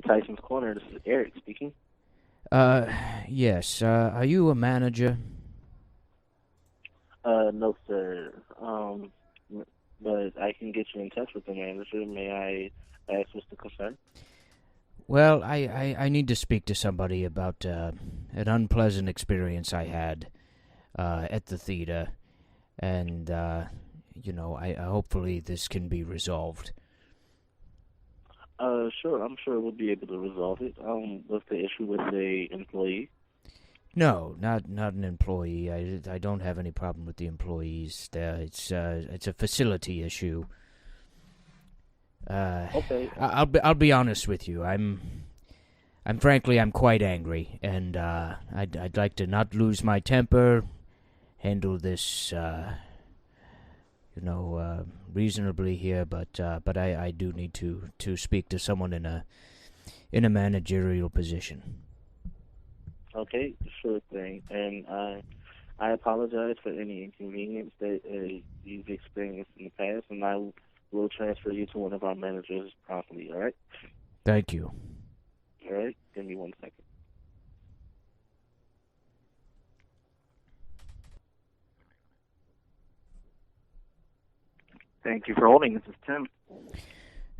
to Tyson's Corner. This is Eric speaking. Yes. Are you a manager? No, sir. But I can get you in touch with the manager. May I ask what's the concern? Well, I need to speak to somebody about an unpleasant experience I had at the theater, and I hopefully this can be resolved. Sure. I'm sure we'll be able to resolve it. What's the issue with the employee? No, not an employee. I don't have any problem with the employees. It's a facility issue. Okay. I'll be honest with you. I'm frankly quite angry, and I'd like to not lose my temper, handle this reasonably here, but I do need to speak to someone in a managerial position. Okay, sure thing. And I apologize for any inconvenience that you've experienced in the past, and I will transfer you to one of our managers promptly, all right? Thank you. All right, give me 1 second. Thank you for holding. This is Tim.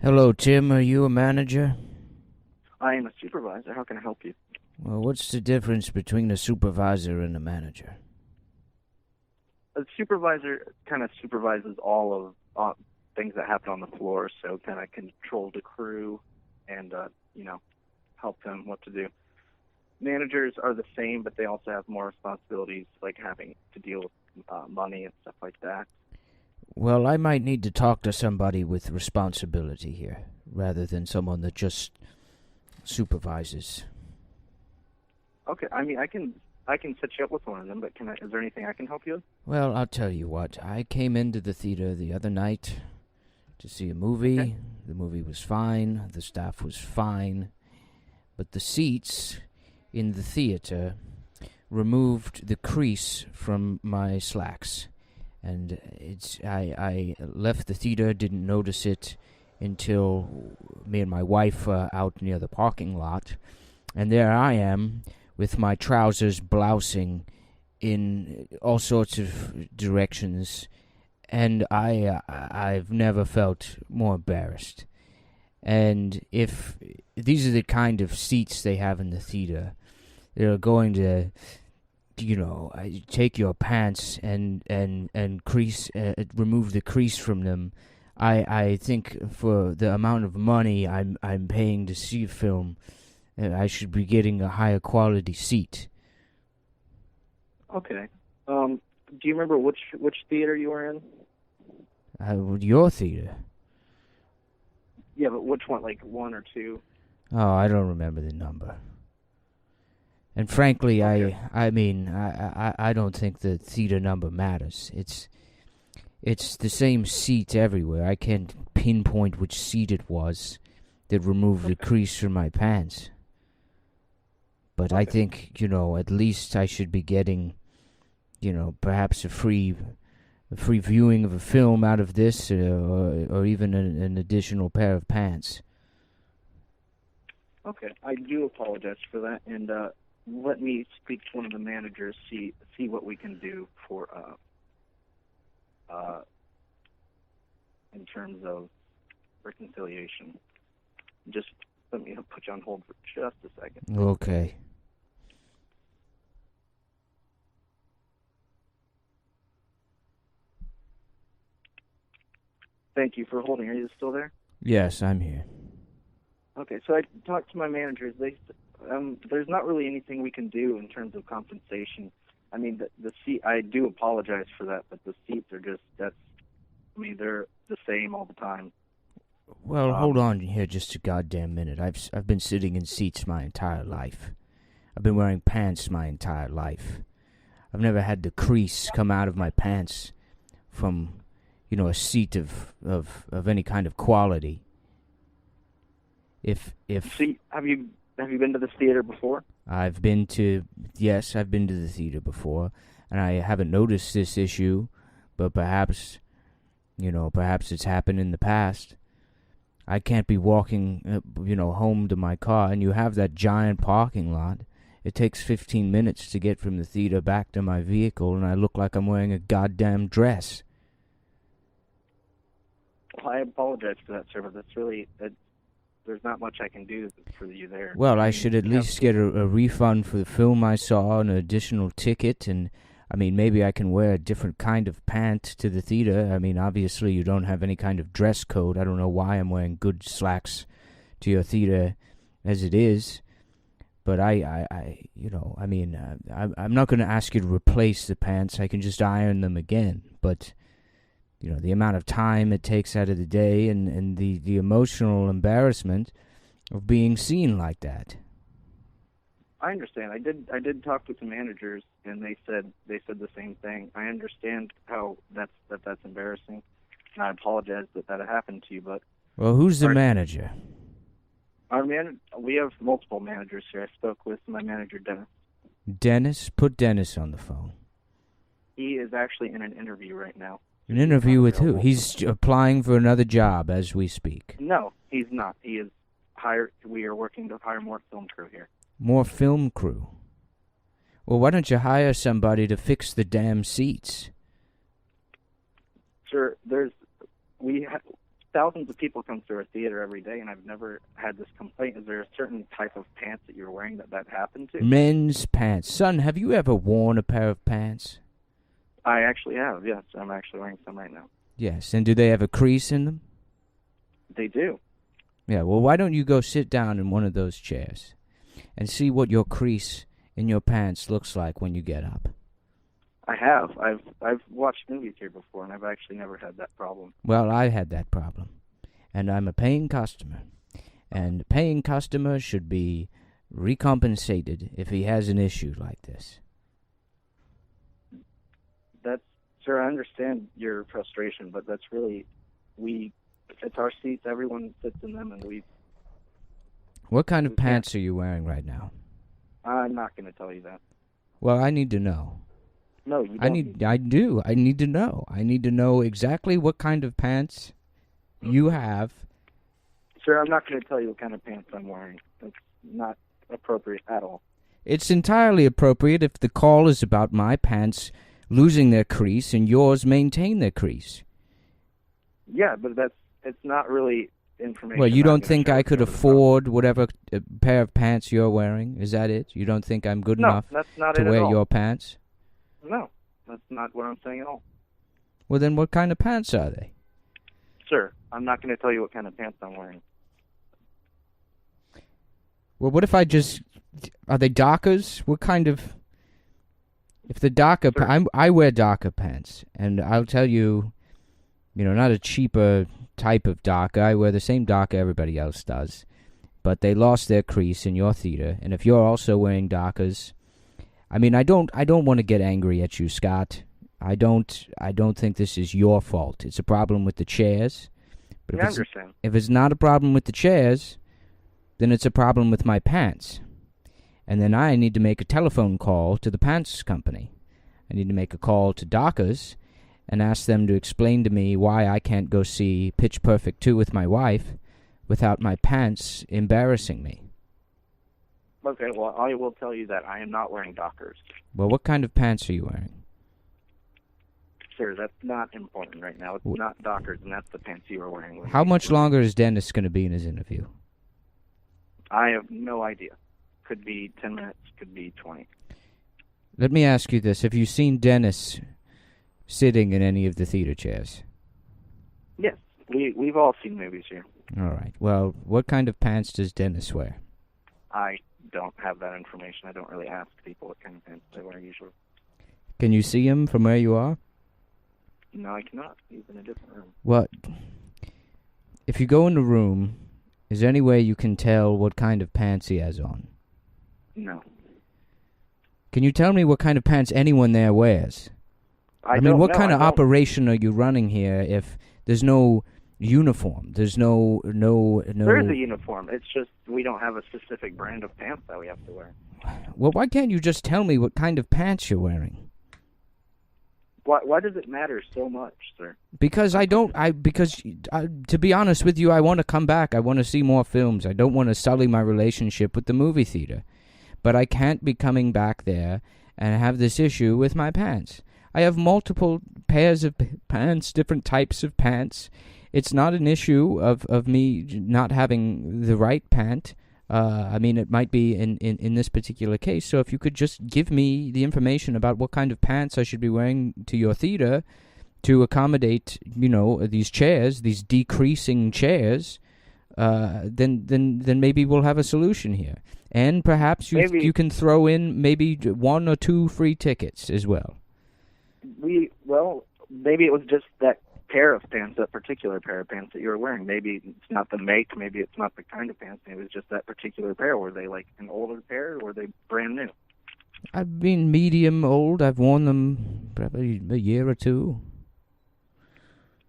Hello, Tim. Are you a manager? I am a supervisor. How can I help you? Well, what's the difference between a supervisor and a manager? A supervisor kind of supervises all of things that happen on the floor, so kind of control the crew and, help them what to do. Managers are the same, but they also have more responsibilities, like having to deal with money and stuff like that. Well, I might need to talk to somebody with responsibility here, rather than someone that just supervises. Okay, I mean, I can set you up with one of them, but is there anything I can help you with? Well, I'll tell you what. I came into the theater the other night to see a movie. Okay. The movie was fine. The staff was fine. But the seats in the theater removed the crease from my slacks. And I left the theater, didn't notice it until me and my wife were out near the parking lot. And there I am with my trousers blousing in all sorts of directions. And I've never felt more embarrassed. And if these are the kind of seats they have in the theater, they're going to, take your pants and crease, remove the crease from them. I think for the amount of money I'm paying to see a film, I should be getting a higher quality seat. Okay. Do you remember which theater you were in? Your theater. Yeah, but which one, like 1 or 2? Oh, I don't remember the number. And frankly, Okay. I don't think the theater number matters. It's the same seat everywhere. I can't pinpoint which seat it was that removed the crease from my pants. But I think, at least I should be getting, perhaps a free viewing of a film out of this, or even an additional pair of pants. Okay, I do apologize for that, and let me speak to one of the managers, see what we can do for in terms of reconciliation. Just let me put you on hold for just a second. Okay. Thank you for holding. Are you still there? Yes, I'm here. Okay, so I talked to my managers. There's not really anything we can do in terms of compensation. I mean, the seat. I do apologize for that, but the seats are they're the same all the time. Well, hold on here just a goddamn minute. I've been sitting in seats my entire life. I've been wearing pants my entire life. I've never had the crease come out of my pants from, a seat of any kind of quality. See, have you been to this theater before? I've been to the theater before, and I haven't noticed this issue, but perhaps it's happened in the past. I can't be walking, home to my car, and you have that giant parking lot. It takes 15 minutes to get from the theater back to my vehicle, and I look like I'm wearing a goddamn dress. Well, I apologize for that, sir, but that's really... there's not much I can do for you there. Well, I should at least get a refund for the film I saw, an additional ticket, and, maybe I can wear a different kind of pant to the theater. Obviously you don't have any kind of dress code. I don't know why I'm wearing good slacks to your theater as it is. But I'm not going to ask you to replace the pants. I can just iron them again. But, the amount of time it takes out of the day and the emotional embarrassment of being seen like that. I understand. I did talk with the managers, and they said the same thing. I understand how that's embarrassing, and I apologize that happened to you. But well, who's the manager? We have multiple managers here. I spoke with my manager, Dennis. Dennis? Put Dennis on the phone. He is actually in an interview right now. An interview with who? He's applying for another job as we speak. No, he's not. He is hired. We are working to hire more film crew here. More film crew? Well, why don't you hire somebody to fix the damn seats? Sir, thousands of people come through our theater every day, and I've never had this complaint. Is there a certain type of pants that you're wearing that happened to? Men's pants. Son, have you ever worn a pair of pants? I actually have, yes. I'm actually wearing some right now. Yes, and do they have a crease in them? They do. Yeah, well, why don't you go sit down in one of those chairs and see what your crease in your pants looks like when you get up? I have. I've watched movies here before, and I've actually never had that problem. Well, I had that problem, and I'm a paying customer, and a paying customer should be recompensated if he has an issue like this. Sir, I understand your frustration, but that's really, it's our seats, everyone sits in them, and What kind of pants are you wearing right now? I'm not going to tell you that. Well, I need to know. No, you don't. I do. I need to know. I need to know exactly what kind of pants you have. Sir, I'm not going to tell you what kind of pants I'm wearing. That's not appropriate at all. It's entirely appropriate if the call is about my pants losing their crease and yours maintain their crease. Yeah, but it's not really information. Well, you don't think I could afford whatever pair of pants you're wearing? Is that it? You don't think I'm good enough to wear your pants? No, that's not what I'm saying at all. Well, then what kind of pants are they? Sir, I'm not going to tell you what kind of pants I'm wearing. Well, what if I just... Are they Dockers? What kind of... If the Docker... I wear Docker pants, and I'll tell you, not a cheaper type of Docker. I wear the same Docker everybody else does. But they lost their crease in your theater, and if you're also wearing Dockers... I don't want to get angry at you, Scott. I don't think this is your fault. It's a problem with the chairs. But I understand. If it's not a problem with the chairs, then it's a problem with my pants. And then I need to make a telephone call to the pants company. I need to make a call to Dockers and ask them to explain to me why I can't go see Pitch Perfect 2 with my wife without my pants embarrassing me. Okay, well, I will tell you that I am not wearing Dockers. Well, what kind of pants are you wearing? Sir, that's not important right now. It's not Dockers, and that's the pants you are wearing. How much longer is Dennis going to be in his interview? I have no idea. Could be 10 minutes, could be 20. Let me ask you this. Have you seen Dennis sitting in any of the theater chairs? Yes, we've all seen movies here. All right. Well, what kind of pants does Dennis wear? I don't have that information. I don't really ask people what kind of pants they wear usually. Can you see him from where you are? No, I cannot. He's in a different room. What? If you go in the room, is there any way you can tell what kind of pants he has on? No. Can you tell me what kind of pants anyone there wears? I mean, what kind of operation are you running here if there's no uniform? There's no... There is a uniform. It's just we don't have a specific brand of pants that we have to wear. Well, why can't you just tell me what kind of pants you're wearing? Why does it matter so much, sir? Because to be honest with you, I want to come back. I want to see more films. I don't want to sully my relationship with the movie theater. But I can't be coming back there and have this issue with my pants. I have multiple pairs of pants, different types of pants. It's not an issue of me not having the right pant. I mean, it might be in this particular case. So if you could just give me the information about what kind of pants I should be wearing to your theater to accommodate, these chairs, these decreasing chairs, then maybe we'll have a solution here. And perhaps you can throw in maybe 1 or 2 free tickets as well. Maybe it was just that pair of pants, that particular pair of pants that you were wearing. Maybe it's not the make, maybe it's not the kind of pants. Maybe it was just that particular pair. Were they like an older pair, or were they brand new? I've been medium old. I've worn them probably a year or 2.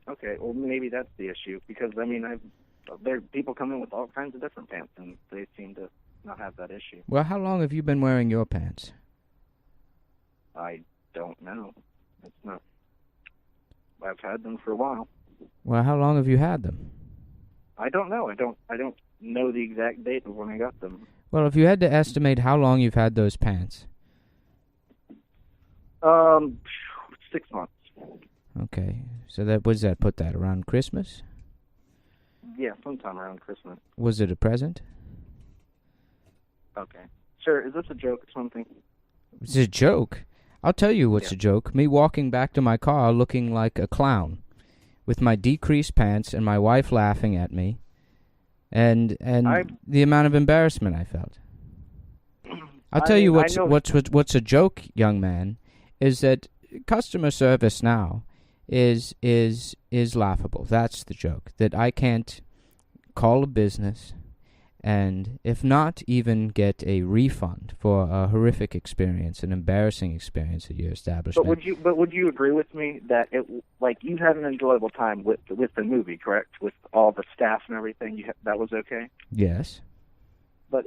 Okay, well maybe that's the issue, because there people come in with all kinds of different pants, and they seem to not have that issue. Well, how long have you been wearing your pants? I don't know. I've had them for a while. Well, how long have you had them? I don't know. I don't know the exact date of when I got them. Well, if you had to estimate how long you've had those pants. 6 months. Okay. So put that around Christmas? Yeah, sometime around Christmas. Was it a present? Okay. Sir, is this a joke or something? It's a joke? I'll tell you what's a joke. Me walking back to my car looking like a clown with my decreased pants and my wife laughing at me and the amount of embarrassment I felt. I'll tell you what's a joke, young man, is that customer service now is laughable. That's the joke. That I can't call a business and if not even get a refund for a horrific experience, an embarrassing experience at your establishment. But would you agree with me that you had an enjoyable time with the movie, correct? With all the staff and everything, that was okay? Yes. But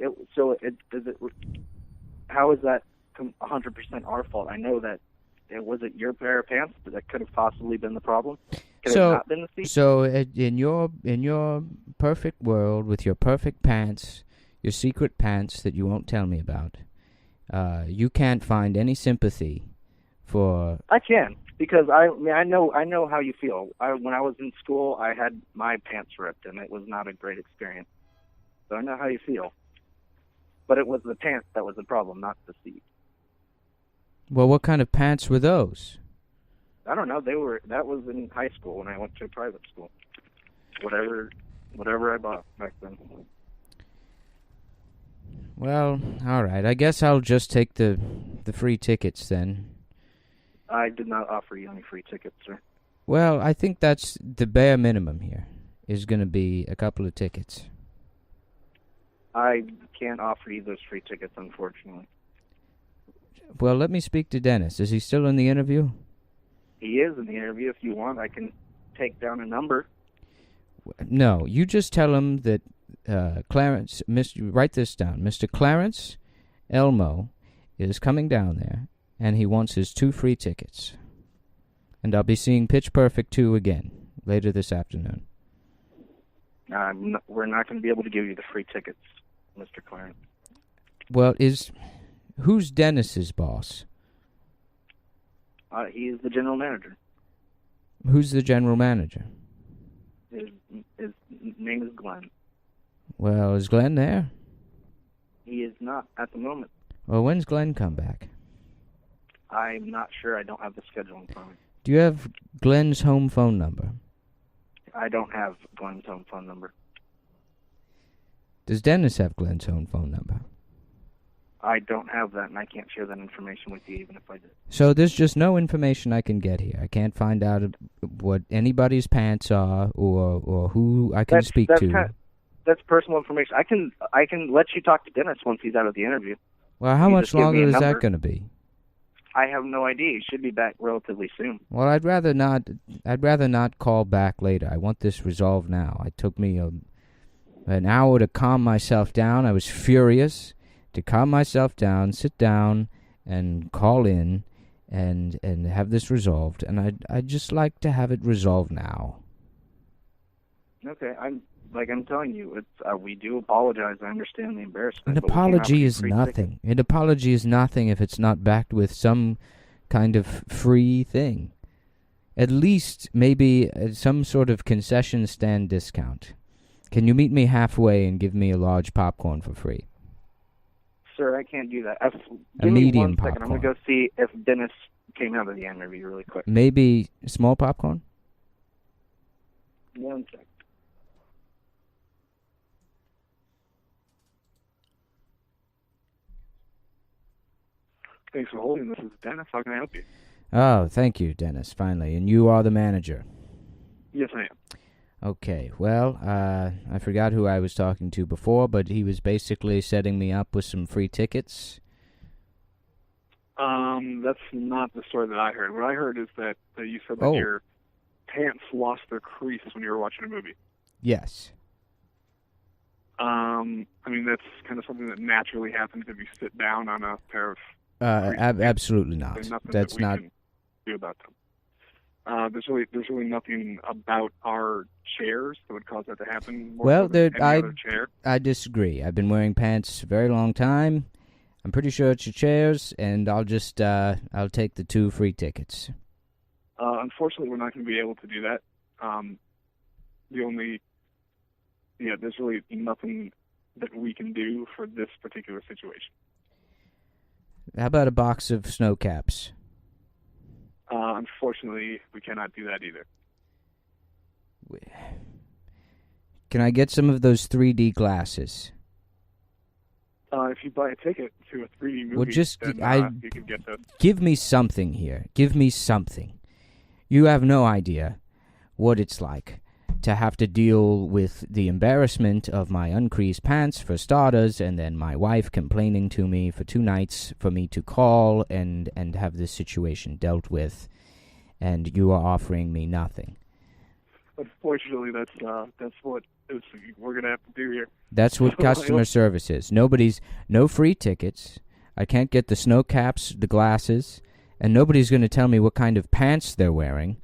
how is that 100% our fault? I know that was it your pair of pants that could have possibly been the problem? Could it not been the seat? So in your perfect world with your perfect pants, your secret pants that you won't tell me about, you can't find any sympathy for. I can, because I know how you feel. When I was in school, I had my pants ripped, and it was not a great experience. So I know how you feel. But it was the pants that was the problem, not the seat. Well, what kind of pants were those? I don't know. That was in high school when I went to a private school. Whatever I bought back then. Well, all right. I guess I'll just take the free tickets then. I did not offer you any free tickets, sir. Well, I think that's the bare minimum here, is going to be a couple of tickets. I can't offer you those free tickets, unfortunately. Well, let me speak to Dennis. Is he still in the interview? He is in the interview. If you want, I can take down a number. No, you just tell him that Clarence, write this down. Mr. Clarence Elmo is coming down there, and he wants his 2 free tickets. And I'll be seeing Pitch Perfect 2 again later this afternoon. We're not going to be able to give you the free tickets, Mr. Clarence. Well, who's Dennis's boss? He is the general manager. Who's the general manager? His name is Glenn. Well, is Glenn there? He is not at the moment. Well, when's Glenn come back? I'm not sure. I don't have the schedule in front of me. Do you have Glenn's home phone number? I don't have Glenn's home phone number. Does Dennis have Glenn's home phone number? I don't have that, and I can't share that information with you even if I did. So there's just no information I can get here. I can't find out what anybody's pants are or who I can speak to. That's personal information. I can let you talk to Dennis once he's out of the interview. Well, how much longer is that going to be? I have no idea. He should be back relatively soon. Well, I'd rather not call back later. I want this resolved now. It took me an hour to calm myself down. I was furious. To calm myself down, sit down, and call in, and have this resolved, and I'd just like to have it resolved now. Okay, I'm telling you, it's we do apologize. I understand the embarrassment. An apology is nothing. An apology is nothing if it's not backed with some kind of free thing. At least maybe some sort of concession stand discount. Can you meet me halfway and give me a large popcorn for free? Sir, I can't do that. A medium popcorn. Second. I'm going to go see if Dennis came out of the interview really quick. Maybe small popcorn? 1 second. Thanks for holding. This is Dennis. How can I help you? Oh, thank you, Dennis, finally. And you are the manager? Yes, I am. Okay, well, I forgot who I was talking to before, but he was basically setting me up with some free tickets. That's not the story that I heard. What I heard is that you said that your pants lost their crease when you were watching a movie. Yes. I mean, that's kind of something that naturally happens if you sit down on a pair of absolutely not. That's that we not... can do about them. There's really nothing about our chairs that would cause that to happen. I disagree. I've been wearing pants a very long time. I'm pretty sure it's your chairs, and I'll just I'll take the 2 free tickets. Unfortunately, we're not going to be able to do that. There's really nothing that we can do for this particular situation. How about a box of snow caps? Unfortunately, we cannot do that either. Can I get some of those 3D glasses? If you buy a ticket to a 3D movie, you can get those. Give me something here. Give me something. You have no idea what it's like to have to deal with the embarrassment of my uncreased pants, for starters, and then my wife complaining to me for 2 nights for me to call and have this situation dealt with, and you are offering me nothing. Unfortunately, that's what we're going to have to do here. That's what customer service is. No free tickets. I can't get the snow caps, the glasses, and nobody's going to tell me what kind of pants they're wearing.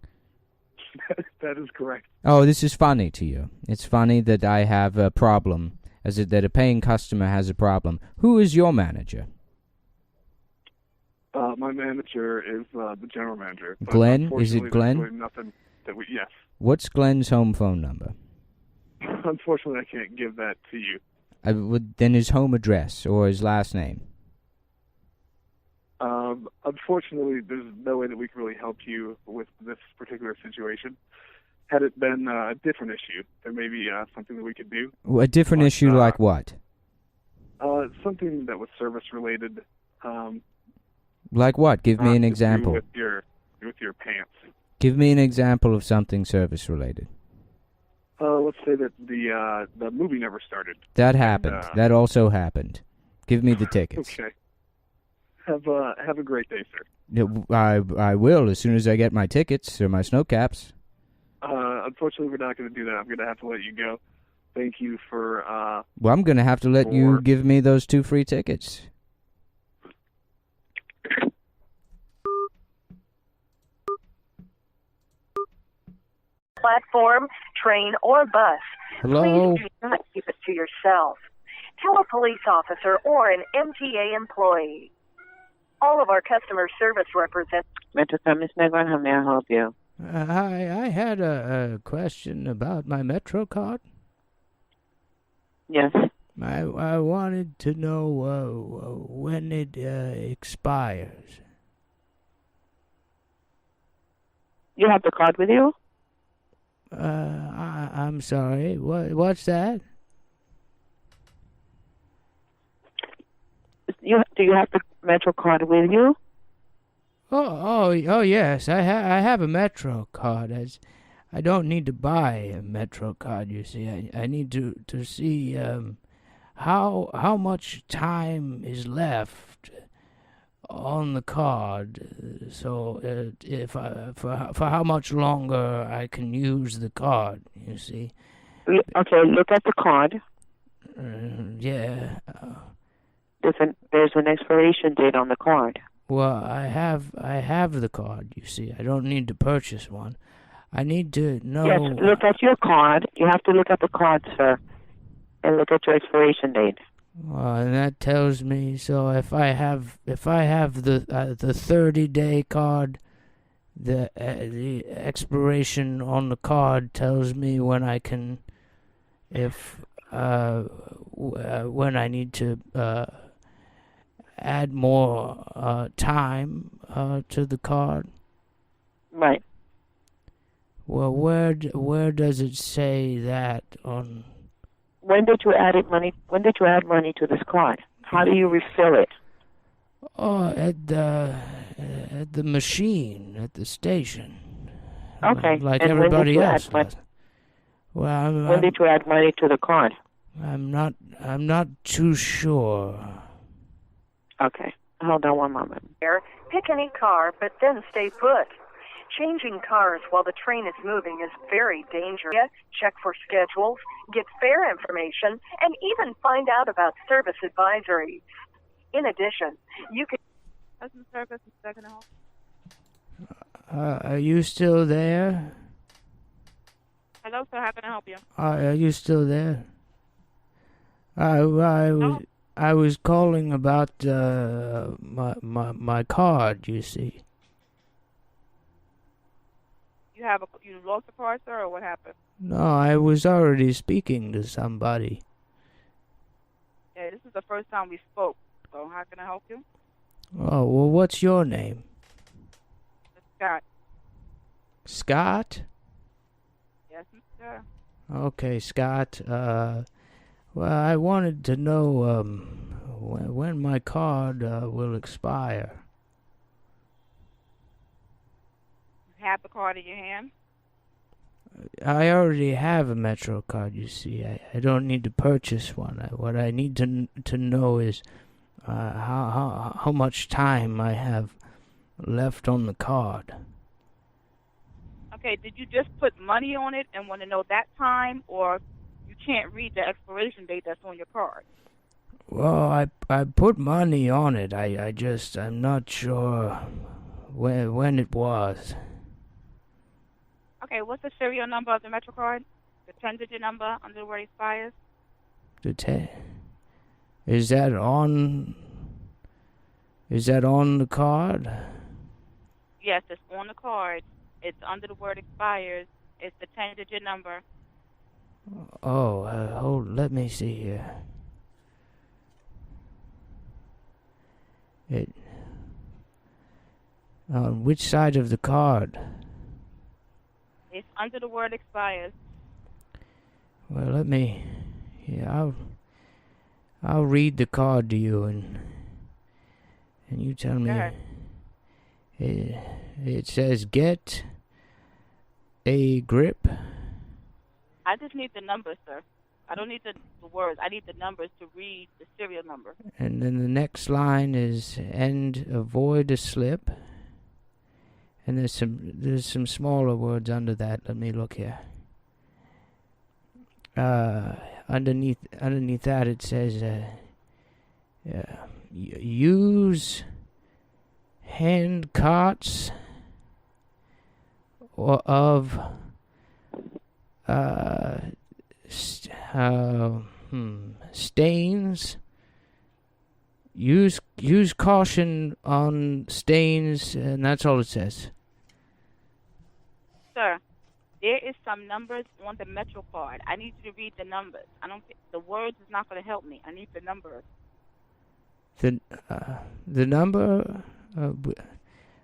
That is correct. Oh, this is funny to you. It's funny that I have a problem, that a paying customer has a problem. Who is your manager? My manager is the general manager. Glenn? Is it Glenn? Really nothing that yes. What's Glenn's home phone number? Unfortunately, I can't give that to you. Then his home address or his last name? Unfortunately, there's no way that we can really help you with this particular situation. Had it been a different issue, there may be something that we could do. A different issue like what? Something that was service-related. Like what? Give me an example. With your pants. Give me an example of something service-related. Let's say that the movie never started. That happened. That also happened. Give me the tickets. Okay. Have a great day, sir. I will as soon as I get my tickets or my snow caps. Unfortunately, we're not going to do that. I'm going to have to let you go. Thank you for... well, I'm going to have to let you give me those 2 free tickets. Platform, train, or bus. Hello? Please do not keep it to yourself. Tell a police officer or an MTA employee. All of our customer service representatives... Metro Miss Negron, how may I help you? I had a question about my Metro card. Yes. I wanted to know when it expires. You have the card with you? I'm sorry. What's that? Do you have the Metro card with you? Oh yes. I have a Metro card. I don't need to buy a Metro card. You see, I need to see how much time is left on the card. So for how much longer I can use the card. You see. Okay. Look at the card. Yeah. There's an expiration date on the card. Well, I have the card, you see. I don't need to purchase one. I need to know... Yes, look at your card. You have to look at the card, sir, and look at your expiration date. And that tells me, so if I have the 30-day card, the expiration on the card tells me when I can, when I need to add more time to the card. Right. Well, where does it say that on? When did you add money to this card? How do you refill it? Oh, at the machine at the station. Okay. Like and everybody else does. Well, when did you add money to the card? I'm not too sure. Okay. Hold on one moment. Pick any car, but then stay put. Changing cars while the train is moving is very dangerous. Check for schedules, get fare information, and even find out about service advisories. In addition, you can... Customer service is second help. Are you still there? Hello, sir. How can I help you? Are you still there? I was calling about my card, you see. You lost the card, sir, or what happened? No, I was already speaking to somebody. Yeah, this is the first time we spoke, so how can I help you? Oh, well, what's your name? Scott. Scott? Yes, sir. Okay, Scott. Well, I wanted to know when my card will expire. You have the card in your hand? I already have a Metro card, you see. I don't need to purchase one. What I need to know is how much time I have left on the card. Okay, did you just put money on it and want to know that time, or you can't read the expiration date that's on your card? Well, I put money on it. I'm not sure when it was. Okay, what's the serial number of the Metro card? The 10-digit number under where it expires? Is that on the card? Yes, it's on the card. It's under the word expires. It's the 10-digit number. Oh, let me see here. On which side of the card? It's under the word expires. Well, let me. Yeah, I'll read the card to you, and you tell me. It says get a grip. I just need the numbers, sir. I don't need the words. I need the numbers to read the serial number. And then the next line is and avoid a slip. And there's some smaller words under that. Let me look here. Underneath that it says use hand carts or of stains. Use caution on stains, and that's all it says. Sir, there is some numbers on the Metro card. I need you to read the numbers. The words is not going to help me. I need the numbers. The number.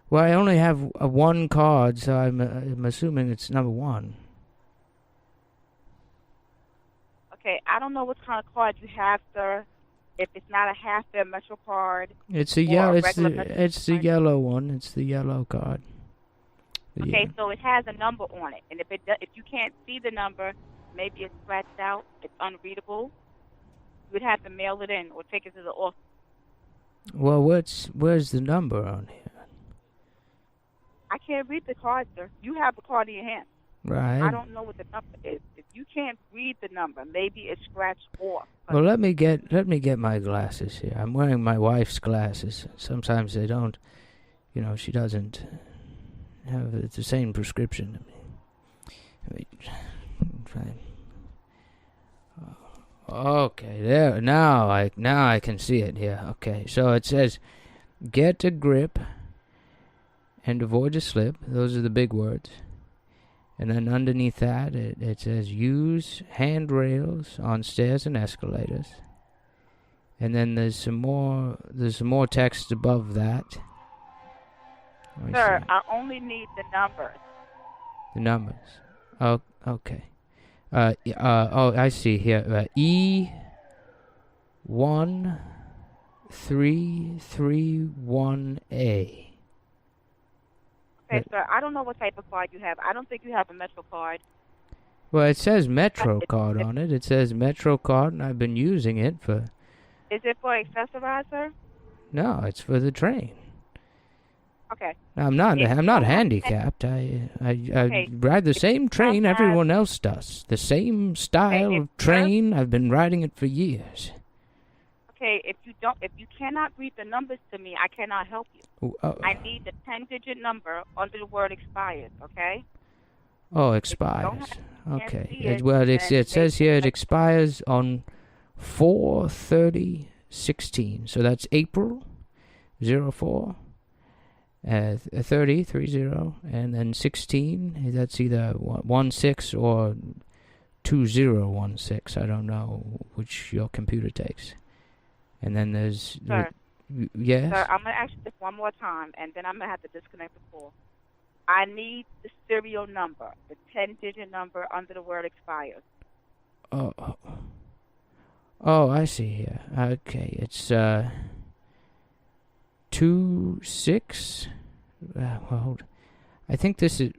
Well, I only have one card, so I'm assuming it's number 1. Okay, I don't know what kind of card you have, sir. If it's not a half-fare Metro card, it's a yellow. It's the yellow one. It's the yellow card. Okay, so it has a number on it, and if you can't see the number, maybe it's scratched out, it's unreadable. You would have to mail it in or take it to the office. Well, where's the number on here? I can't read the card, sir. You have the card in your hand. Right. I don't know what the number is. If you can't read the number, maybe it's scratched off. Well, let me get my glasses here. I'm wearing my wife's glasses. Sometimes they don't, she doesn't have the same prescription. Okay, there. Now I can see it here. Okay, so it says, get a grip and avoid a slip. Those are the big words. And then underneath that, it says, use handrails on stairs and escalators. And then there's some more text above that. Sir, I only need the numbers. The numbers. Oh, okay. I see here. E1331A. Okay, sir, I don't know what type of card you have. I don't think you have a Metro card. Well, it says Metro card on it. It says Metro card, and I've been using it for... Is it for accessorize, sir? No, it's for the train. Okay. I'm not handicapped. I ride the same train everyone else does. The same style of train. I've been riding it for years. Okay, if you cannot read the numbers to me, I cannot help you. I need the 10-digit number under the word expired, okay? Oh, expires. Okay. It says here it expires on 4/30/16. So that's April 04. 30, and then 16, that's either 16 or 2016. I don't know which your computer takes. And then there's... Sir, yes? Sir, I'm going to ask you this one more time, and then I'm going to have to disconnect the call. I need the serial number, the 10-digit number under the word expired. Oh, I see here. Okay, it's... 26. Well, hold. I think this is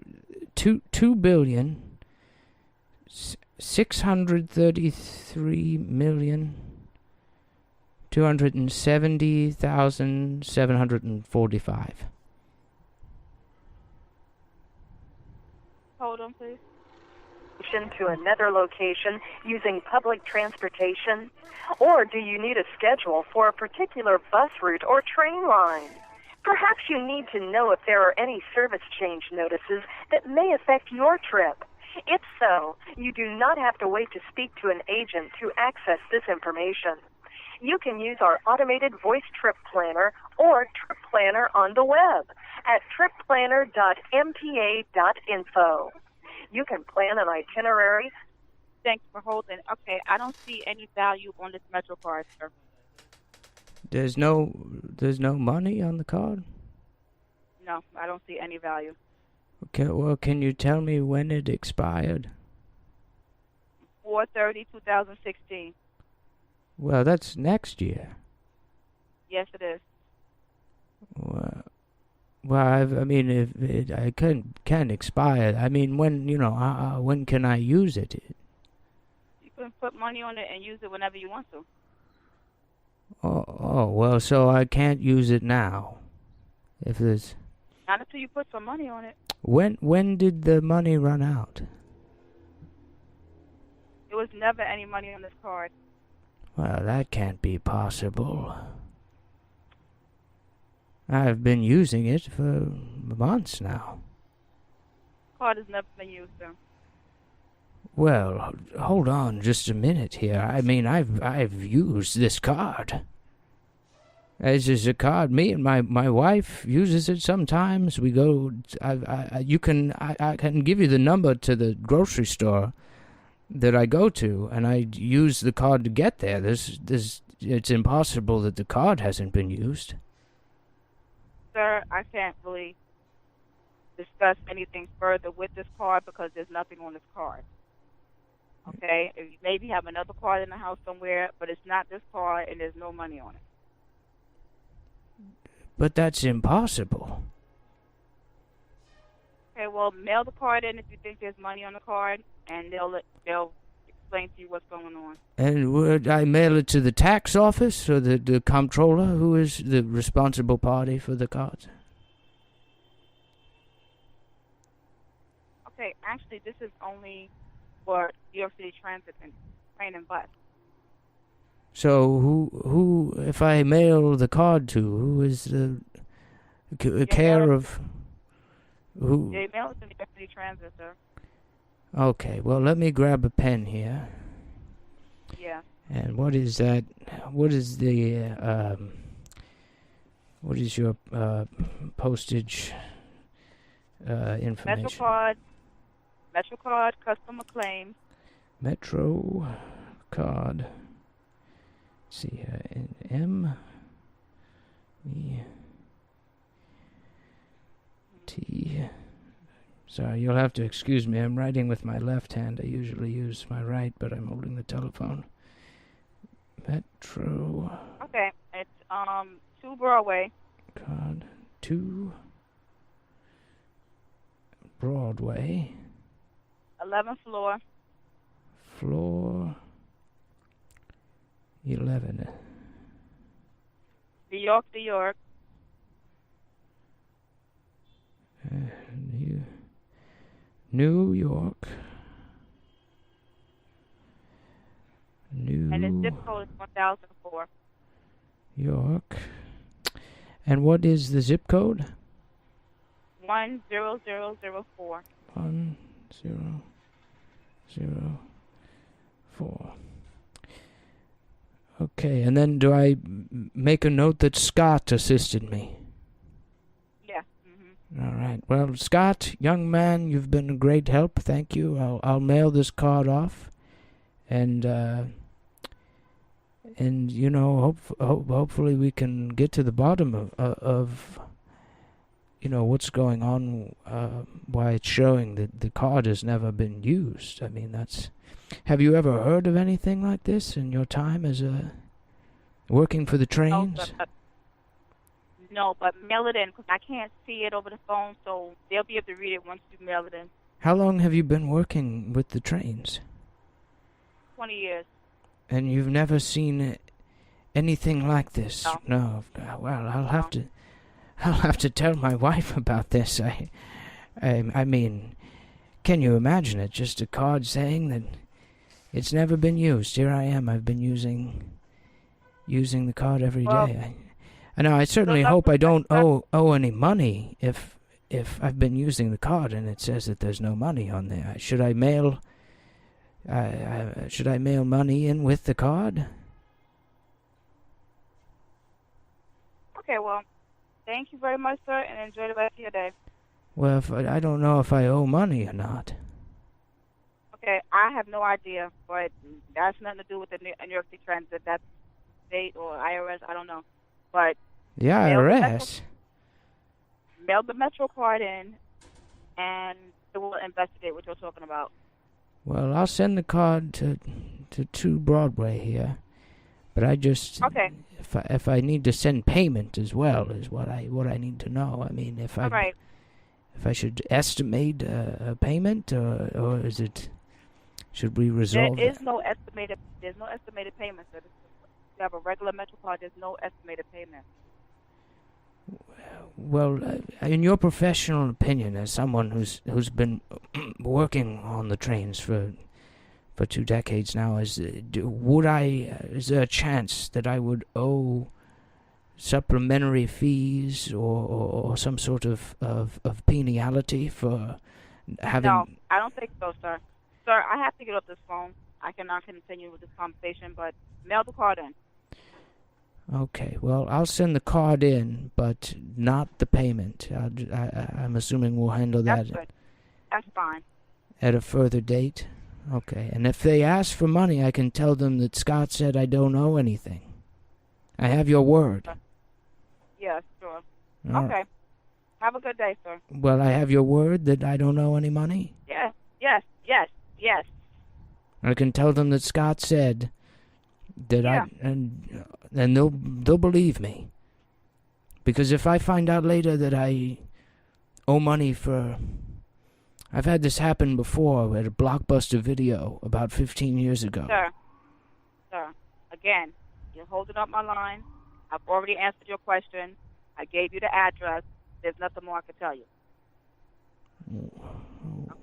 2,633,270,745. Hold on, please. To another location using public transportation? Or do you need a schedule for a particular bus route or train line? Perhaps you need to know if there are any service change notices that may affect your trip. If so, you do not have to wait to speak to an agent to access this information. You can use our automated voice trip planner or trip planner on the web at tripplanner.mta.info. You can plan an itinerary. Thanks for holding. Okay, I don't see any value on this Metro card, sir. There's no money on the card? No, I don't see any value. Okay, well, can you tell me when it expired? 4/30/2016. Well, that's next year. Yes, it is. Well, if I can expire. I mean, when can I use it? You can put money on it and use it whenever you want to. Oh, well, so I can't use it now. If there's... Not until you put some money on it. When did the money run out? There was never any money on this card. Well, that can't be possible. I've been using it for months now. Card has never been used, sir. Well, hold on just a minute here. I mean, I've used this card. This is a card. Me and my wife uses it sometimes. We go. I can give you the number to the grocery store that I go to, and I use the card to get there. It's impossible that the card hasn't been used. Sir, I can't really discuss anything further with this card because there's nothing on this card. Okay? You maybe have another card in the house somewhere, but it's not this card and there's no money on it. But that's impossible. Okay, well, mail the card in if you think there's money on the card, and they'll explain to you what's going on. And would I mail it to the tax office or the comptroller, who is the responsible party for the cards? Okay, actually, this is only for New York City Transit and train and bus. So who, if I mail the card to, who is the care of who? Yeah, mail it to New York City Transit, sir. Okay, well, let me grab a pen here. Yeah. And what is that? What is the what is your postage information? MetroCard, customer claim. Metro card. Let's see here. M E T. Sorry, you'll have to excuse me. I'm writing with my left hand. I usually use my right, but I'm holding the telephone. Metro. Okay, it's 2 Broadway. Card 2 Broadway. 11th floor. Floor 11. New York, New York. New York. And the zip code is 1004. York. And what is the zip code? 10004. 1004. Okay, and then do I make a note that Scott assisted me? Yeah. All right. Well, Scott, young man, you've been a great help. Thank you. I'll mail this card off, and you know, hopefully we can get to the bottom of you know what's going on. Why it's showing that the card has never been used. I mean, that's. Have you ever heard of anything like this in your time as working for the trains? No, but mail it in because I can't see it over the phone, so they'll be able to read it once you mail it in. How long have you been working with the trains? 20 years. And you've never seen anything like this? No. No. Well, I'll have to tell my wife about this. I mean, can you imagine it? Just a card saying that it's never been used. Here I am. I've been using the card every day. I know. I certainly hope I don't owe any money if I've been using the card and it says that there's no money on there. Should I mail money in with the card? Okay. Well, thank you very much, sir, and enjoy the rest of your day. Well, I don't know if I owe money or not. Okay, I have no idea, but that's nothing to do with the New York City Transit. That's state or IRS, I don't know. But the IRS? Mail the Metro card in, and they will investigate what you're talking about. Well, I'll send the card to 2 Broadway here, but I just if I need to send payment as well is what I need to know. I mean, if I should estimate a payment or is it? Should we resolve? There's no estimated payment. So if you have a regular Metro card, there's no estimated payment. Well, in your professional opinion, as someone who's been working on the trains for 2 decades now, is there a chance that I would owe supplementary fees or some sort of penalty for having? No, I don't think so, sir. Sir, I have to get off this phone. I cannot continue with this conversation, but mail the card in. Okay, well, I'll send the card in, but not the payment. I'm assuming we'll handle that. That's good. That's fine. At a further date? Okay, and if they ask for money, I can tell them that Scott said I don't owe anything. I have your word. Yeah, sure. All okay. Right. Have a good day, sir. Well, I have your word that I don't owe any money? Yes. I can tell them that Scott said that and they'll believe me. Because if I find out later that I owe money for... I've had this happen before at a Blockbuster Video about 15 years ago. Sir, again, you're holding up my line. I've already answered your question. I gave you the address. There's nothing more I can tell you. Oh.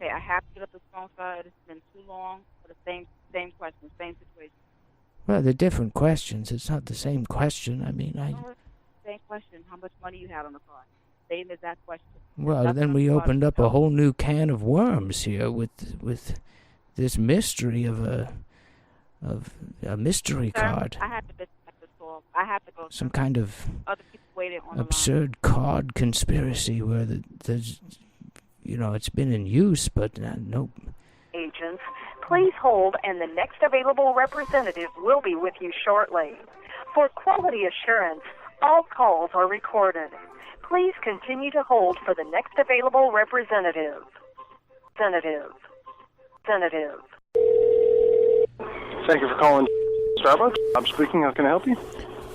Okay, I have to get up the phone, sir. It's been too long for the same question, same situation. Well, they're different questions. It's not the same question. I mean, Same question. How much money you had on the card? Same exact question. Well, Nothing then on we the card opened up a itself. whole new can of worms here with this mystery of a mystery Sir, card. I have to disconnect the store. I have to go. Some sir. kind of Other people waited on the line. absurd card conspiracy where there's, it's been in use, but nope. Agents, please hold, and the next available representative will be with you shortly. For quality assurance, all calls are recorded. Please continue to hold for the next available representative. Representative. Thank you for calling Starbucks. I'm speaking. How can I help you?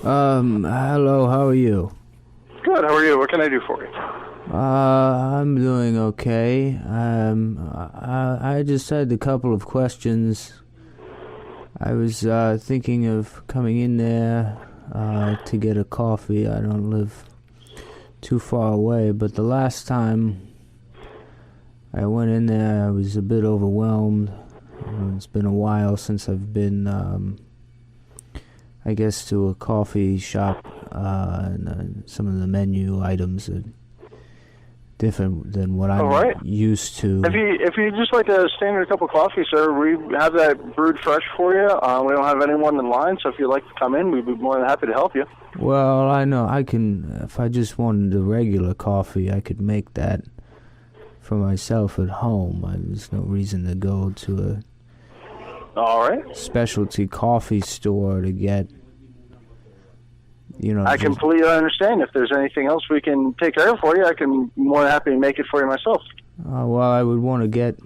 Hello, how are you? Good. How are you? What can I do for you? I'm doing okay. I just had a couple of questions. I was thinking of coming in there to get a coffee. I don't live too far away, but the last time I went in there, I was a bit overwhelmed. It's been a while since I've been, I guess, to a coffee shop, and some of the menu items are different than what I'm used to. If you just like a standard cup of coffee, sir, we have that brewed fresh for you. We don't have anyone in line, so if you'd like to come in, we'd be more than happy to help you. Well, I know I can. If I just wanted a regular coffee, I could make that for myself at home. There's no reason to go to a specialty coffee store to get. I completely understand. If there's anything else we can take care of for you, I can more than happy to make it for you myself. Well, I would want to get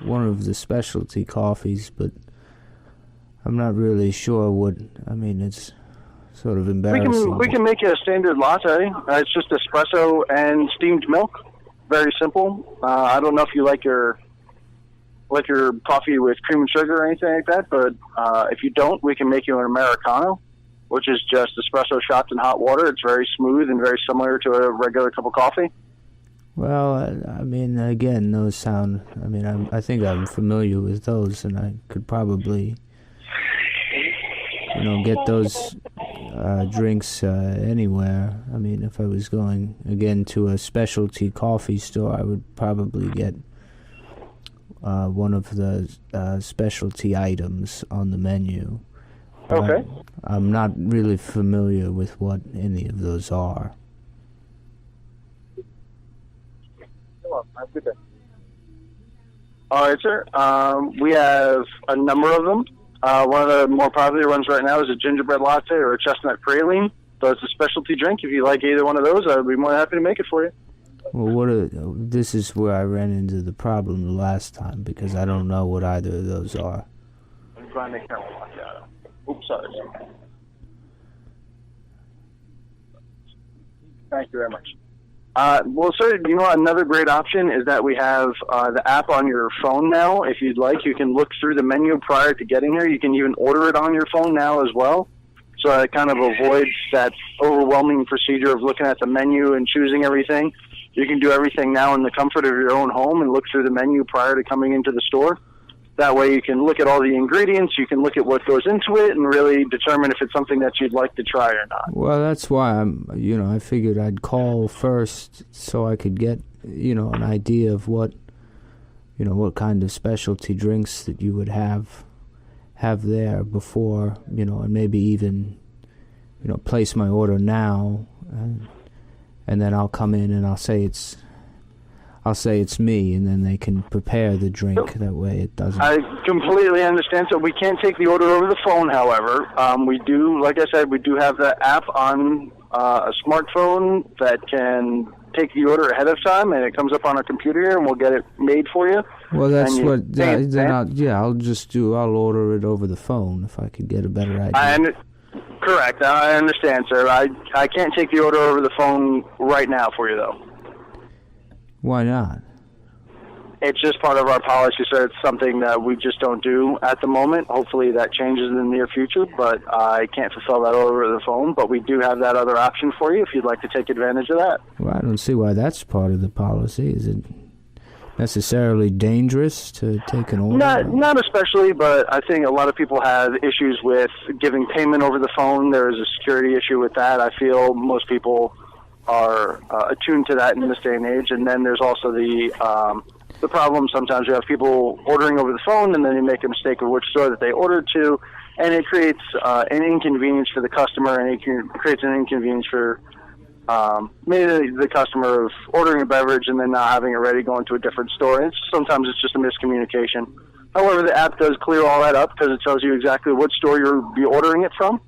one of the specialty coffees, but I'm not really sure what. I mean, it's sort of embarrassing. We can make you a standard latte. It's just espresso and steamed milk. Very simple. I don't know if you like your coffee with cream and sugar or anything like that, but if you don't, we can make you an Americano, which is just espresso shots in hot water. It's very smooth and very similar to a regular cup of coffee. Well, I mean, again, those sound. I mean, I think I'm familiar with those, and I could probably, get those drinks anywhere. I mean, if I was going again to a specialty coffee store, I would probably get one of the specialty items on the menu. But Okay. I'm not really familiar with what any of those are. Have a good day. All right, sir. We have a number of them. One of the more popular ones right now is a gingerbread latte or a chestnut praline. So it's a specialty drink. If you like either one of those, I'd be more than happy to make it for you. Well, this is where I ran into the problem the last time, because I don't know what either of those are. I'm trying to make that one macchiato. Oops, sorry. Thank you very much. Well, sir, another great option is that we have the app on your phone now. If you'd like, you can look through the menu prior to getting here. You can even order it on your phone now as well. So it kind of avoids that overwhelming procedure of looking at the menu and choosing everything. You can do everything now in the comfort of your own home and look through the menu prior to coming into the store. That way you can look at all the ingredients, you can look at what goes into it, and really determine if it's something that you'd like to try or not. Well, that's why I figured I'd call first so I could get, an idea of what kind of specialty drinks that you would have there before, and maybe even, place my order now, and then I'll come in and I'll say it's me, and then they can prepare the drink. That way it doesn't. I completely understand. So we can't take the order over the phone, however. We do, like I said, we do have the app on a smartphone that can take the order ahead of time, and it comes up on our computer here, and we'll get it made for you. Well, that's what. I'll order it over the phone if I could get a better idea. Correct. I understand, sir. I can't take the order over the phone right now for you, though. Why not? It's just part of our policy, sir. It's something that we just don't do at the moment. Hopefully that changes in the near future, but I can't fulfill that order over the phone. But we do have that other option for you if you'd like to take advantage of that. Well, I don't see why that's part of the policy. Is it necessarily dangerous to take an order? Not especially, but I think a lot of people have issues with giving payment over the phone. There is a security issue with that. I feel most people are attuned to that in this day and age. And then there's also the problem. Sometimes you have people ordering over the phone, and then they make a mistake of which store that they ordered to, and it creates an inconvenience for the customer, and it creates an inconvenience for maybe the customer of ordering a beverage and then not having it ready, going to a different store. Sometimes it's just a miscommunication. However, the app does clear all that up because it tells you exactly what store you'll be ordering it from.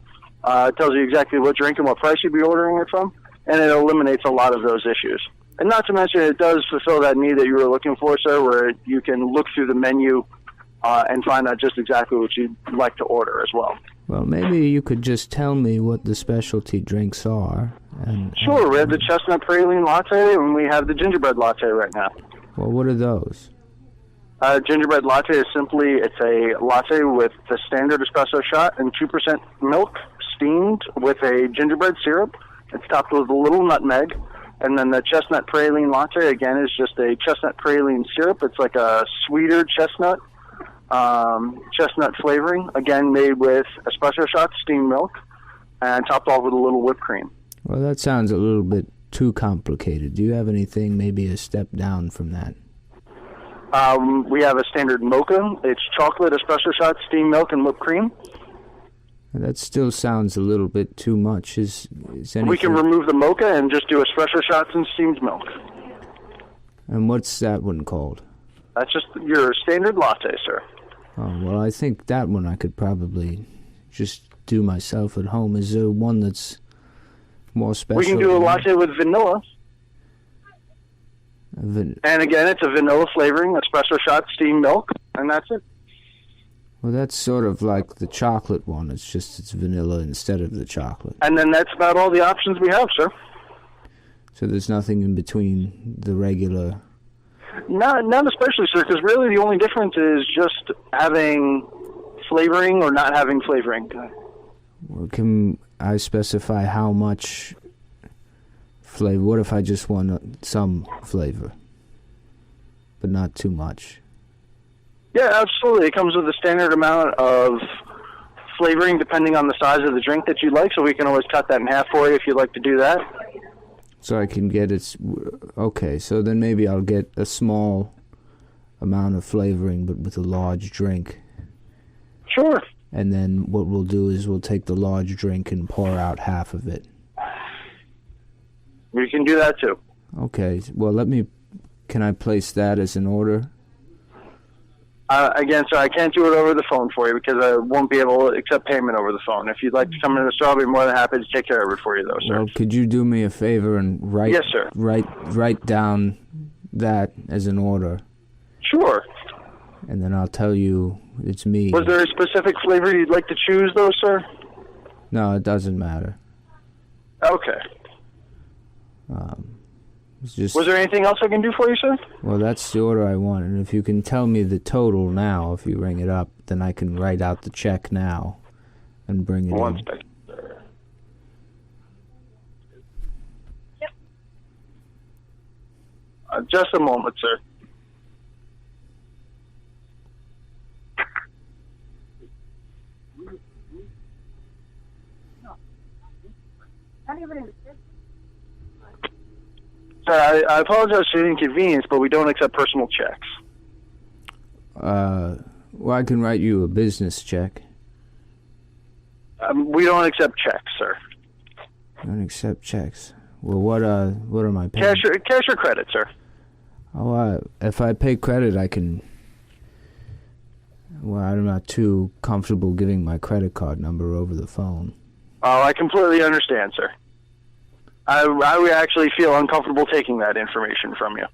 It tells you exactly what drink and what price you'll be ordering it from, and it eliminates a lot of those issues. And not to mention, it does fulfill that need that you were looking for, sir, where you can look through the menu and find out just exactly what you'd like to order as well. Well, maybe you could just tell me what the specialty drinks are. Sure, we have the chestnut praline latte, and we have the gingerbread latte right now. Well, what are those? Gingerbread latte is simply, it's a latte with the standard espresso shot and 2% milk steamed with a gingerbread syrup. It's topped with a little nutmeg. And then the chestnut praline latte, again, is just a chestnut praline syrup. It's like a sweeter chestnut flavoring, again, made with espresso shots, steamed milk, and topped off with a little whipped cream. Well, that sounds a little bit too complicated. Do you have anything maybe a step down from that? We have a standard mocha. It's chocolate, espresso shots, steamed milk, and whipped cream. That still sounds a little bit too much. Is anything... We can remove the mocha and just do espresso shots and steamed milk. And what's that one called? That's just your standard latte, sir. Oh, well, I think that one I could probably just do myself at home. Is there one that's more special? We can do a latte with vanilla. And again, it's a vanilla flavoring, espresso shot, steamed milk, and that's it. Well, that's sort of like the chocolate one. It's vanilla instead of the chocolate. And then that's about all the options we have, sir. So there's nothing in between the regular... Not especially, sir, because really the only difference is just having flavoring or not having flavoring. Well, can I specify how much flavor? What if I just want some flavor, but not too much? Yeah, absolutely. It comes with a standard amount of flavoring depending on the size of the drink that you like, so we can always cut that in half for you if you'd like to do that. So I can get it... Okay, so then maybe I'll get a small amount of flavoring, but with a large drink. Sure. And then what we'll do is we'll take the large drink and pour out half of it. We can do that too. Okay, well, can I place that as an order? Again, sir, I can't do it over the phone for you because I won't be able to accept payment over the phone. If you'd like to come in the store, I'll be more than happy to take care of it for you, though, sir. Well, could you do me a favor and Yes, sir. write down that as an order? Sure. And then I'll tell you it's me. Was there a specific flavor you'd like to choose, though, sir? No, it doesn't matter. Okay. Was there anything else I can do for you, sir? Well, that's the order I want, and if you can tell me the total now, if you ring it up, then I can write out the check now and bring it in. One second. Yep. Just a moment, sir. Sir, I apologize for the inconvenience, but we don't accept personal checks. Well, I can write you a business check. We don't accept checks, sir. Don't accept checks. Well, what am I paying? Cash or credit, sir? Oh, if I pay credit, I can... Well, I'm not too comfortable giving my credit card number over the phone. Oh, I completely understand, sir. I would actually feel uncomfortable taking that information from you.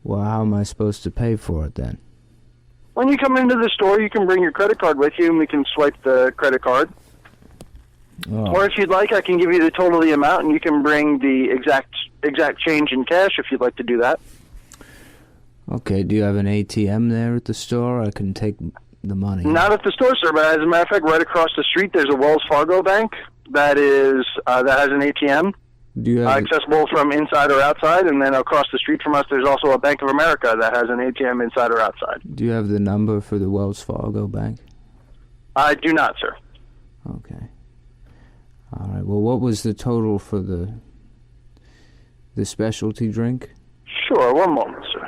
Well, how am I supposed to pay for it then? When you come into the store, you can bring your credit card with you, and we can swipe the credit card. Oh. Or if you'd like, I can give you the total of the amount, and you can bring the exact change in cash if you'd like to do that. Okay, do you have an ATM there at the store? I can take the money. Not at the store, sir, but as a matter of fact, right across the street, there's a Wells Fargo bank that has an ATM. Do you have accessible from inside or outside, and then across the street from us, there's also a Bank of America that has an ATM inside or outside. Do you have the number for the Wells Fargo bank? I do not, sir. Okay. All right. Well, what was the total for the specialty drink? Sure. One moment, sir.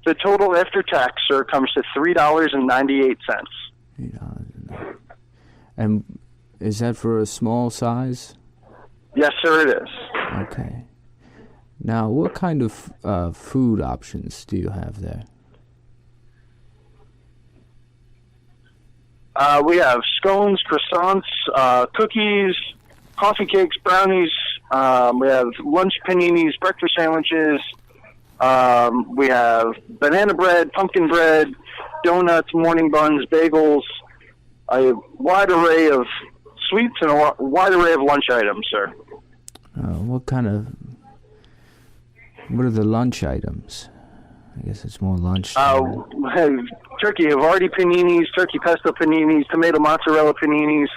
The total after tax, sir, comes to $3.98. $3.98. And is that for a small size? Yes, sir, it is. Okay. Now, what kind of food options do you have there? We have scones, croissants, cookies, coffee cakes, brownies. We have lunch paninis, breakfast sandwiches. We have banana bread, pumpkin bread, donuts, morning buns, bagels, a wide array of sweets, and a wide array of lunch items, sir. What are the lunch items? I guess it's more lunch. We have turkey Havarti paninis, turkey pesto paninis, tomato mozzarella paninis.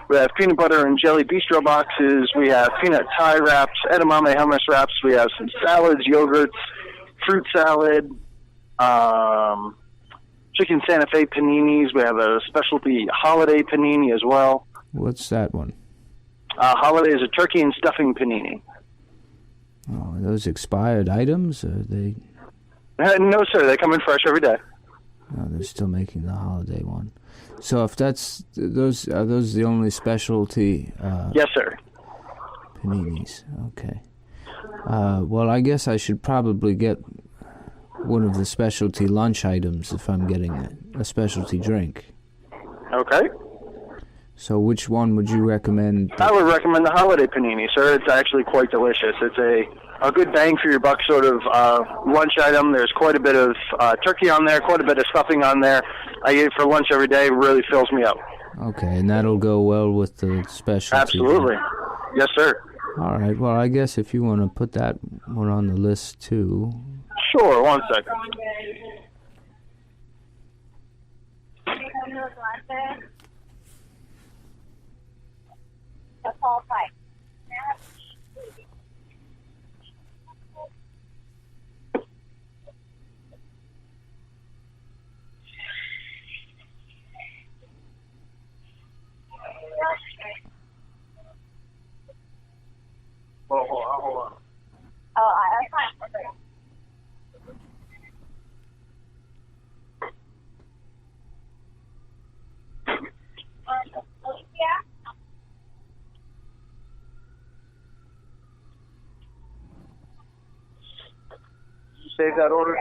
We have peanut butter and jelly bistro boxes. We have peanut Thai wraps, edamame hummus wraps. We have some salads, yogurts, fruit salad, chicken Santa Fe paninis. We have a specialty holiday panini as well. What's that one? Holiday is a turkey and stuffing panini. Oh, are those expired items? Or are they? No, sir. They come in fresh every day. Oh, they're still making the holiday one. So if that's those, are those the only specialty? Yes, sir. Paninis. Okay. Well, I guess I should probably get one of the specialty lunch items if I'm getting a specialty drink. Okay. So which one would you recommend? I would recommend the holiday panini, sir. It's actually quite delicious. It's a good bang for your buck sort of lunch item. There's quite a bit of turkey on there, quite a bit of stuffing on there. I eat it for lunch every day. It really fills me up. Okay, and that'll go well with the specialty. Absolutely. Yes, sir. All right. Well, I guess if you want to put that one on the list too. Sure. 1 second. Hold on. Oh, that's fine. Okay. Save that order.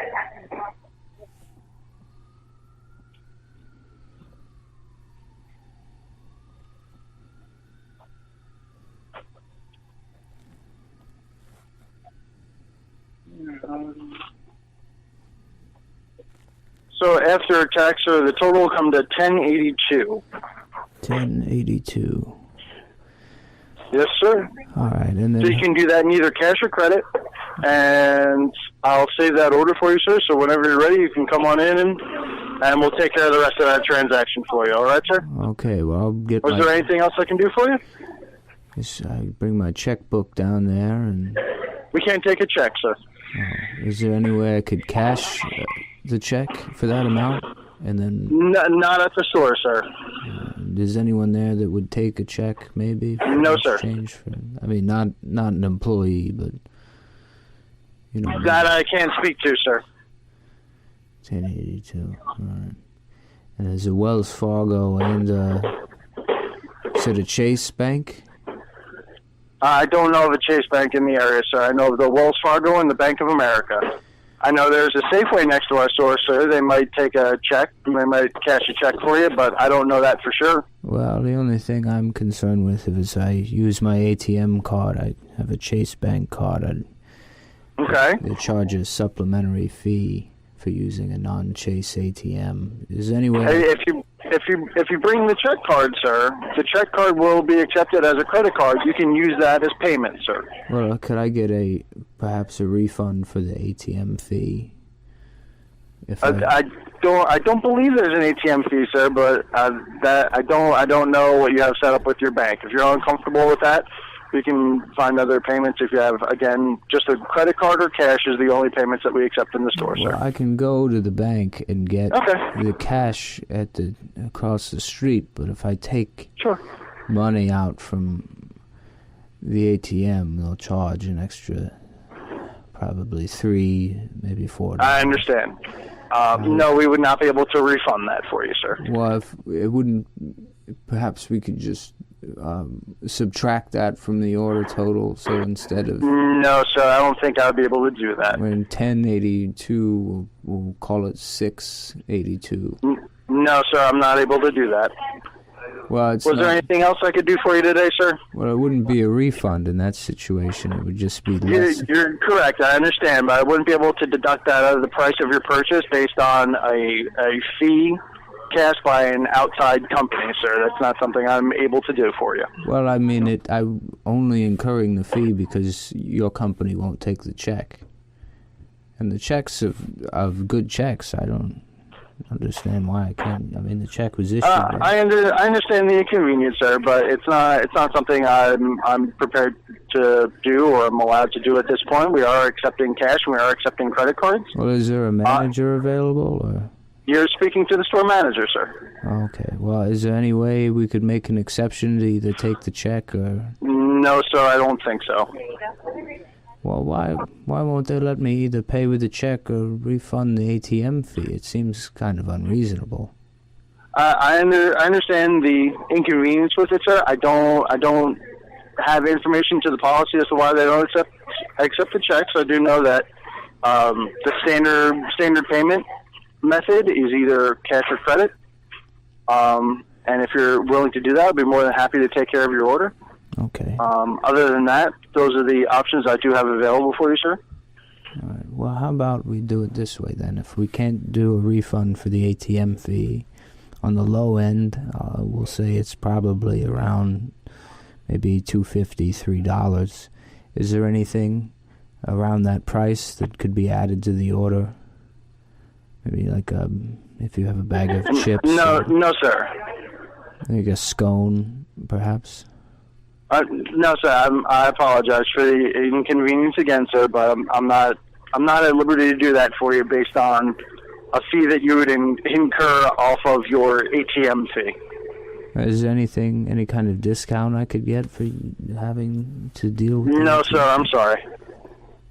So after tax, so the total will come to $10.82. $10.82. Yes, sir. All right, and then So you can do that in either cash or credit, and I'll save that order for you, sir. So whenever you're ready, you can come on in, and we'll take care of the rest of that transaction for you. All right, sir? Okay. Well, I'll get. Was there anything else I can do for you? Yes, I bring my checkbook down there, and. We can't take a check, sir. Is there any way I could cash the check for that amount, and then? Not at the store, sir. Is anyone there that would take a check, maybe? No, sir. Exchange for, I mean, not an employee, but you know. That I can't speak to, sir. 1082. All right. And there's a Wells Fargo and is it a Chase Bank? I don't know of a Chase Bank in the area, sir. I know of the Wells Fargo and the Bank of America. I know there's a Safeway next to our store, sir. They might take a check. They might cash a check for you, but I don't know that for sure. Well, the only thing I'm concerned with is I use my ATM card. I have a Chase Bank card. Okay. They charge a supplementary fee for using a non-Chase ATM. Is there any way? Hey, if you bring the check card, sir, the check card will be accepted as a credit card. You can use that as payment, sir. Well, could I get perhaps a refund for the ATM fee? If I don't believe there's an ATM fee, sir, but that I don't know what you have set up with your bank. If you're uncomfortable with that, we can find other payments. If you have, again, just a credit card or cash is the only payments that we accept in the store, sir. I can go to the bank and get the cash across the street, but if I take money out from the ATM, they'll charge an extra probably $3, maybe $4. I understand. No, we would not be able to refund that for you, sir. Well, if it wouldn't, perhaps we could just subtract that from the order total. So instead of no, sir, I don't think I would be able to do that. When 1082, we'll call it 682. No, sir, I'm not able to do that. Well, was there anything else I could do for you today, sir? Well, it wouldn't be a refund in that situation. It would just be less. You're correct. I understand, but I wouldn't be able to deduct that out of the price of your purchase based on a fee cast by an outside company, sir. That's not something I'm able to do for you. Well, I mean, I'm only incurring the fee because your company won't take the check. And the checks of good checks, I don't understand why I can't. I mean, the check was issued. I understand the inconvenience, sir, but it's not something I'm prepared to do or I'm allowed to do at this point. We are accepting cash and we are accepting credit cards. Well, is there a manager available? Or? You're speaking to the store manager, sir. Okay. Well, is there any way we could make an exception to either take the check or? No, sir, I don't think so. Well, why won't they let me either pay with a check or refund the ATM fee? It seems kind of unreasonable. I understand the inconvenience with it, sir. I don't have information to the policy as to why they don't accept the checks. I do know that the standard payment method is either cash or credit. And if you're willing to do that, I'd be more than happy to take care of your order. Okay. Other than that, those are the options I do have available for you, sir. All right. Well, how about we do it this way then? If we can't do a refund for the ATM fee, on the low end, we'll say it's probably around maybe $2.50, $3. Is there anything around that price that could be added to the order? Maybe like if you have a bag of chips. No, sir. Like a scone, perhaps. No, sir. I apologize for the inconvenience again, sir, but I'm not at liberty to do that for you based on a fee that you would incur off of your ATM fee. Is there any kind of discount I could get for having to deal with? No, sir. I'm sorry.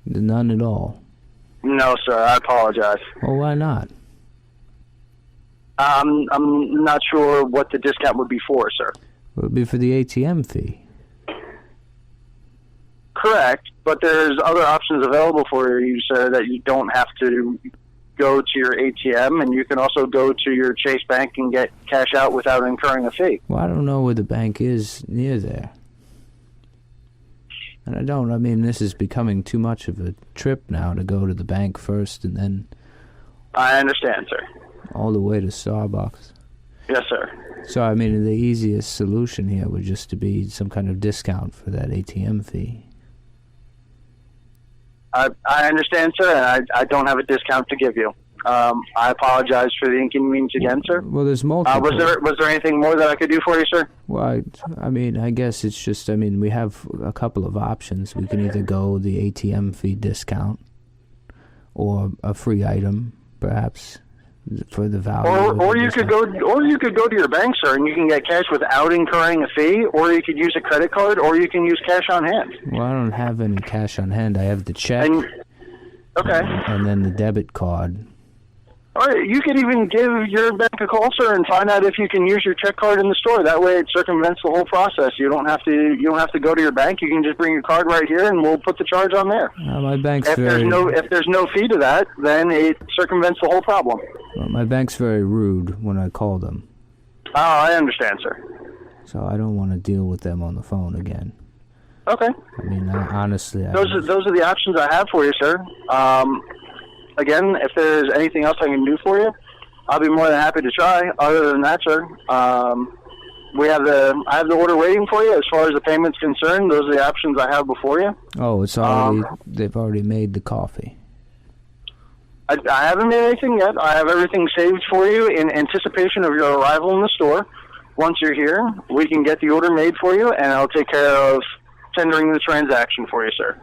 None at all. No, sir. I apologize. Well, why not? I'm not sure what the discount would be for, sir. It would be for the ATM fee. Correct, but there's other options available for you, sir, that you don't have to go to your ATM, and you can also go to your Chase Bank and get cash out without incurring a fee. Well, I don't know where the bank is near there. And I mean, this is becoming too much of a trip now to go to the bank first and then... I understand, sir. All the way to Starbucks. Yes, sir. So, I mean, the easiest solution here would just to be some kind of discount for that ATM fee. I understand, sir, and I don't have a discount to give you. I apologize for the inconvenience again, sir. Well, there's multiple. Was there anything more that I could do for you, sir? Well, I mean, I guess it's just, I mean, we have a couple of options. We can either go the ATM fee discount or a free item, perhaps, for the value. Or you could go to your bank, sir, and you can get cash without incurring a fee, or you could use a credit card, or you can use cash on hand. Well, I don't have any cash on hand. I have the check. Okay. And then the debit card. All right, you could even give your bank a call, sir, and find out if you can use your check card in the store. That way, it circumvents the whole process. You don't have to go to your bank. You can just bring your card right here, and we'll put the charge on there. My bank's if there's no fee to that, then it circumvents the whole problem. Well, my bank's very rude when I call them. Oh, I understand, sir. So I don't want to deal with them on the phone again. Okay. I mean, honestly, those are the options I have for you, sir. Again, if there's anything else I can do for you, I'll be more than happy to try. Other than that, sir, I have the order waiting for you. As far as the payment's concerned, those are the options I have before you. Oh, it's already they've already made the coffee. I haven't made anything yet. I have everything saved for you in anticipation of your arrival in the store. Once you're here, we can get the order made for you, and I'll take care of tendering the transaction for you, sir.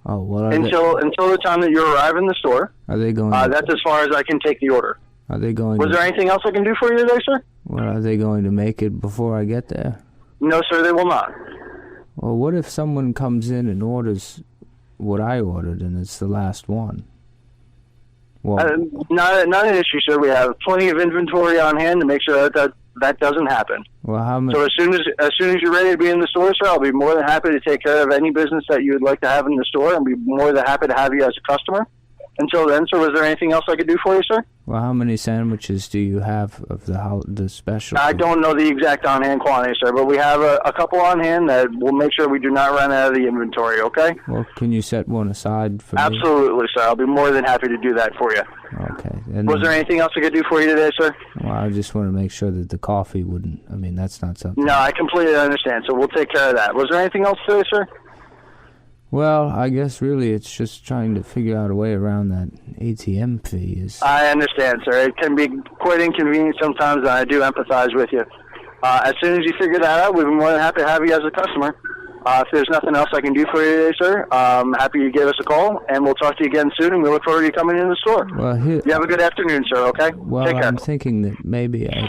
Oh, what are until the time that you arrive in the store. Are they going? That's as far as I can take the order. Are they going? Was there anything else I can do for you today, sir? Well, are they going to make it before I get there? No, sir, they will not. Well, what if someone comes in and orders what I ordered and it's the last one? Well, not an issue, sir. We have plenty of inventory on hand to make sure that doesn't happen. Well, how much? So as soon as you're ready to be in the store, sir, I'll be more than happy to take care of any business that you would like to have in the store, and be more than happy to have you as a customer. Until then, sir, was there anything else I could do for you, sir? Well, how many sandwiches do you have of the special? I don't know the exact on-hand quantity, sir, but we have a couple on hand that will make sure we do not run out of the inventory, okay? Well, can you set one aside for me? Absolutely, sir. I'll be more than happy to do that for you. Okay. Was there anything else I could do for you today, sir? Well, I just want to make sure that the coffee wouldn't... I mean, that's not something... No, I completely understand, so we'll take care of that. Was there anything else today, sir? Well, I guess really it's just trying to figure out a way around that ATM fee. I understand, sir. It can be quite inconvenient sometimes, and I do empathize with you. As soon as you figure that out, we'd be more than happy to have you as a customer. If there's nothing else I can do for you today, sir, I'm happy you give us a call, and we'll talk to you again soon, and we look forward to you coming in the store. Well, you have a good afternoon, sir, okay? Well, take care. I'm thinking that maybe I...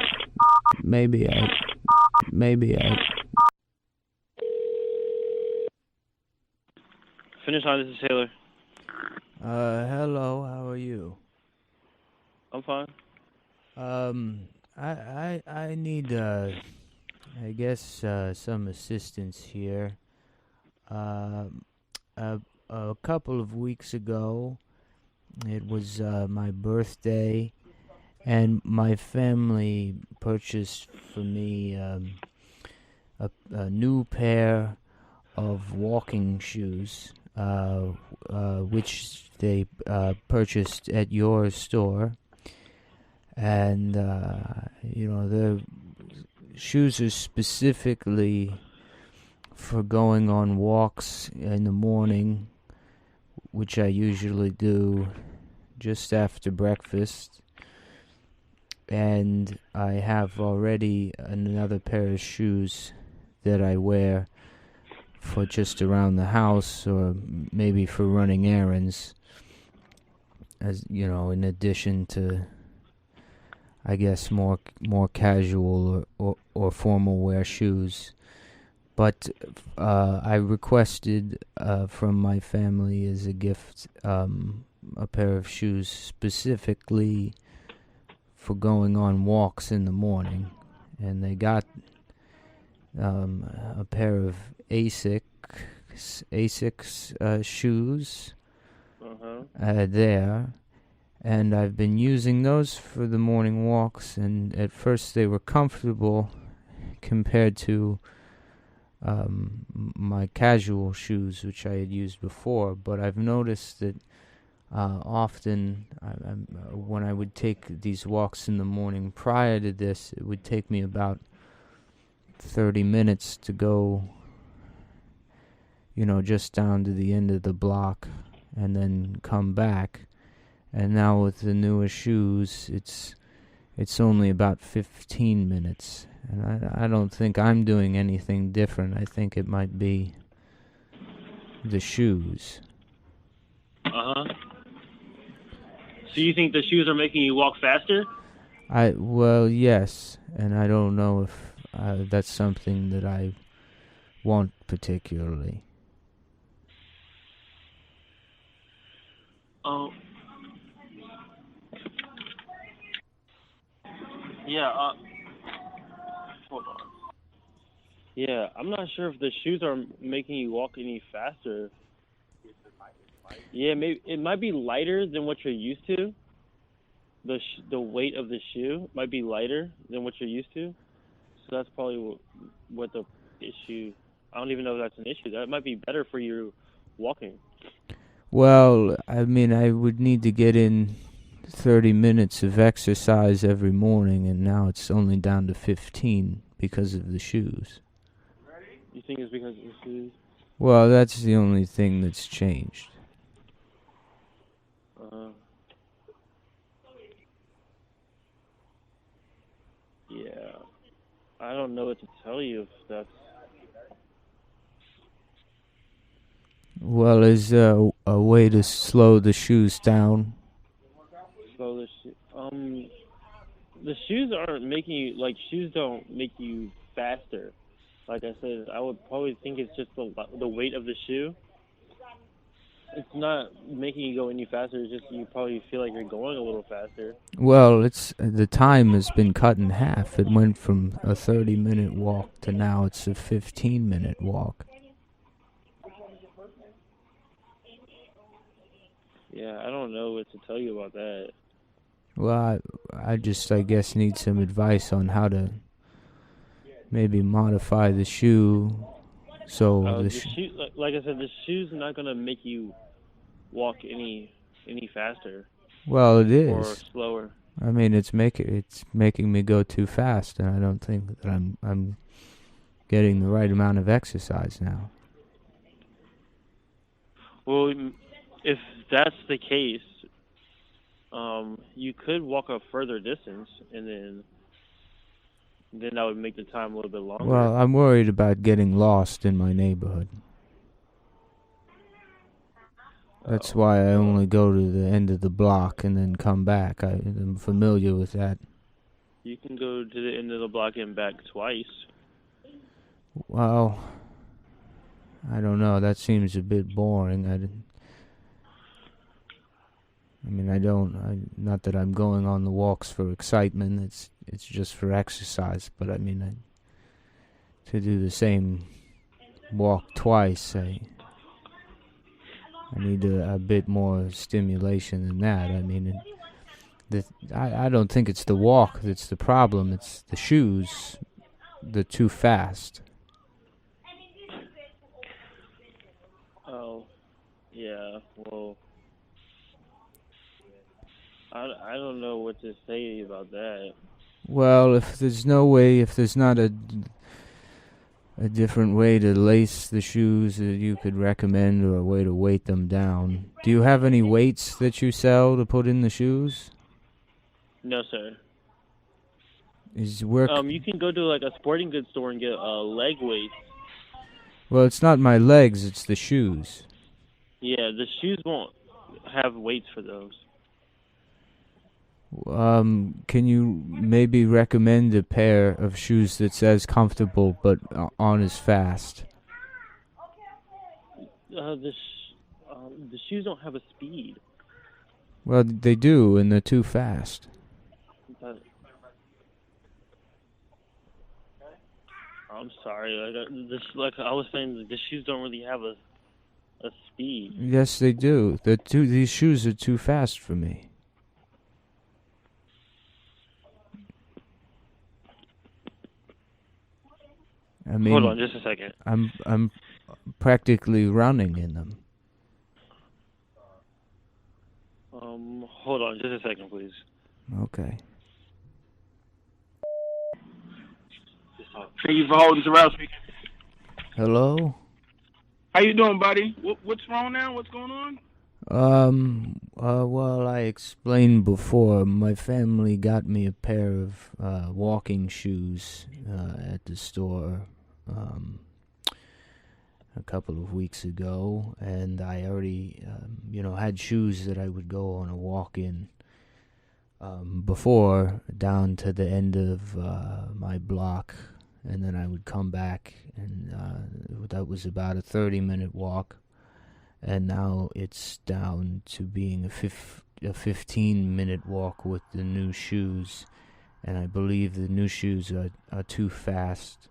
Finish on, this is Taylor. Hello, how are you? I'm fine. I need, I guess, some assistance here. A couple of weeks ago, it was, my birthday, and my family purchased for me, a new pair of walking shoes. Which they purchased at your store, and the shoes are specifically for going on walks in the morning, which I usually do just after breakfast, and I have already another pair of shoes that I wear for just around the house, or maybe for running errands, as you know, in addition to, I guess, more casual or formal wear shoes. But I requested from my family as a gift a pair of shoes specifically for going on walks in the morning, and they got a pair of Asics shoes there, and I've been using those for the morning walks, and at first they were comfortable compared to my casual shoes, which I had used before, but I've noticed that often when I would take these walks in the morning prior to this, it would take me about 30 minutes to go, just down to the end of the block and then come back. And now with the newer shoes, it's only about 15 minutes. And I don't think I'm doing anything different. I think it might be the shoes. So you think the shoes are making you walk faster? Well, yes. And I don't know if that's something that I want particularly. Oh. Yeah, hold on. Yeah, I'm not sure if the shoes are making you walk any faster. Yeah, maybe it might be lighter than what you're used to. The weight of the shoe might be lighter than what you're used to. So that's probably what the issue... I don't even know if that's an issue. That might be better for you walking. Well, I mean, I would need to get in 30 minutes of exercise every morning, and now it's only down to 15 because of the shoes. You think it's because of the shoes? Well, that's the only thing that's changed. don't know what to tell you if that's. Well, is there a way to slow the shoes down? So the shoes aren't making you like shoes don't make you faster. Like I said, I would probably think it's just the weight of the shoe. It's not making you go any faster. It's just you probably feel like you're going a little faster. Well, it's the time has been cut in half. It went from a 30-minute walk to now it's a 15-minute walk. Yeah, I don't know what to tell you about that. Well, I guess need some advice on how to maybe modify the shoe. So The shoe, like I said, the shoe's not gonna make you walk any faster. Well, it is. Or slower. I mean, it's making me go too fast, and I don't think that I'm getting the right amount of exercise now. Well, if that's the case, you could walk a further distance, and then that would make the time a little bit longer. Well, I'm worried about getting lost in my neighborhood. That's why I only go to the end of the block and then come back. I'm familiar with that. You can go to the end of the block and back twice. Well, I don't know. That seems a bit boring. Not that I'm going on the walks for excitement. It's just for exercise. But I mean, to do the same walk twice, I need a bit more stimulation than that. I mean, I don't think it's the walk that's the problem. It's the shoes. They're too fast. Oh, yeah. Well, I don't know what to say about that. Well, if there's not a different way to lace the shoes that you could recommend or a way to weight them down. Do you have any weights that you sell to put in the shoes? No, sir. You can go to like a sporting goods store and get leg weights. Well, it's not my legs, it's the shoes. Yeah, the shoes won't have weights for those. Can you maybe recommend a pair of shoes that's as comfortable but aren't as fast? The shoes don't have a speed. Well, they do, and they're too fast. But I'm sorry. Like I was saying, the shoes don't really have a speed. Yes, they do. These shoes are too fast for me. I mean, hold on just a second. I'm practically running in them. Hold on just a second, please. Okay. Thank you for holding Terrell speaking. Hello? How you doing, buddy? What's wrong now? What's going on? Well, I explained before, my family got me a pair of walking shoes at the store a couple of weeks ago, and I already, had shoes that I would go on a walk in before down to the end of my block, and then I would come back, and that was about a 30-minute walk. And now it's down to being a 15-minute walk with the new shoes. And I believe the new shoes are too fast.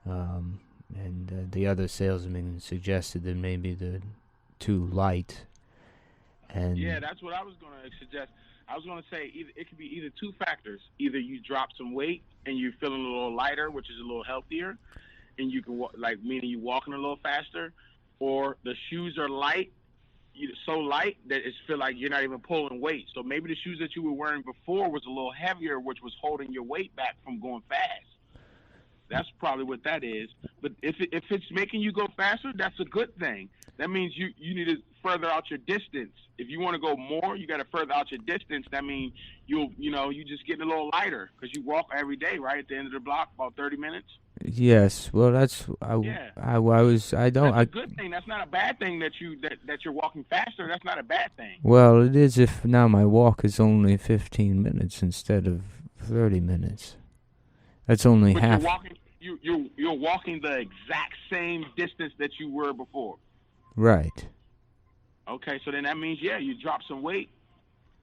And the other salesman suggested that maybe they're too light. And yeah, that's what I was going to suggest. I was going to say it could be either two factors. Either you drop some weight and you're feeling a little lighter, which is a little healthier, and you can meaning you're walking a little faster. Or the shoes are light, so light that it feel like you're not even pulling weight. So maybe the shoes that you were wearing before was a little heavier, which was holding your weight back from going fast. That's probably what that is. But if it's making you go faster, that's a good thing. that means you need to further out your distance. If you want to go more, you got to further out your distance. That means you just getting a little lighter because you walk every day, right? At the end of the block, about 30 minutes. Yes, well, that's I don't. That's a good thing. That's not a bad thing that you're walking faster. That's not a bad thing. Well, it is if now my walk is only 15 minutes instead of 30 minutes. That's only half. You're walking the exact same distance that you were before. Right. Okay, so then that means you dropped some weight,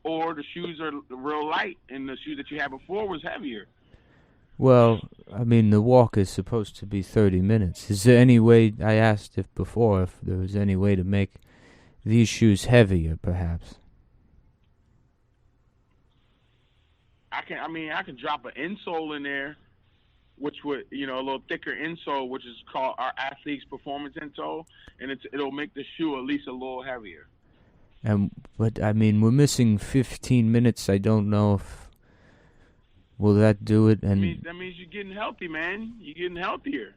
or the shoes are real light, and the shoes that you had before was heavier. Well, I mean, the walk is supposed to be 30 minutes. Is there any way, I asked if there was any way to make these shoes heavier, perhaps? I can drop an insole in there, which would, a little thicker insole, which is called our Athlete's Performance insole, and it'll make the shoe at least a little heavier. But I mean, we're missing 15 minutes. I don't know if will that do it. And that means you're getting healthy, man. You're getting healthier.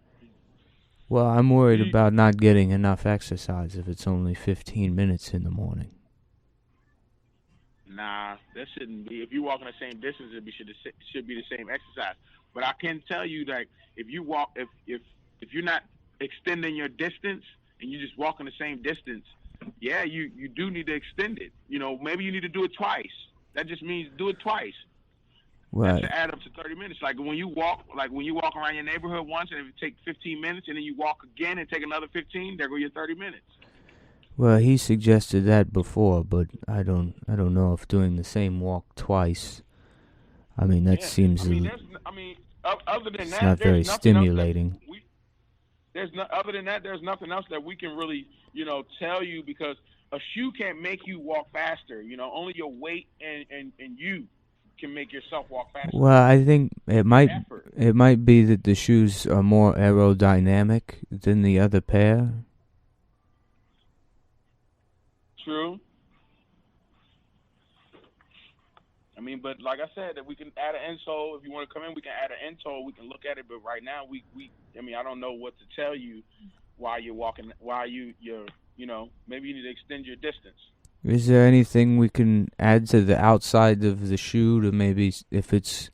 Well, I'm worried about not getting enough exercise if it's only 15 minutes in the morning. Nah, that shouldn't be. If you walk in the same distance, it should be the same exercise. But I can tell you that if you're not extending your distance and you just walk in the same distance, you do need to extend it. Maybe you need to do it twice. That just means do it twice. Right. That should add up to 30 minutes. Like when you walk around your neighborhood once, and if it takes 15 minutes, and then you walk again and take another 15, there go your 30 minutes. Well, he suggested that before, but I don't know if doing the same walk twice. I mean, that seems. Other than that, not very stimulating. Other than that, there's nothing else that we can really, tell you, because a shoe can't make you walk faster. Only your weight and you can make yourself walk faster. Well, I think it might be that the shoes are more aerodynamic than the other pair. True. But like I said, that we can add an insole. If you want to come in, we can add an insole. We can look at it. But right now, I don't know what to tell you while you're walking. While you're, maybe you need to extend your distance. Is there anything we can add to the outside of the shoe to maybe if it's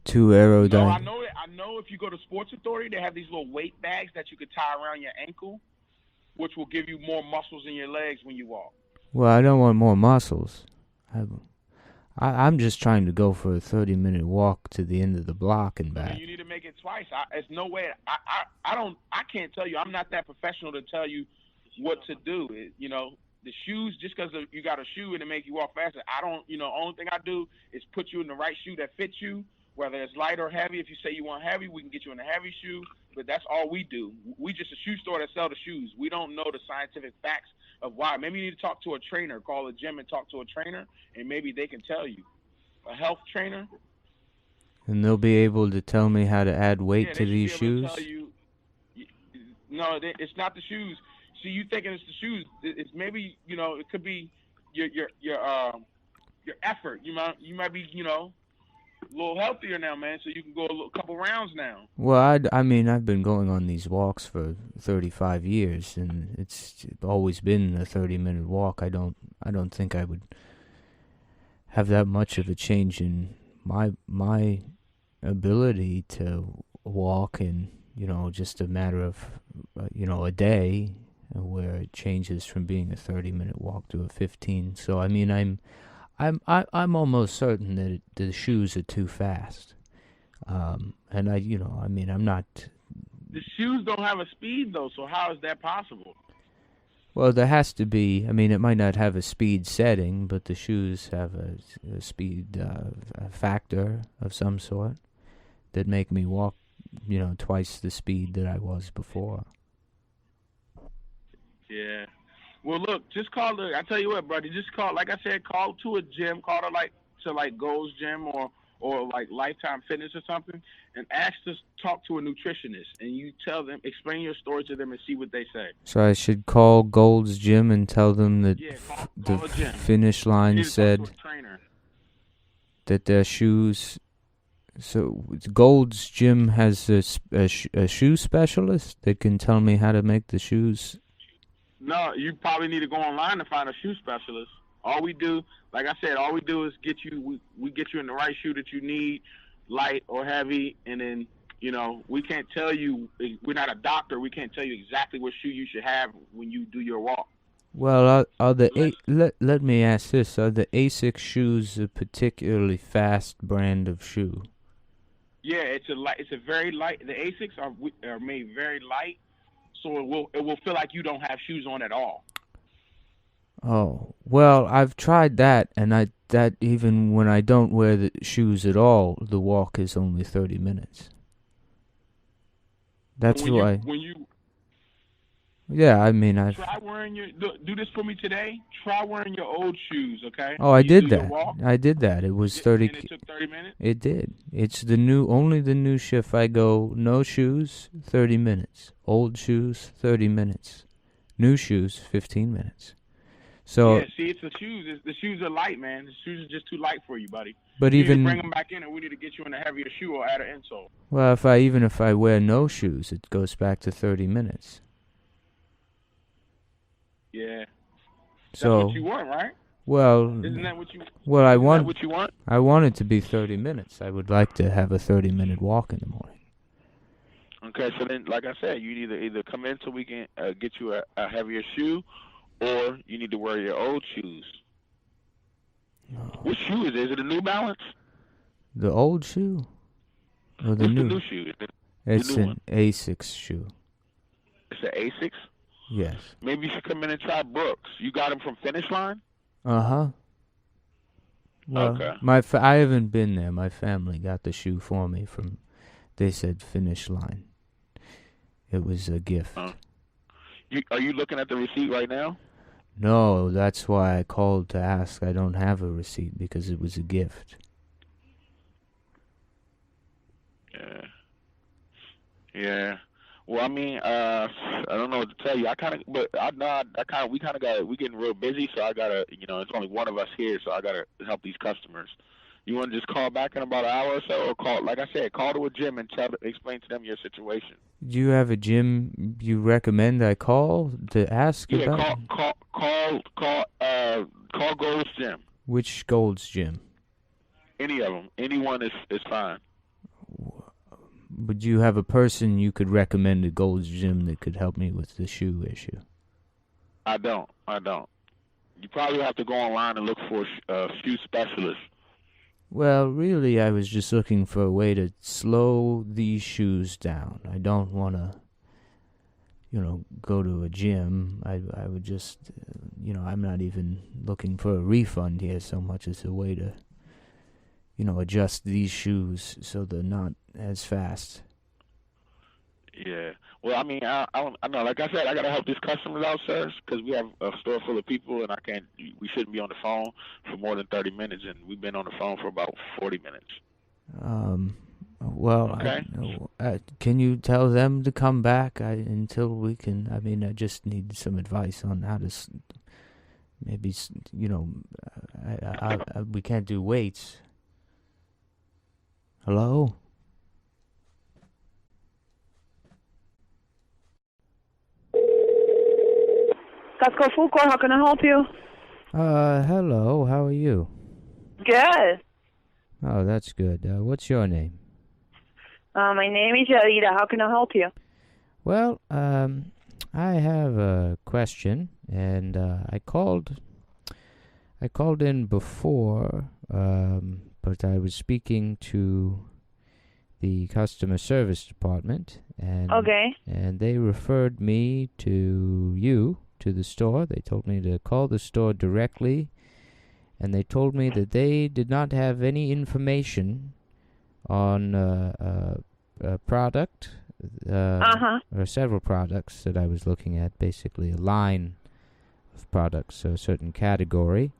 too aerodynamic? No, I know if you go to Sports Authority, they have these little weight bags that you could tie around your ankle, which will give you more muscles in your legs when you walk. Well, I don't want more muscles. I'm just trying to go for a 30-minute walk to the end of the block and back. You need to make it twice. There's no way. I can't tell you. I'm not that professional to tell you what to do. The shoes, just because you got a shoe and it make you walk faster, only thing I do is put you in the right shoe that fits you, whether it's light or heavy. If you say you want heavy, we can get you in a heavy shoe, but that's all we do. We just a shoe store that sell the shoes. We don't know the scientific facts of why. Maybe you need to talk to a trainer, call a gym and talk to a trainer, and maybe they can tell you. A health trainer. And they'll be able to tell me how to add weight to these shoes? No, it's not the shoes. See, you thinking it's the shoes. It's maybe, it could be your effort. You might be, a little healthier now, man, so you can go a couple rounds now. Well, I've been going on these walks for 35 years, and it's always been a 30-minute walk. I don't think I would have that much of a change in my ability to walk in, just a matter of, a day, where it changes from being a 30-minute walk to a 15. So I'm almost certain that the shoes are too fast. And I'm not. The shoes don't have a speed though, so how is that possible? Well, there has to be. It might not have a speed setting, but the shoes have a speed a factor of some sort that make me walk, twice the speed that I was before. Yeah. Well, look, just call I tell you what, brother, just call, like I said, call to a gym, call to Gold's Gym or Lifetime Fitness or something, and ask to talk to a nutritionist, and you tell them, explain your story to them and see what they say. So I should call Gold's Gym and tell them that call the finish line said that their shoes. So Gold's Gym has a shoe specialist that can tell me how to make the shoes No, you probably need to go online to find a shoe specialist. All we do, like I said, all we do is get you. We get you in the right shoe that you need, light or heavy, and then we can't tell you. We're not a doctor. We can't tell you exactly what shoe you should have when you do your walk. Well, let me ask this: are the Asics shoes a particularly fast brand of shoe? Yeah, it's a very light. The Asics are made very light, so it will feel like you don't have shoes on at all. Oh, well, I've tried that, and that even when I don't wear the shoes at all, the walk is only 30 minutes. That's why. Yeah, I mean, try wearing do this for me today. Try wearing your old shoes, okay? Oh, I did that. I did that. It was 30. And it took 30 minutes? It did. It's only the new shift. I go, no shoes, 30 minutes. Old shoes, 30 minutes. New shoes, 15 minutes. So. Yeah, see, it's the shoes. The shoes are light, man. The shoes are just too light for you, buddy. But you even need to bring them back in, and we need to get you in a heavier shoe or add an insole. Well, if I wear no shoes, it goes back to 30 minutes. Yeah. So, that's what you want, right? Well, isn't that what you? Well, That what you want? I want it to be 30 minutes. I would like to have a 30-minute walk in the morning. Okay, so then, like I said, you need to either come in so we can get you a heavier shoe, or you need to wear your old shoes. What shoe is it? Is it a New Balance? The old shoe? Or the What's new? the new shoe? It's new an one. Asics shoe. It's an Asics? Yes. Maybe you should come in and try Brooks. You got them from Finish Line? Uh-huh. Well, okay. I haven't been there. My family got the shoe for me from, they said, Finish Line. It was a gift. Are you looking at the receipt right now? No, that's why I called to ask. I don't have a receipt because it was a gift. Yeah. Well, I mean, I don't know what to tell you. We getting real busy, so I gotta, it's only one of us here, so I gotta help these customers. You want to just call back in about an hour or so, or call, like I said, call to a gym and explain to them your situation. Do you have a gym you recommend I call to ask about? Yeah, call Gold's Gym. Which Gold's Gym? Any of them. Anyone is fine. Would you have a person you could recommend at Gold's Gym that could help me with the shoe issue? I don't. You probably have to go online and look for a shoe specialist. Well, really, I was just looking for a way to slow these shoes down. I don't want to, go to a gym. I would just, I'm not even looking for a refund here so much as a way to, adjust these shoes so they're not as fast. Yeah. Well, I mean, I know. Like I said, I gotta help these customers out, sir, because we have a store full of people, and we shouldn't be on the phone for more than 30 minutes, and we've been on the phone for about 40 minutes. Well, okay. Can you tell them to come back until we can? I mean, I just need some advice on how to. Maybe we can't do weights. Hello. Costco Food Court, how can I help you? Hello, how are you? Good. Oh, that's good. What's your name? My name is Yarida. How can I help you? Well, I have a question, and I called in before, but I was speaking to the customer service department, and okay. And they referred me to you. To the store. They told me to call the store directly, and they told me that they did not have any information on a product, or several products that I was looking at, basically a line of products, so a certain category.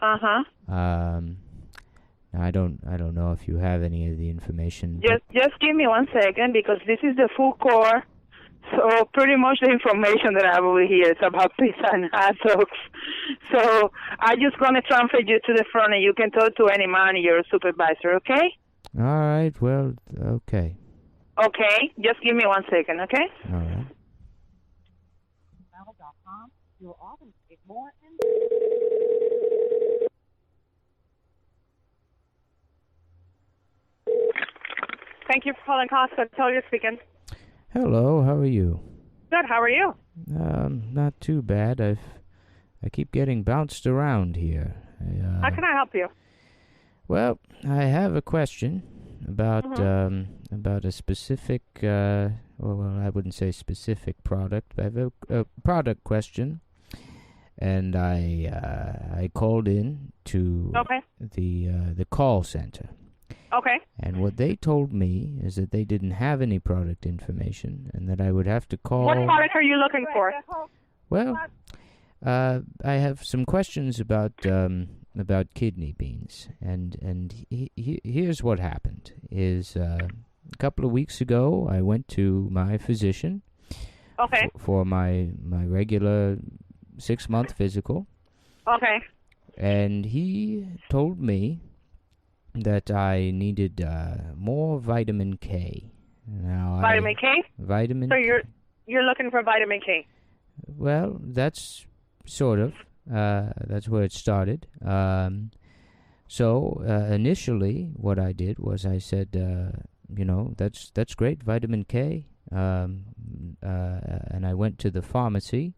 Uh-huh. I don't know if you have any of the information. Just give me 1 second, because this is the food court. So pretty much the information that I have over here is about pizza and hot dogs. So I'm just going to transfer you to the front, and you can talk to any manager or supervisor, okay? All right, well, okay. Okay, just give me 1 second, okay? All right. Costco.com. You'll often save more and... Thank you for calling Costco. Talia speaking. Hello, how are you? Good, how are you? Not too bad. I keep getting bounced around here. How can I help you? Well, I have a question about about a specific, well, I wouldn't say specific product, but I have a product question, and I called in to the call center. Okay. And what they told me is that they didn't have any product information, and that I would have to call. What product are you looking for? Well, I have some questions about kidney beans, and here's what happened. Is a couple of weeks ago, I went to my physician. Okay. For my regular 6-month physical. Okay. And he told me that I needed more vitamin K. Now, vitamin K? Vitamin. So you're looking for vitamin K? Well, that's sort of. That's where it started. So initially, what I did was I said, that's great, vitamin K. And I went to the pharmacy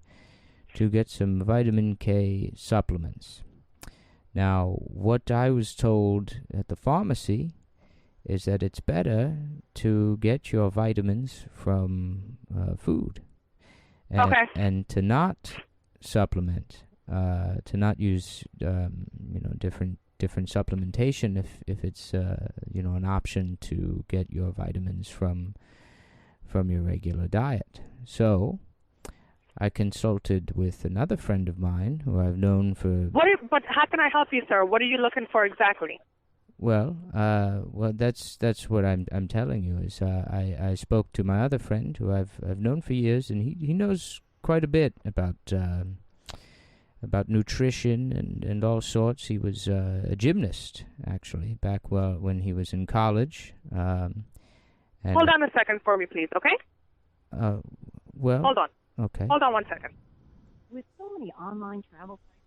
to get some vitamin K supplements. Now, what I was told at the pharmacy is that it's better to get your vitamins from food, and to not supplement, to not use different supplementation if it's an option to get your vitamins from your regular diet. So I consulted with another friend of mine who I've known for... But how can I help you, sir? What are you looking for exactly? Well, that's what I'm telling you. Is I spoke to my other friend who I've known for years, and he knows quite a bit about nutrition and all sorts. He was a gymnast, actually, back when he was in college. Hold on a second for me, please, okay? Well... Hold on. Okay. Hold on one second. With so many online travel sites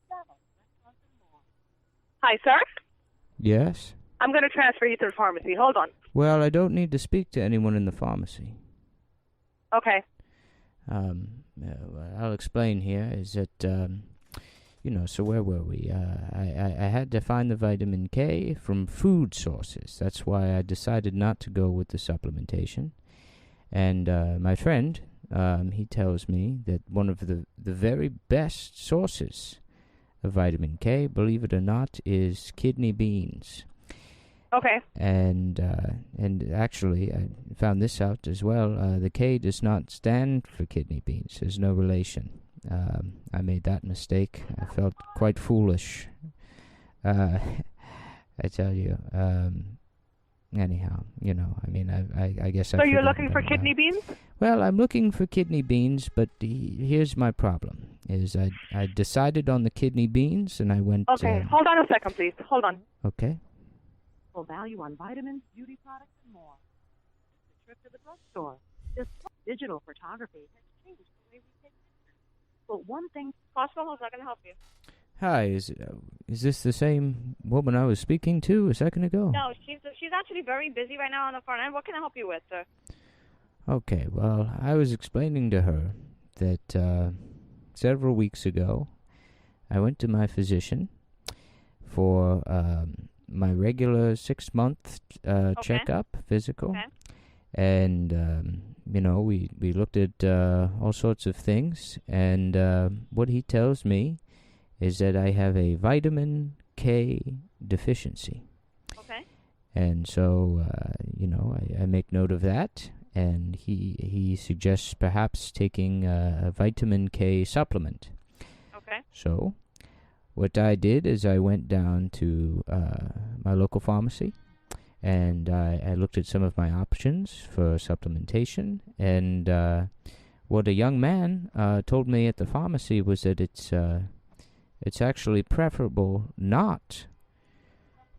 out there, Hi, sir? Yes? I'm going to transfer you to the pharmacy. Hold on. Well, I don't need to speak to anyone in the pharmacy. Okay. I'll explain here is that, so where were we? I had to find the vitamin K from food sources. That's why I decided not to go with the supplementation. And my friend, he tells me that one of the very best sources of vitamin K, believe it or not, is kidney beans. Okay. And actually, I found this out as well. The K does not stand for kidney beans. There's no relation. I made that mistake. I felt quite foolish. I tell you. Anyhow, I guess. So you're looking for kidney beans? Well, I'm looking for kidney beans, but here's my problem: is I decided on the kidney beans, and I went. Okay, hold on a second, please. Hold on. Okay. Full value on vitamins, beauty products, and more. The trip to the drugstore. This digital photography has changed the way we take pictures. But one thing, Costco is not going to help you. Hi, is this the same woman I was speaking to a second ago? No, she's actually very busy right now on the front end. What can I help you with, sir? Okay, well, I was explaining to her that several weeks ago I went to my physician for my regular 6-month checkup, physical. Okay. And, we looked at all sorts of things, and what he tells me is that I have a vitamin K deficiency. Okay. And so, I make note of that, and he suggests perhaps taking a vitamin K supplement. Okay. So, what I did is I went down to my local pharmacy, and I looked at some of my options for supplementation, and what a young man told me at the pharmacy was that it's actually preferable not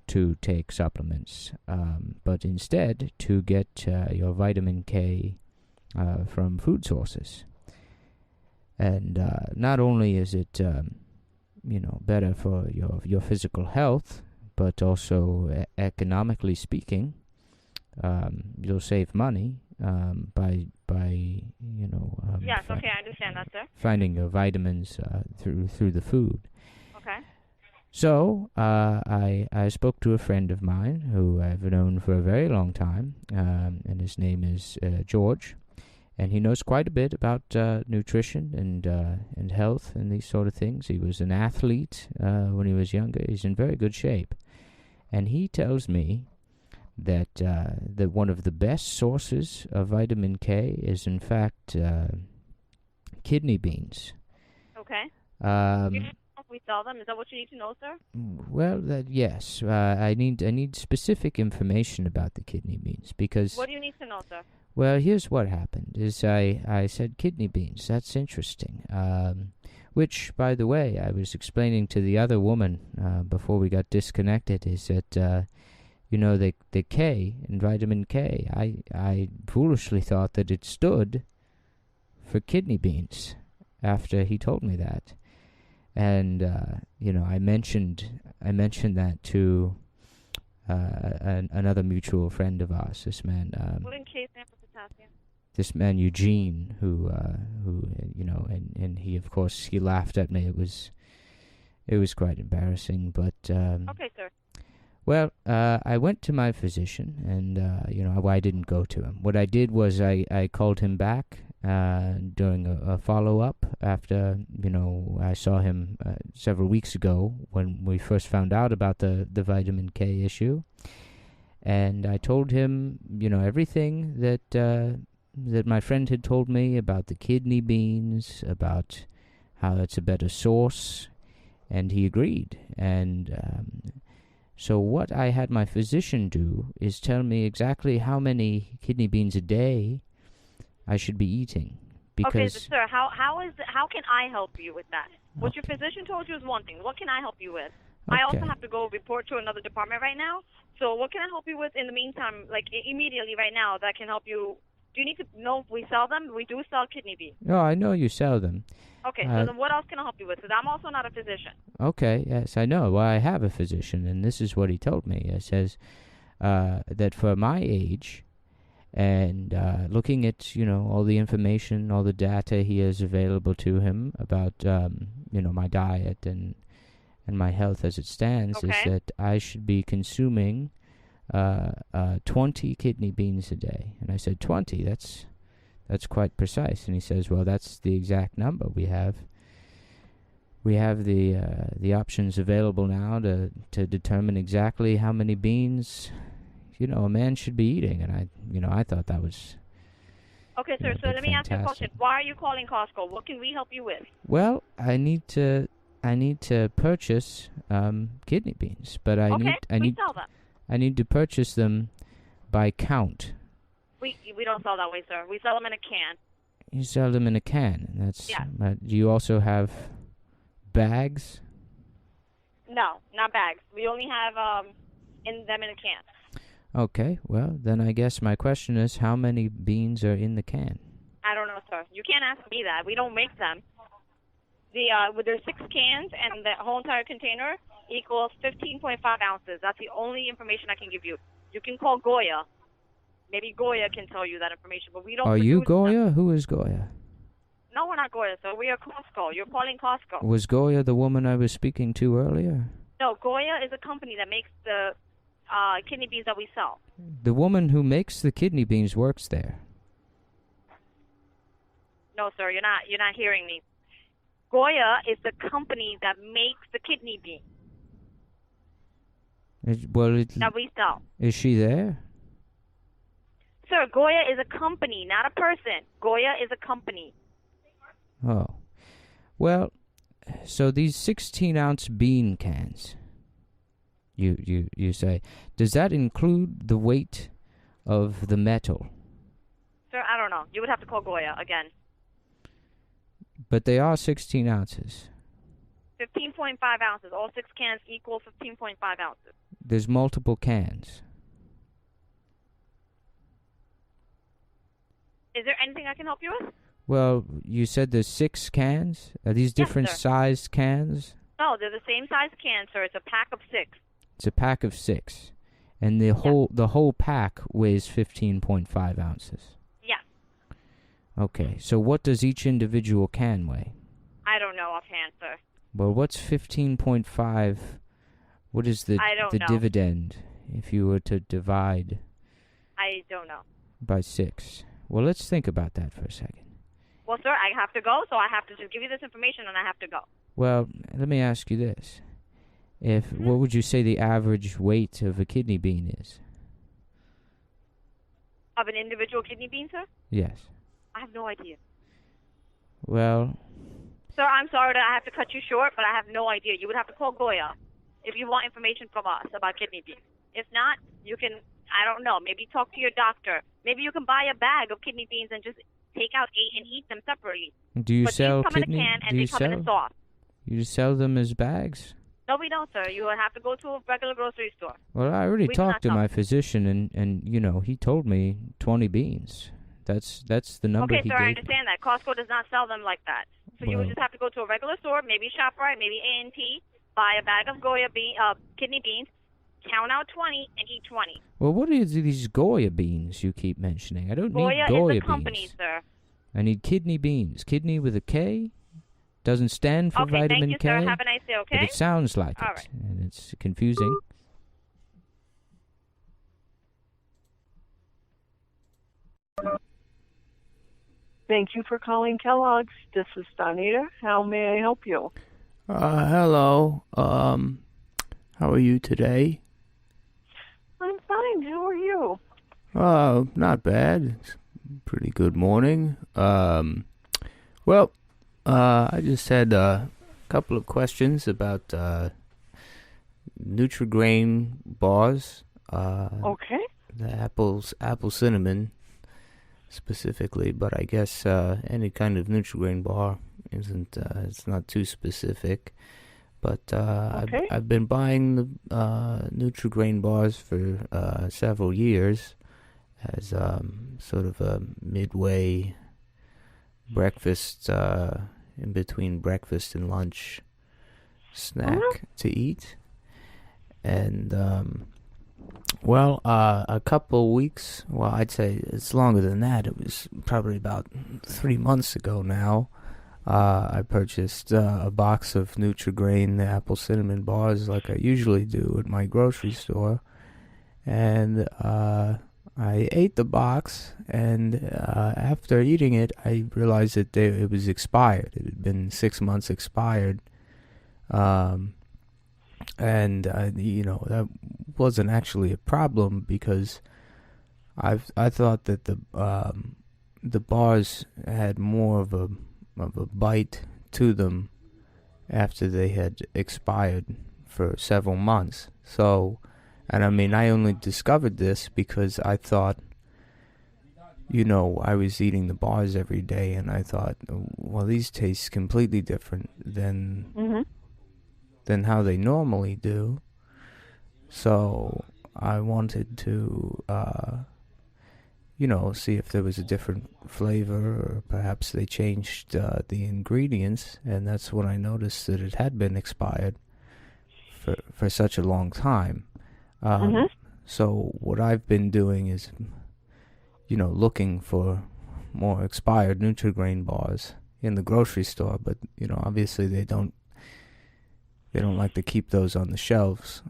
to take supplements, but instead to get your vitamin K from food sources. And not only is it, better for your physical health, but also economically speaking, you'll save money by yes, okay, I understand that, sir. finding your vitamins through the food. Okay. So I spoke to a friend of mine who I've known for a very long time, and his name is George, and he knows quite a bit about nutrition and health and these sort of things. He was an athlete when he was younger. He's in very good shape, and he tells me that one of the best sources of vitamin K is in fact kidney beans. Okay. We sell them. Is that what you need to know, sir? Well, yes. I need specific information about the kidney beans because. What do you need to know, sir? Well, here's what happened. Is I said kidney beans. That's interesting. Which, by the way, I was explaining to the other woman before we got disconnected. Is that the K in vitamin K? I foolishly thought that it stood for kidney beans after he told me that. And I mentioned that to another mutual friend of ours. This man, What in K stand for potassium? This man Eugene, who and he of course he laughed at me. It was quite embarrassing, but okay, sir. Well, I went to my physician, and I didn't go to him. What I did was I called him back during a follow-up after, I saw him several weeks ago when we first found out about the vitamin K issue. And I told him, everything that my friend had told me about the kidney beans, about how it's a better source, and he agreed. And so what I had my physician do is tell me exactly how many kidney beans a day I should be eating. Because okay, sir, how can I help you with that? What your physician told you is one thing. What can I help you with? Okay. I also have to go report to another department right now. So what can I help you with in the meantime, like immediately right now, that can help you? Do you need to know if we sell them? We do sell kidney beans. Oh, I know you sell them. Okay, so then what else can I help you with? Because I'm also not a physician. Okay, yes, I know. Well, I have a physician, and this is what he told me. He says that for my age, and looking at, all the information, all the data he has available to him about, my diet and my health as it stands, is that I should be consuming 20 kidney beans a day. And I said, 20? That's quite precise. And he says, well, that's the exact number we have. We have the options available now to determine exactly how many beans, a man should be eating. And I thought that was. Okay, sir. So let me ask you a question. Why are you calling Costco? What can we help you with? Well, I need to purchase kidney beans, but I need sell them. I need to purchase them by count. We don't sell that way, sir. We sell them in a can. You sell them in a can. That's yeah. Do you also have bags? No, not bags. We only have them in a can. Okay, well, then I guess my question is, how many beans are in the can? I don't know, sir. You can't ask me that. We don't make them. There's 6 cans, and the whole entire container equals 15.5 ounces. That's the only information I can give you. You can call Goya. Maybe Goya can tell you that information, but we don't. Are you Goya? Who is Goya? No, we're not Goya, sir. We are Costco. You're calling Costco. Was Goya the woman I was speaking to earlier? No, Goya is a company that makes the kidney beans that we sell. The woman who makes the kidney beans works there. No, sir, you're not hearing me. Goya is the company that makes the kidney beans. That we sell. Is she there? Sir, Goya is a company, not a person. Goya is a company. Oh. Well, so these 16-ounce bean cans, you say, does that include the weight of the metal? Sir, I don't know. You would have to call Goya again. But they are 16 ounces. 15.5 ounces. All 6 cans equal 15.5 ounces. There's multiple cans. Is there anything I can help you with? Well, you said there's 6 cans? Are these different sir. sized cans? No, they're the same size can, sir. It's a pack of 6. It's a pack of 6. And the whole pack weighs 15.5 ounces. Yeah. Okay, so what does each individual can weigh? I don't know offhand, sir. Well, what's 15.5? What is the I don't know. dividend if you were to divide I don't know. by 6? Well, let's think about that for a second. Well, sir, I have to go, so I have to just give you this information, and I have to go. Well, let me ask you this. What would you say the average weight of a kidney bean is? Of an individual kidney bean, sir? Yes. I have no idea. Well, Sir, I'm sorry that I have to cut you short, but I have no idea. You would have to call Goya if you want information from us about kidney beans. If not, you can, I don't know, maybe talk to your doctor. Maybe you can buy a bag of kidney beans and just take out 8 and eat them separately. do you But sell these come kidney? in a can, do and you they come in a sauce. You sell them as bags? No, we don't, sir. You would have to go to a regular grocery store. Well, I already We do talked to not my physician, and you know, he told me 20 beans. That's the number Okay, he sir, I gave me. understand that. Costco does not sell them like that. So you would Well- just have to go to a regular store, maybe ShopRite, maybe A&P, buy a bag of Goya kidney beans, count out 20, and eat 20. Well, what are these Goya beans you keep mentioning? I don't Goya need Goya is the company, beans. sir. I need kidney beans. Kidney with a K? Doesn't stand for Okay, vitamin thank you, K. sir. Have a nice day, okay? But it sounds like All it, right. and it's confusing. Thank you for calling Kellogg's. This is Donita. How may I help you? Hello. How are you today? I'm fine. How are you? Not bad. It's a pretty good morning. Well, I just had a couple of questions about Nutri-Grain bars. Okay. The apple cinnamon specifically, but I guess any kind of Nutri-Grain bar isn't. It's not too specific. But Okay. I've been buying the Nutri-Grain bars for several years as sort of a midway breakfast, in between breakfast and lunch snack to eat. And, a couple weeks, well, I'd say it's longer than that. It was probably about 3 months ago now. I purchased a box of Nutri-Grain apple cinnamon bars like I usually do at my grocery store. And I ate the box, and after eating it, I realized that it was expired. It had been 6 months expired. That wasn't actually a problem because I thought that the bars had more of a bite to them after they had expired for several months. So, and I mean, I only discovered this because I thought, I was eating the bars every day, and I thought, well, these taste completely different than how they normally do. So I wanted to, see if there was a different flavor, or perhaps they changed the ingredients, and that's when I noticed that it had been expired for such a long time. So what I've been doing is, looking for more expired Nutri-Grain bars in the grocery store, but, obviously they don't like to keep those on the shelves.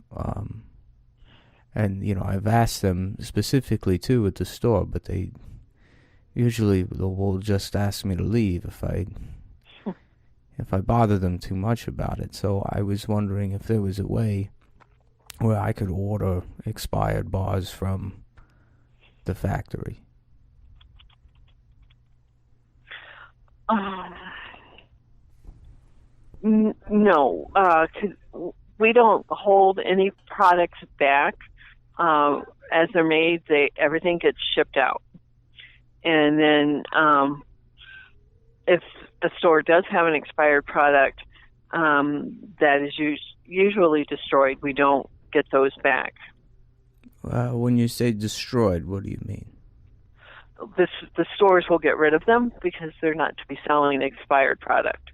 And, I've asked them specifically, too, at the store, but they will just ask me to leave if I bother them too much about it. So I was wondering if there was a way where I could order expired bars from the factory. No. We don't hold any products back. As they're made, everything gets shipped out. And then if the store does have an expired product that is usually destroyed, we don't get those back. When you say destroyed, what do you mean? the stores will get rid of them because they're not to be selling expired product.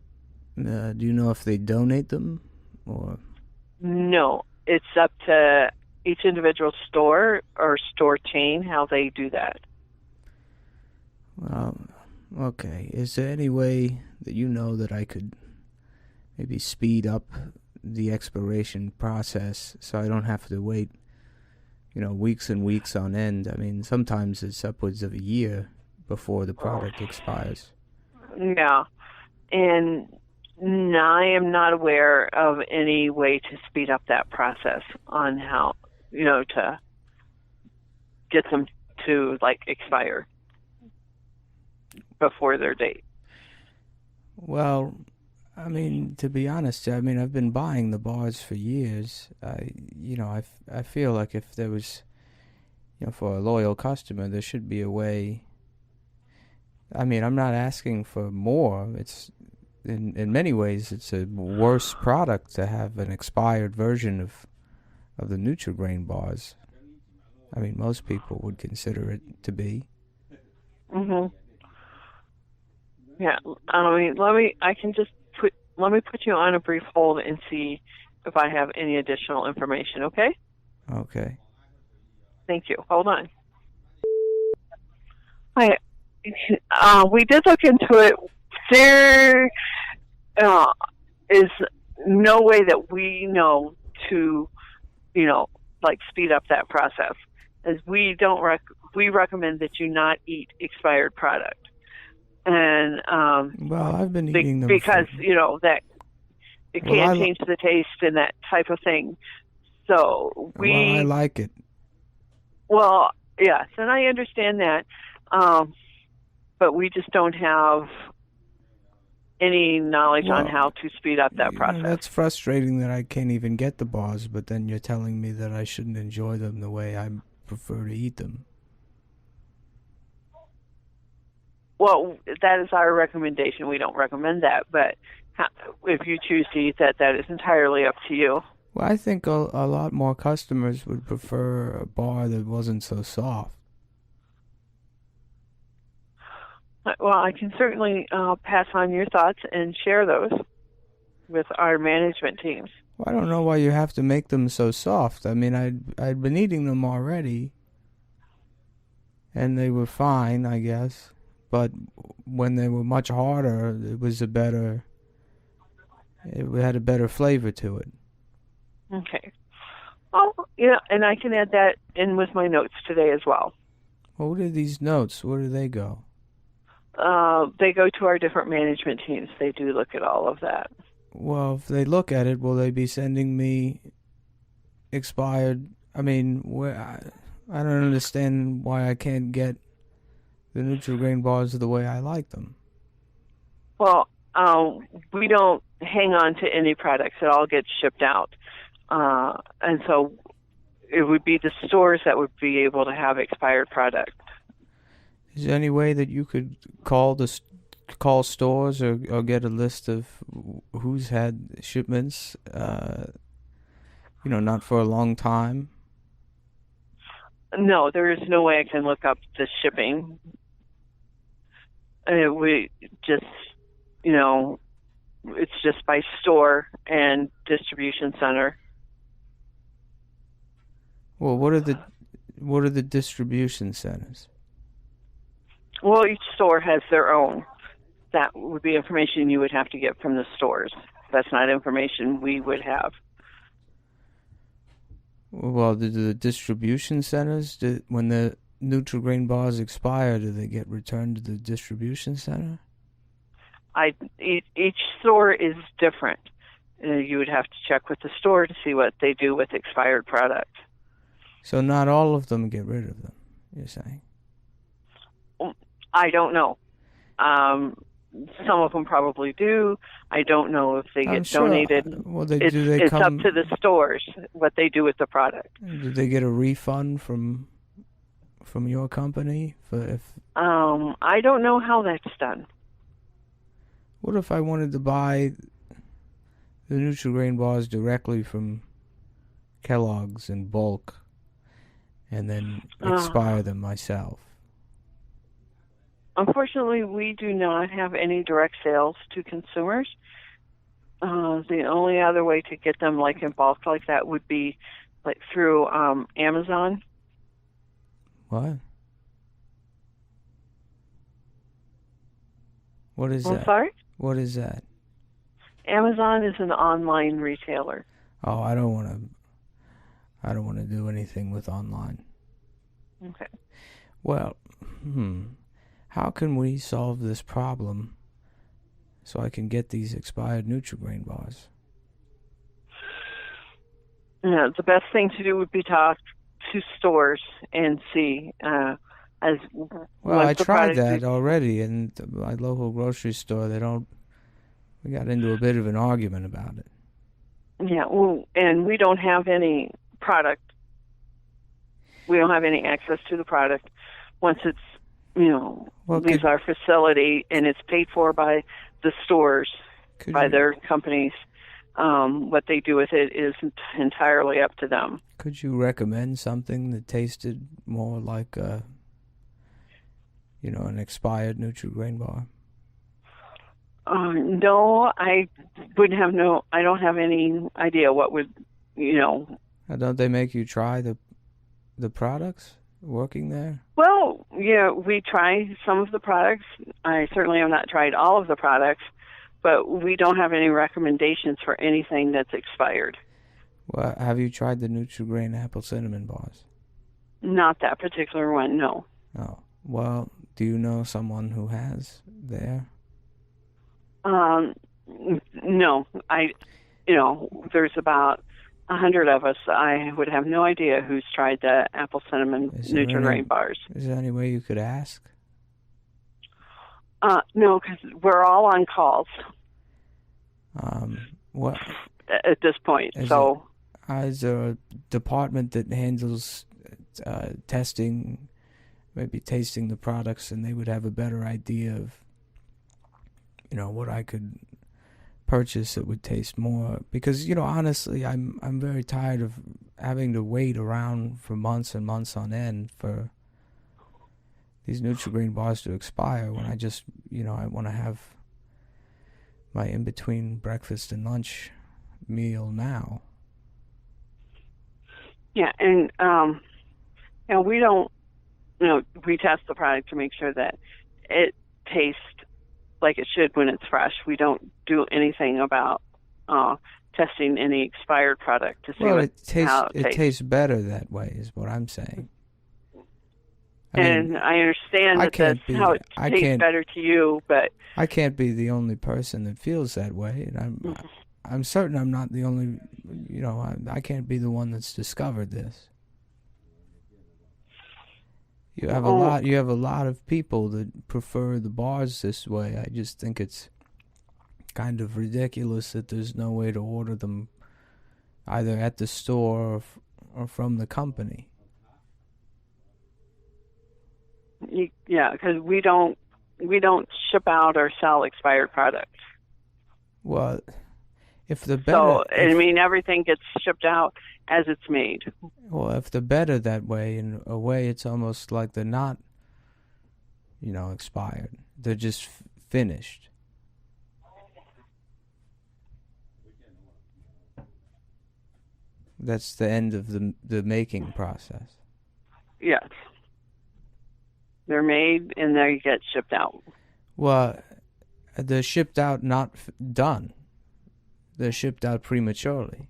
Do you know if they donate them or? No, it's up to each individual store or store chain how they do that. Well, okay. Is there any way that you know that I could maybe speed up the expiration process so I don't have to wait, weeks and weeks on end? I mean, sometimes it's upwards of a year before the product expires. Yeah, and I am not aware of any way to speed up that process on how, to get them to, expire before their date. Well, I mean, to be honest, I've been buying the bars for years. I feel like if there was, for a loyal customer, there should be a way. I mean, I'm not asking for more. It's in many ways, it's a worse product to have an expired version of the Nutri-Grain bars. I mean, most people would consider it to be. Mhm. Yeah. Let me put you on a brief hold and see if I have any additional information. Okay. Okay. Thank you. Hold on. Hi. We did look into it. There is no way that we know to, speed up that process. As we don't we recommend that you not eat expired product. And well, I've been eating them because that it can't change the taste and that type of thing. So I like it. Well, yes, and I understand that, but we just don't have any knowledge on how to speed up that process. That's frustrating that I can't even get the bars, but then you're telling me that I shouldn't enjoy them the way I prefer to eat them. Well, that is our recommendation. We don't recommend that, but if you choose to eat that, that is entirely up to you. Well, I think a lot more customers would prefer a bar that wasn't so soft. Well, I can certainly pass on your thoughts and share those with our management teams. Well, I don't know why you have to make them so soft. I mean, I'd been eating them already, and they were fine, I guess. But when they were much harder, it had a better flavor to it. Okay. Oh, yeah, and I can add that in with my notes today as well. Well, what are these notes? Where do they go? They go to our different management teams. They do look at all of that. Well, if they look at it, will they be sending me expired? I mean, I don't understand why I can't get the Nutri-Grain bars the way I like them. Well, we don't hang on to any products. It all gets shipped out. And so it would be the stores that would be able to have expired product. Is there any way that you could call stores or get a list of who's had shipments, not for a long time? No, there is no way I can look up the shipping. We just, it's just by store and distribution center. Well, what are the distribution centers? Well, each store has their own. That would be information you would have to get from the stores. That's not information we would have. Well, the distribution centers, when the Nutri-Grain bars expire, do they get returned to the distribution center? Each store is different. You would have to check with the store to see what they do with expired product. So not all of them get rid of them, you're saying? I don't know. Some of them probably do. I don't know if they get donated. Well, it's up to the stores what they do with the product. Do they get a refund from your company I don't know how that's done. What if I wanted to buy the Nutri-Grain bars directly from Kellogg's in bulk and then expire them myself? Unfortunately, we do not have any direct sales to consumers. The only other way to get them like in bulk like that would be like through Amazon. What? What is I'm that? sorry? What is that? Amazon is an online retailer. Oh, I don't want to do anything with online. Okay. Well, how can we solve this problem so I can get these expired Nutri-Grain bars? Yeah, the best thing to do would be talk to stores and see. Well, I tried that already in my local grocery store. We got into a bit of an argument about it. Yeah, well, and we don't have any product. We don't have any access to the product once it's, leaves our facility, and it's paid for by the stores, by their companies. What they do with it is entirely up to them. Could you recommend something that tasted more like an expired Nutri-Grain bar? No, I don't have any idea what would, Don't they make you try the products working there? Well, yeah, we try some of the products. I certainly have not tried all of the products, but we don't have any recommendations for anything that's expired. Well, have you tried the Nutri-Grain apple cinnamon bars? Not that particular one, no. Oh, well, do you know someone who has there? No, there's about 100 of us. I would have no idea who's tried the apple cinnamon Nutri-Grain bars. Is there any way you could ask? No, because we're all on calls. What? At this point, Is there a department that handles testing, maybe tasting the products, and they would have a better idea of, what I could purchase that would taste more? Because, honestly, I'm very tired of having to wait around for months and months on end for these Nutri-Grain bars to expire when I just, I want to have my in-between breakfast and lunch meal now. Yeah, and, we don't, we test the product to make sure that it tastes like it should when it's fresh. We don't do anything about testing any expired product to see how it tastes. It tastes better that way, is what I'm saying. I understand that that's how it tastes better to you, but I can't be the only person that feels that way, and I'm certain I'm not the only. I can't be the one that's discovered this. You have a lot of people that prefer the bars this way. I just think it's kind of ridiculous that there's no way to order them either at the store or from the company. Yeah, because we don't ship out or sell expired products. Well, if the better, everything gets shipped out as it's made. Well, if they're better that way, in a way, it's almost like they're not, expired. They're just finished. That's the end of the making process. Yes. They're made and they get shipped out. Well, they're shipped out not done. They're shipped out prematurely.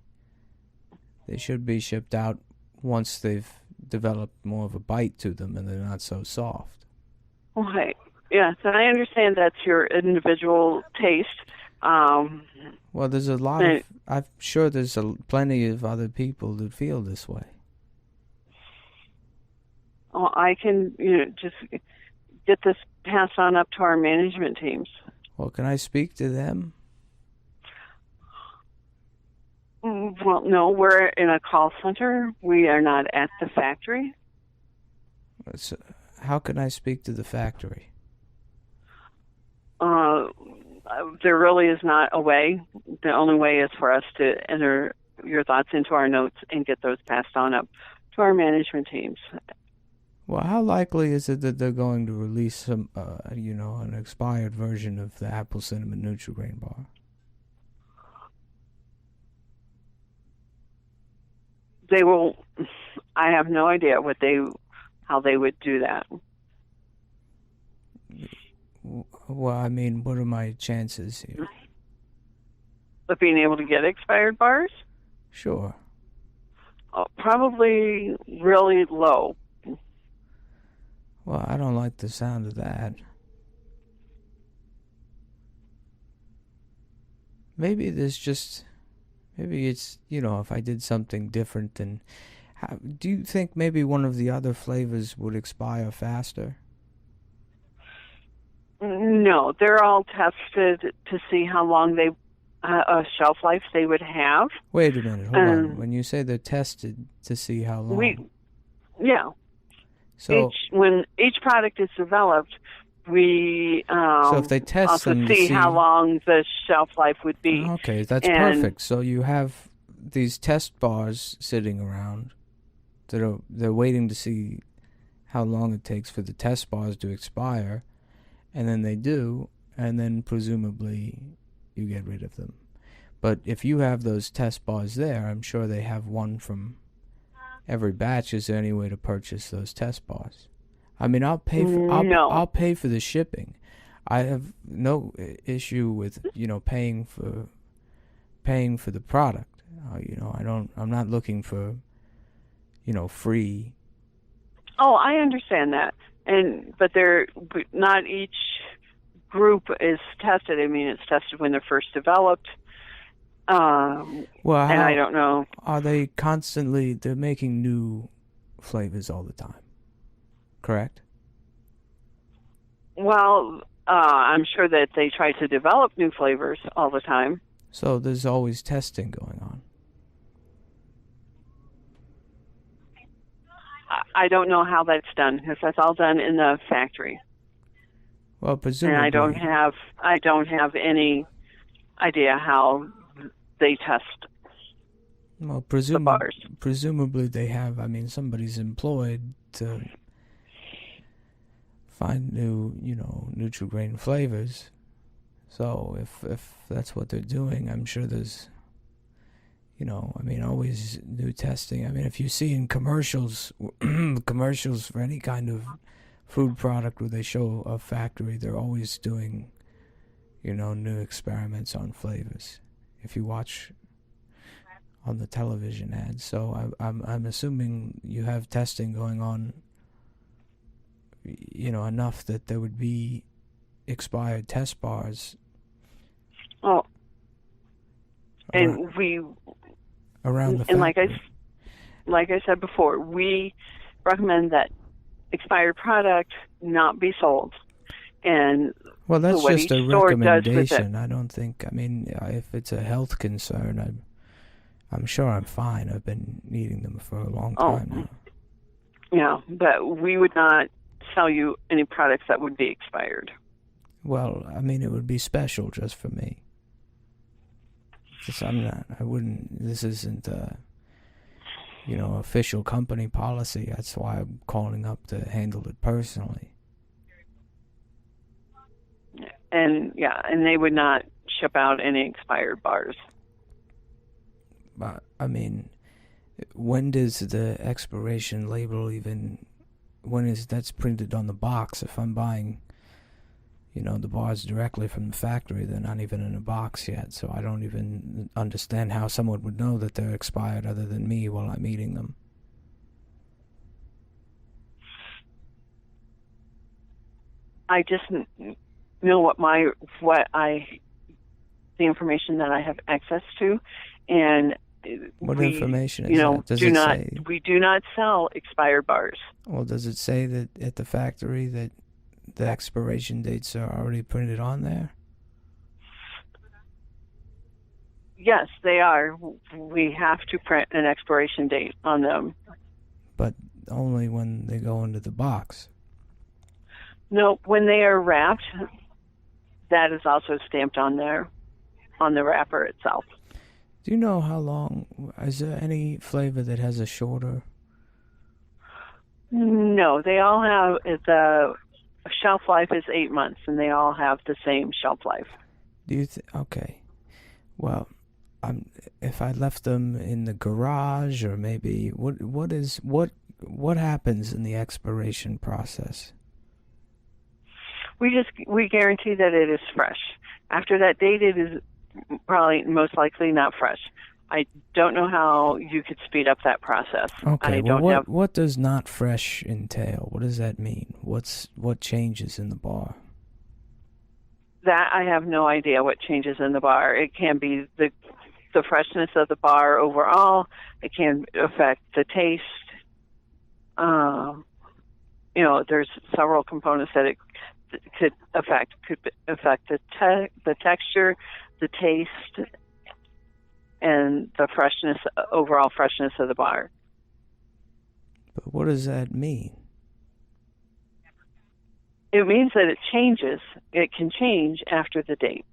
They should be shipped out once they've developed more of a bite to them and they're not so soft. Okay. Yes, and I understand that's your individual taste. Well, there's a lot of... I'm sure there's plenty of other people that feel this way. Well, I can just get this passed on up to our management teams. Well, can I speak to them? Well, no, we're in a call center. We are not at the factory. So how can I speak to the factory? There really is not a way. The only way is for us to enter your thoughts into our notes and get those passed on up to our management teams. Well, how likely is it that they're going to release some, an expired version of the apple cinnamon Nutri-Grain bar? They will. I have no idea how they would do that. Well, I mean, what are my chances here? Of being able to get expired bars? Sure. Probably really low. Well, I don't like the sound of that. Maybe it's, if I did something different than... do you think maybe one of the other flavors would expire faster? No, they're all tested to see how long a shelf life they would have. Wait a minute, hold on. When you say they're tested to see how long... Yeah. So when each product is developed, we so if they test also them see to how long the shelf life would be. Okay, that's perfect. So you have these test bars sitting around that they're waiting to see how long it takes for the test bars to expire, and then they do, and then presumably you get rid of them. But if you have those test bars there, I'm sure they have one from every batch. Is there any way to purchase those test bars? I mean, I'll pay for the shipping. I have no issue with paying for the product. I'm not looking for free. Oh, I understand that, but not each group is tested. I mean, it's tested when they're first developed. And I don't know. Are they constantly? They're making new flavors all the time, correct? Well, I'm sure that they try to develop new flavors all the time. So there's always testing going on. I don't know how that's done, because that's all done in the factory. Well, presumably. And I don't have any idea how they test well, the bars. Presumably they have. I mean, somebody's employed to find new, Nutri-Grain flavors. So if that's what they're doing, I'm sure there's, always new testing. I mean, if you see in commercials for any kind of food product where they show a factory, they're always doing, new experiments on flavors. If you watch on the television ads, so I'm assuming you have testing going on, enough that there would be expired test bars. Oh, and around the and factory. like I said before, we recommend that expired product not be sold. And well, that's what just a each store does with recommendation. it. I don't think. I mean, if it's a health concern, I'm sure I'm fine. I've been eating them for a long time now. Yeah, but we would not sell you any products that would be expired. Well, I mean, it would be special just for me. I wouldn't. This isn't official company policy. That's why I'm calling up to handle it personally. And they would not ship out any expired bars. I mean, when does the expiration label even? When is that's printed on the box? If I'm buying, the bars directly from the factory, they're not even in a box yet. So I don't even understand how someone would know that they're expired other than me while I'm eating them. I just know the information that I have access to, and what information is that? Does it say? We do not sell expired bars. Well, does it say that at the factory that the expiration dates are already printed on there? Yes, they are. We have to print an expiration date on them. But only when they go into the box. No, when they are wrapped, that is also stamped on there, on the wrapper itself. Do you know how long? Is there any flavor that has a shorter No, they all have the shelf life is 8 months, and they all have the same shelf life. Do you okay? Well, if I left them in the garage, or maybe what happens in the expiration process? We guarantee that it is fresh. After that date, it is probably most likely not fresh. I don't know how you could speed up that process. Okay, what does not fresh entail? What does that mean? What changes in the bar? That I have no idea what changes in the bar. It can be the freshness of the bar overall. It can affect the taste. There's several components that it could affect. Could affect the texture, the taste, and the freshness, overall freshness of the bar. But what does that mean? It means that it changes. It can change after the date.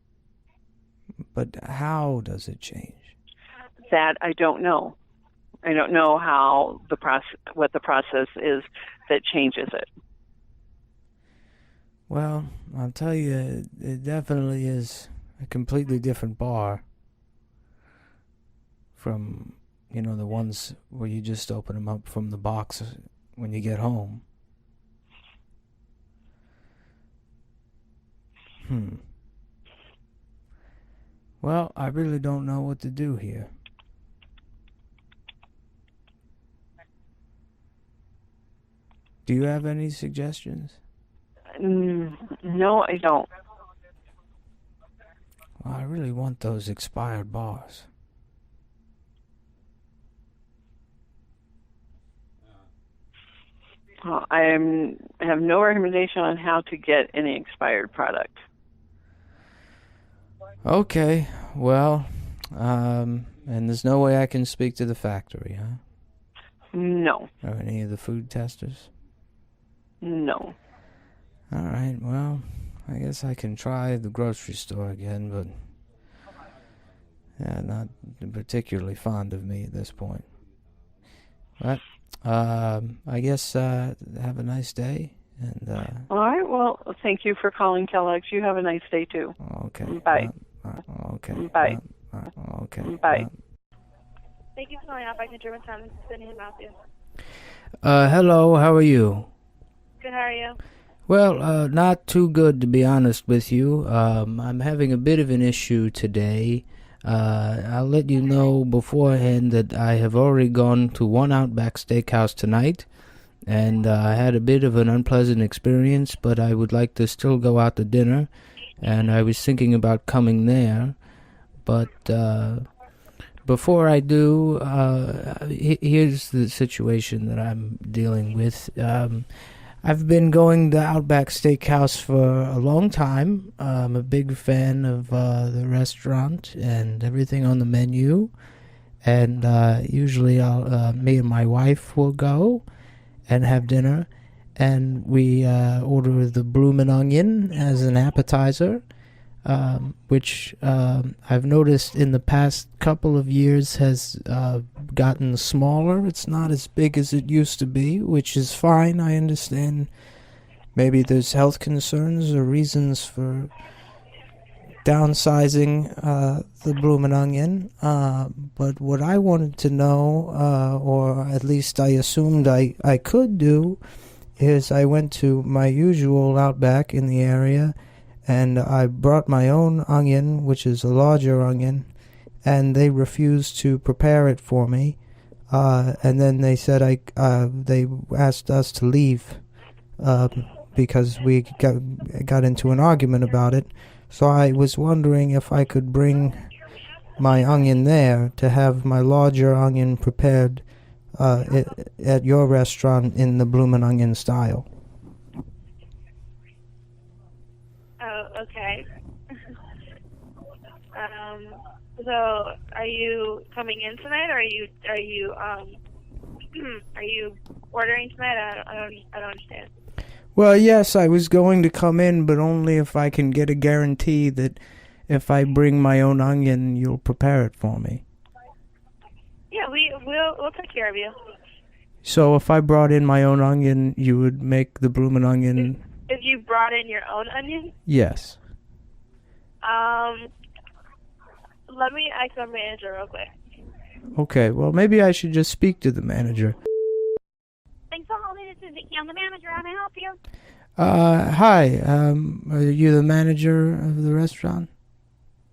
But how does it change? That I don't know. I don't know how what the process is that changes it. Well, I'll tell you, it definitely is a completely different bar from, the ones where you just open them up from the box when you get home. Well, I really don't know what to do here. Do you have any suggestions? No, I don't. Well, I really want those expired bars. Well, I have no recommendation on how to get any expired product. Okay, well, and there's no way I can speak to the factory, huh? No. Or any of the food testers? No. All right, well, I guess I can try the grocery store again, but not particularly fond of me at this point. But I guess have a nice day. And all right, well, thank you for calling Kellogg's. You have a nice day, too. Okay. Bye. Okay. Bye. Okay. Bye. Thank you for calling Outback in Germantown. This is Sydney in Matthew. Hello, how are you? Good, how are you? Well, not too good, to be honest with you. I'm having a bit of an issue today. I'll let you know beforehand that I have already gone to one Outback Steakhouse tonight, and I had a bit of an unpleasant experience, but I would like to still go out to dinner, and I was thinking about coming there. But before I do, here's the situation that I'm dealing with. I've been going to Outback Steakhouse for a long time. I'm a big fan of the restaurant and everything on the menu. And usually me and my wife will go and have dinner. And we order the bloomin' onion as an appetizer, which I've noticed in the past couple of years has gotten smaller. It's not as big as it used to be, which is fine. I understand maybe there's health concerns or reasons for downsizing the bloomin' onion. But what I wanted to know, or at least I assumed I could do, is I went to my usual Outback in the area, and I brought my own onion, which is a larger onion, and they refused to prepare it for me. And then they said they asked us to leave because we got into an argument about it. So I was wondering if I could bring my onion there to have my larger onion prepared at your restaurant in the bloomin' onion style. Oh, okay. So, are you coming in tonight, or are you are you ordering tonight? I don't understand. Well, yes, I was going to come in, but only if I can get a guarantee that if I bring my own onion, you'll prepare it for me. Yeah, we'll take care of you. So if I brought in my own onion, you would make the bloomin' onion? If you brought in your own onion? Yes. Let me ask our manager real quick. Okay, well, maybe I should just speak to the manager. Thanks for holding. This is Vicky. I'm the manager. How may I help you? Hi, are you the manager of the restaurant?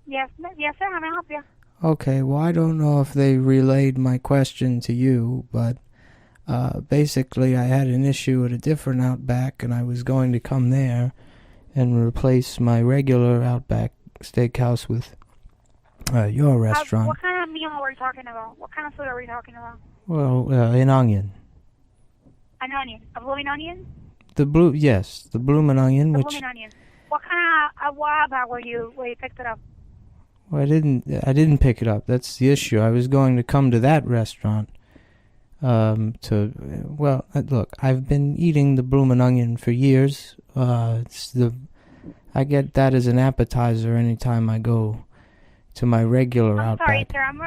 Yes, sir. How may I help you? Okay, well, I don't know if they relayed my question to you, but basically I had an issue at a different Outback, and I was going to come there and replace my regular Outback Steakhouse with your restaurant. What kind of meal are we talking about? What kind of food are we talking about? Well, an onion. An onion. A blooming onion? The bloomin' onion, The which... blooming onion. What kind of Outback were you picked it up? Well, I didn't pick it up. That's the issue. I was going to come to that restaurant. Look, I've been eating the bloomin' onion for years. I get that as an appetizer anytime I go to my regular Outback. Sorry, sir. I'm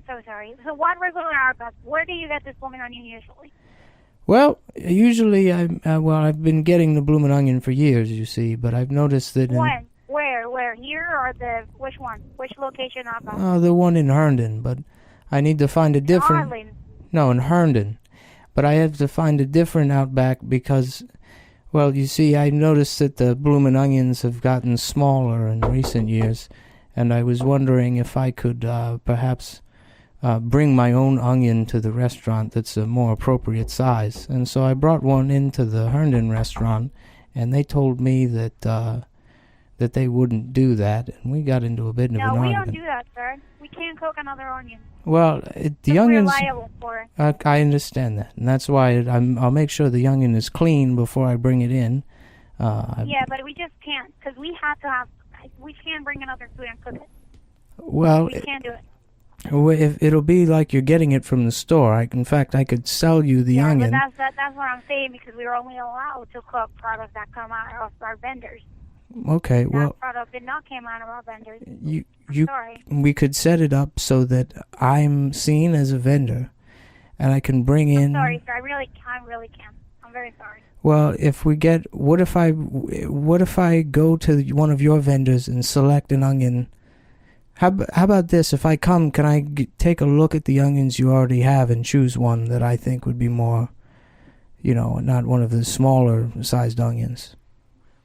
so sorry. So what regular Outback? Where do you get this blooming onion usually? Well, usually I've been getting the bloomin' onion for years, you see, but I've noticed that... When? Where? Here or which one? Which location Outback? The one in Herndon, but I need to find a different... Harlan. No, in Herndon. But I have to find a different Outback because, well, you see, I noticed that the bloomin' onions have gotten smaller in recent years, and I was wondering if I could perhaps bring my own onion to the restaurant that's a more appropriate size. And so I brought one into the Herndon restaurant, and they told me that they wouldn't do that, and we got into a bit of an argument. No, we don't do that, sir. We can't cook another onion. Well, the onions... We're liable for it. I understand that, and that's why I'll make sure the onion is clean before I bring it in. Yeah, but we just can't, because we can't bring another food and cook it. Well, we can't do it. If it'll be like you're getting it from the store. In fact, I could sell you the onion. But that's what I'm saying, because we're only allowed to cook products that come out of our vendors. Okay, well, that product did not come out of our vendors. Sorry. We could set it up so that I'm seen as a vendor, and I can bring in... Sorry, sir. I really can't. I'm very sorry. Well, what if I go to one of your vendors and select an onion? How about this? If I come, can I take a look at the onions you already have and choose one that I think would be more, not one of the smaller sized onions?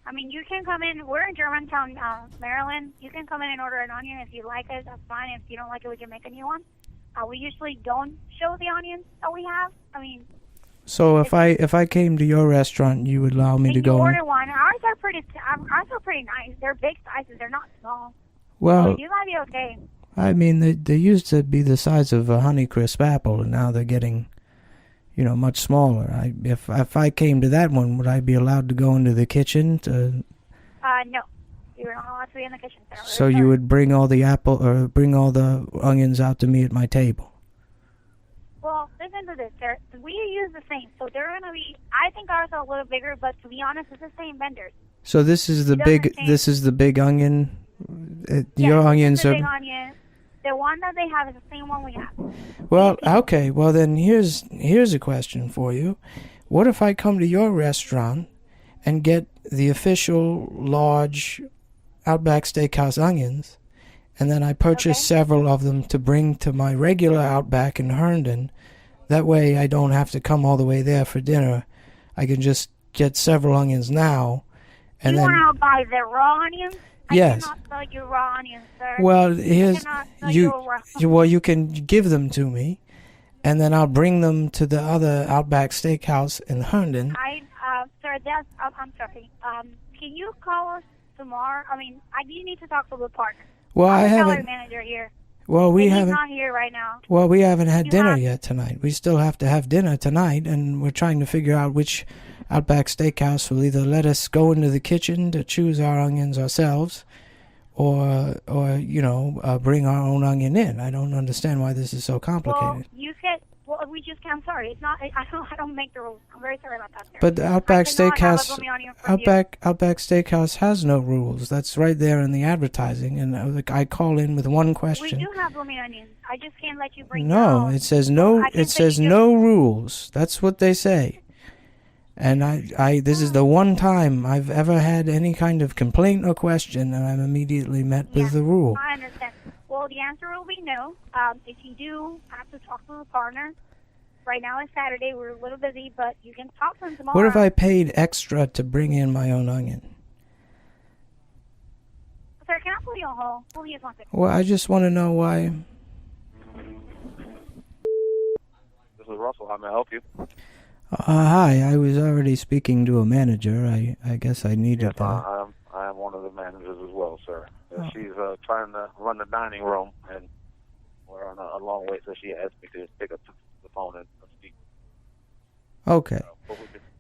I mean, you can come in. We're in Germantown, Maryland. You can come in and order an onion if you like it. That's fine. If you don't like it, we can make a new one. We usually don't show the onions that we have. I mean... So if I came to your restaurant, you would allow me to go... order one. Ours are pretty nice. They're big sizes. They're not small. Well... So you might be okay. I mean, they used to be the size of a Honeycrisp apple, and now they're getting... much smaller. If I came to that one, would I be allowed to go into the kitchen to... No. You're not allowed to be in the kitchen, sir. So you would bring all the onions out to me at my table? Well, listen to this, sir. We use the same, so they're going to be... I think ours are a little bigger, but to be honest, it's the same vendors. So this is the big onion? Your onions are... Big onion. The one that they have is the same one we have. Well, okay. Well, then here's a question for you. What if I come to your restaurant and get the official large Outback Steakhouse onions, and then I purchase several of them to bring to my regular Outback in Herndon? That way I don't have to come all the way there for dinner. I can just get several onions now, and then... You want to buy the raw onions? Yes. I cannot sell you raw onions, sir. Well, you can give them to me, and then I'll bring them to the other Outback Steakhouse in Herndon. Sir, I'm sorry. Can you call us tomorrow? I mean, you need to talk to the partner. Well, I haven't. haven't. Manager here. Well, he's not here right now. Well, we haven't had dinner yet tonight. We still have to have dinner tonight, and we're trying to figure out which Outback Steakhouse will either let us go into the kitchen to choose our onions ourselves, or bring our own onion in. I don't understand why this is so complicated. Well, we just can't. I'm sorry. It's not. I don't make the rules. I'm very sorry about that, sir. But the Outback I cannot have a Steakhouse, blooming onion from you. Outback Steakhouse has no rules. That's right there in the advertising, and I call in with one question. We do have blooming onions. I just can't let you bring No, them. it says no. It says no rules. That's what they say. And this is the one time I've ever had any kind of complaint or question, and I'm immediately met with the rule. I understand. Well, the answer will be no. If you do have to talk to a partner, right now it's Saturday. We're a little busy, but you can talk to him tomorrow. What if I paid extra to bring in my own onion? Sir, can I pull you on hold? Hold you one second. Well, I just want to know why. This is Russell. How may I help you? Hi, I was already speaking to a manager. I guess I needed I am one of the managers as well, sir. She's trying to run the dining room, and we're on a long way, so she asked me to pick up the phone and speak. Okay.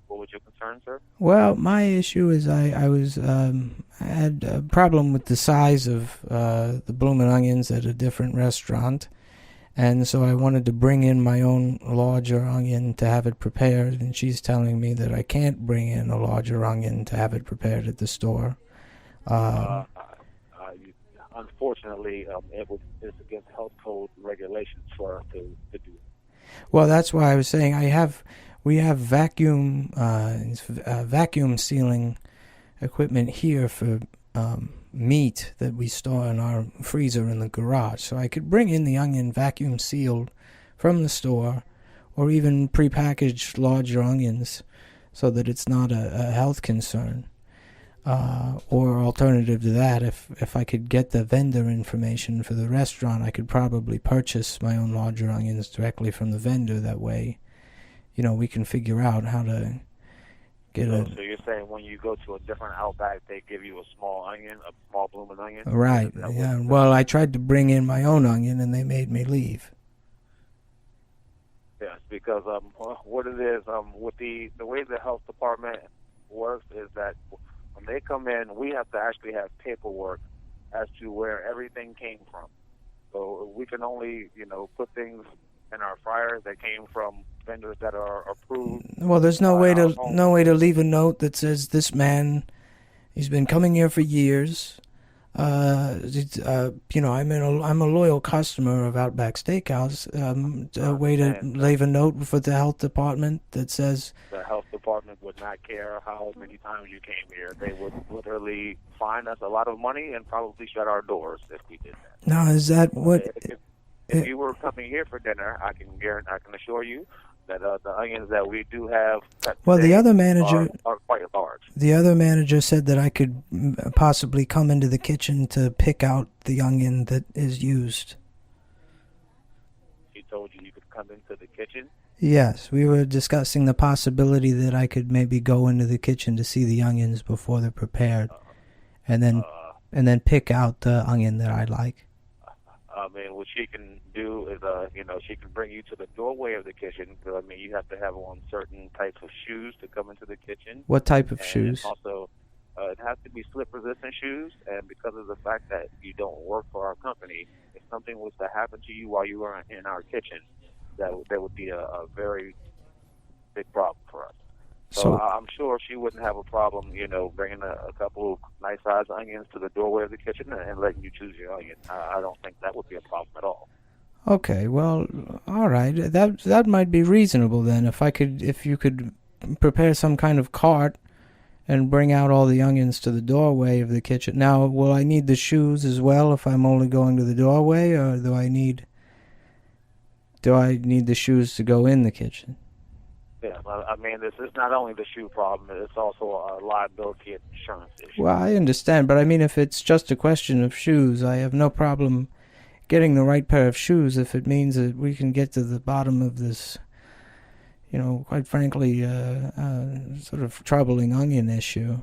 What was your concern, sir? Well, my issue is I had a problem with the size of the bloomin' onions at a different restaurant, and so I wanted to bring in my own larger onion to have it prepared, and she's telling me that I can't bring in a larger onion to have it prepared at the store. Unfortunately, it's against health code regulations for us to do it. Well, that's why I was saying we have vacuum sealing equipment here for meat that we store in our freezer in the garage. So I could bring in the onion vacuum sealed from the store, or even prepackaged larger onions, so that it's not a health concern. Or alternative to that, if I could get the vendor information for the restaurant, I could probably purchase my own larger onions directly from the vendor. That way, we can figure out how to get So you're saying when you go to a different Outback, they give you a small onion, a small blooming onion? Right, yeah. Well, I tried to bring in my own onion, and they made me leave. Yes, because what it is, with the way the health department works is that when they come in, we have to actually have paperwork as to where everything came from. So we can only, put things in our fryers that came from vendors that are approved. Well, there's no way to leave a note that says this man, he's been coming here for years. I'm a loyal customer of Outback Steakhouse. A way to leave a note for the health department that says the health department would not care how many times you came here. They would literally fine us a lot of money and probably shut our doors if we did that. Now, is that what? If you were coming here for dinner, I can assure you that the onions that we do have the other manager are quite large. The other manager said that I could possibly come into the kitchen to pick out the onion that is used. She told you could come into the kitchen? Yes, we were discussing the possibility that I could maybe go into the kitchen to see the onions before they're prepared, and then pick out the onion that I like. What she can do is, she can bring you to the doorway of the kitchen. You have to have on certain types of shoes to come into the kitchen. What type of shoes? Also, it has to be slip-resistant shoes, and because of the fact that you don't work for our company, if something was to happen to you while you were in our kitchen, that would be a very big problem for us. So I'm sure she wouldn't have a problem, bringing a couple of nice-sized onions to the doorway of the kitchen and letting you choose your onion. I don't think that would be a problem at all. Okay, well, all right. That might be reasonable then. If you could prepare some kind of cart and bring out all the onions to the doorway of the kitchen. Now, will I need the shoes as well if I'm only going to the doorway, or do I need the shoes to go in the kitchen? Yeah, this is not only the shoe problem, it's also a liability and insurance issue. Well, I understand, but if it's just a question of shoes, I have no problem getting the right pair of shoes if it means that we can get to the bottom of this, quite frankly, sort of troubling onion issue.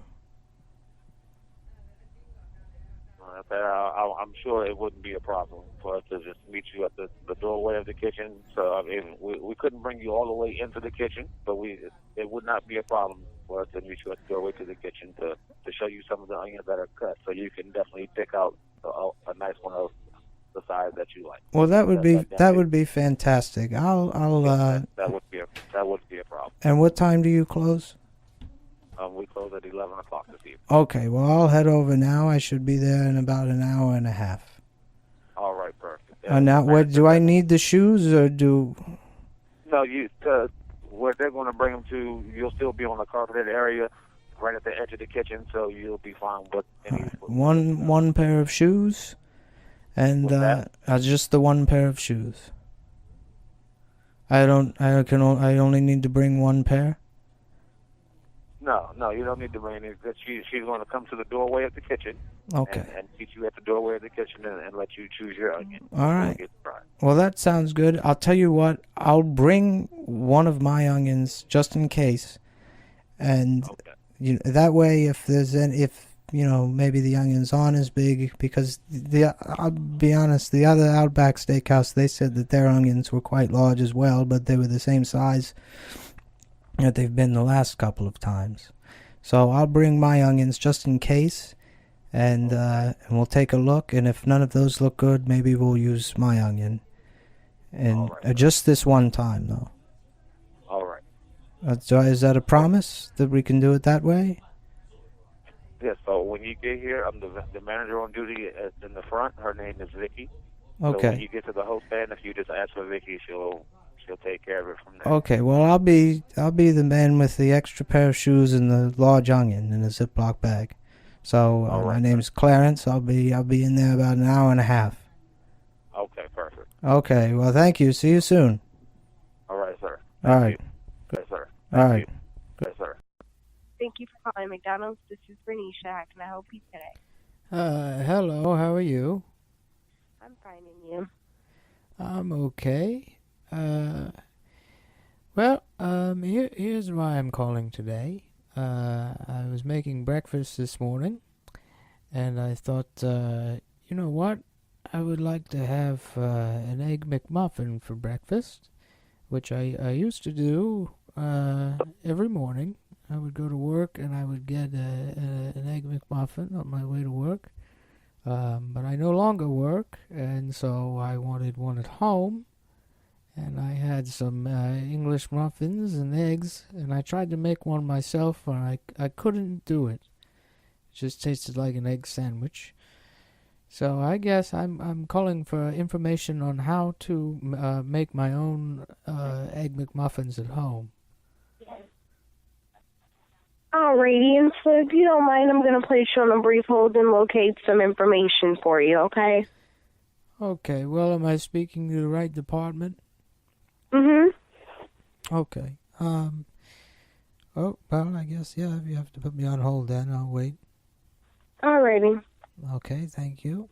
I'm sure it wouldn't be a problem for us to just meet you at the doorway of the kitchen. So we couldn't bring you all the way into the kitchen, but it would not be a problem for us to meet you at the doorway to the kitchen to show you some of the onions that are cut, so you can definitely pick out a nice one of the size that you like. Well, that would be fantastic. That would be a problem. And what time do you close? We close at 11 o'clock this evening. Okay, well, I'll head over now. I should be there in about an hour and a half. All right, perfect. Now, what do I need the shoes or do? No, where they're going to bring them to, you'll still be on the carpeted area, right at the edge of the kitchen, so you'll be fine with any. One pair of shoes, and just the one pair of shoes. I only need to bring one pair. No, you don't need to bring any. She's going to come to the doorway of the kitchen. Okay. And meet you at the doorway of the kitchen and let you choose your onion. All right. Well, that sounds good. I'll tell you what. I'll bring one of my onions just in case, and that way, if maybe the onions aren't as big, because I'll be honest, the other Outback Steakhouse, they said that their onions were quite large as well, but they were the same size that they've been the last couple of times. So I'll bring my onions just in case, and we'll take a look, and if none of those look good, maybe we'll use my onion. And just this one time, though. All right. So is that a promise that we can do it that way? Yes, so when you get here, I'm the manager on duty in the front. Her name is Vicky. Okay. So when you get to the host stand, if you just ask for Vicky, she'll take care of it from there. Okay, well, I'll be the man with the extra pair of shoes and the large onion in a Ziploc bag. So my name's Clarence. I'll be in there about an hour and a half. Okay, perfect. Okay, well, thank you. See you soon. All right, sir. All right. Yes, sir. All right. Yes, sir. Thank you for calling McDonald's. This is Bernicia. How can I help you today? Hello, how are you? I'm fine, and you? I'm okay. Here's why I'm calling today. I was making breakfast this morning, and I thought, you know what? I would like to have an Egg McMuffin for breakfast, which I used to do every morning. I would go to work, and I would get an Egg McMuffin on my way to work. But I no longer work, and so I wanted one at home. And I had some English muffins and eggs, and I tried to make one myself, and I couldn't do it. It just tasted like an egg sandwich. So I guess I'm calling for information on how to make my own Egg McMuffins at home. Alrighty, and so if you don't mind, I'm going to place you on a brief hold and locate some information for you, okay? Okay, well, am I speaking to the right department? Mm-hmm. Okay. Oh, well, I guess, yeah, if you have to put me on hold then, I'll wait. Alrighty. Okay, thank you.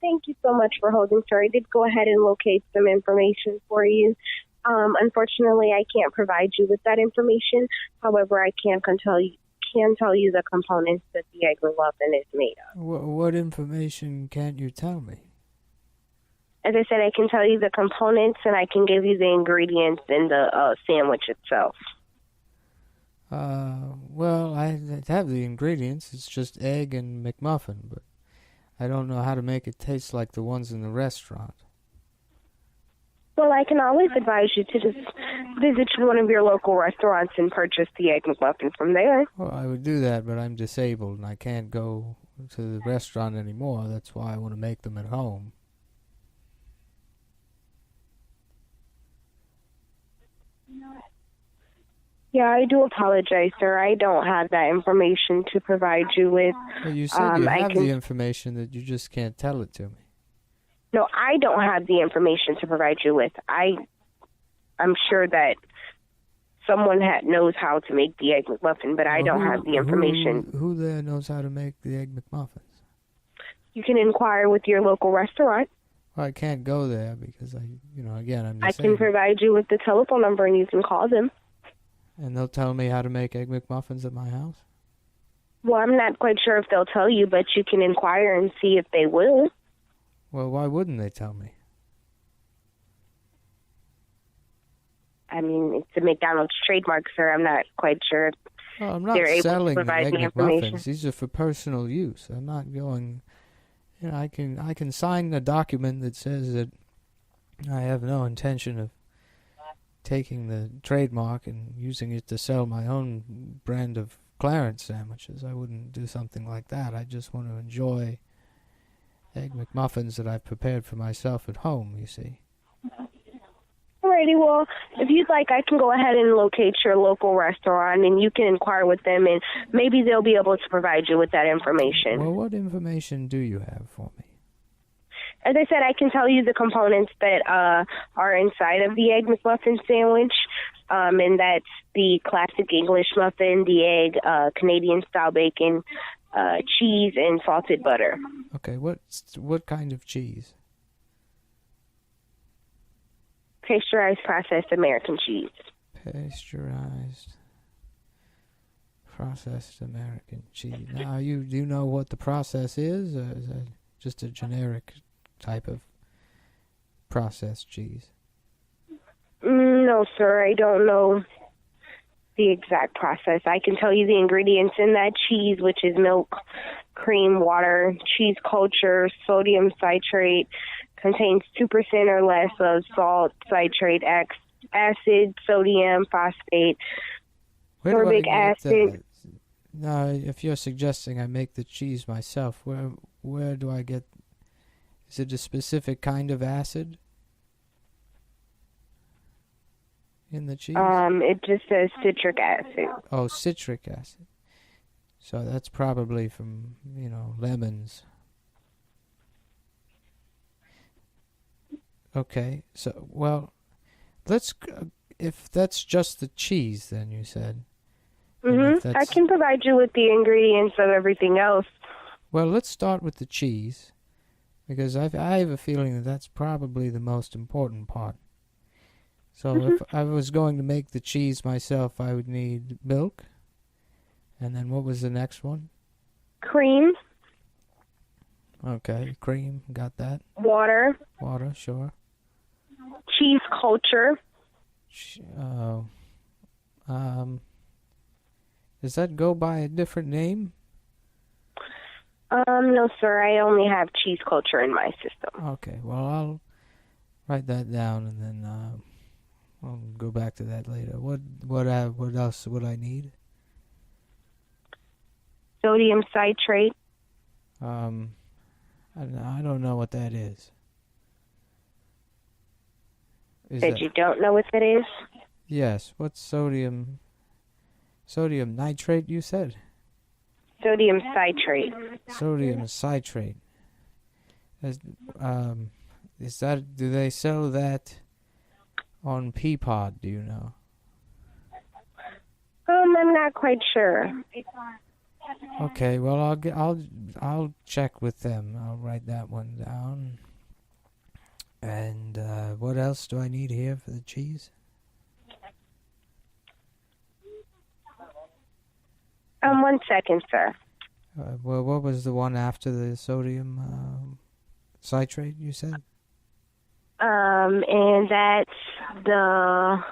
Thank you so much for holding, sir. I did go ahead and locate some information for you. Unfortunately, I can't provide you with that information. However, I can tell you the components that the Egg McMuffin is made of. What information can't you tell me? As I said, I can tell you the components, and I can give you the ingredients in the sandwich itself. Well, I have the ingredients. It's just egg and McMuffin, but I don't know how to make it taste like the ones in the restaurant. Well, I can always advise you to just visit one of your local restaurants and purchase the Egg McMuffin from there. Well, I would do that, but I'm disabled, and I can't go to the restaurant anymore. That's why I want to make them at home. Yeah, I do apologize, sir. I don't have that information to provide you with. Well, you said you have the information, that you just can't tell it to me. No, I don't have the information to provide you with. I'm sure that someone knows how to make the Egg McMuffin, but I don't have the information. Who there knows how to make the Egg McMuffins? You can inquire with your local restaurant. Well, I can't go there because I'm disabled. I can provide you with the telephone number and you can call them. And they'll tell me how to make Egg McMuffins at my house? Well, I'm not quite sure if they'll tell you, but you can inquire and see if they will. Well, why wouldn't they tell me? I mean, it's a McDonald's trademark, sir. I'm not quite sure. Well, I'm not they're able to selling the provide Egg me information. McMuffins. These are for personal use. I'm not going. You know, I can sign a document that says that I have no intention of taking the trademark and using it to sell my own brand of Clarence sandwiches. I wouldn't do something like that. I just want to enjoy Egg McMuffins that I've prepared for myself at home, you see. Alrighty, well, if you'd like, I can go ahead and locate your local restaurant, and you can inquire with them, and maybe they'll be able to provide you with that information. Well, what information do you have for me? As I said, I can tell you the components that are inside of the Egg McMuffin sandwich, and that's the classic English muffin, the egg, Canadian-style bacon, cheese, and salted butter. Okay, what kind of cheese? Pasteurized processed American cheese. Pasteurized processed American cheese. Now, do you know what the process is, or is that just a generic type of processed cheese? No, sir, I don't know the exact process. I can tell you the ingredients in that cheese, which is milk, cream, water, cheese culture, sodium citrate, contains 2% or less of salt, citrate, acid, sodium, phosphate, sorbic acid. Now, if you're suggesting I make the cheese myself, where do I get? Is it a specific kind of acid in the cheese? It just says citric acid. Oh, citric acid. So that's probably from, lemons. Okay, so, well, if that's just the cheese, then you said. I can provide you with the ingredients of everything else. Well, let's start with the cheese, because I have a feeling that that's probably the most important part. So if I was going to make the cheese myself, I would need milk. And then what was the next one? Cream. Okay, cream, got that. Water. Water, sure. Cheese culture. Does that go by a different name? No, sir. I only have cheese culture in my system. Okay, well, I'll write that down, and then I'll go back to that later. What else would I need? Sodium citrate. I don't know what that is. You don't know what that is? Yes. What's sodium? Sodium nitrate, you said? Sodium citrate. Sodium citrate. Is that? Do they sell that on Peapod? Do you know? I'm not quite sure. Okay. Well, I'll check with them. I'll write that one down. And what else do I need here for the cheese? One second, sir. Well, what was the one after the sodium citrate, you said? And that's the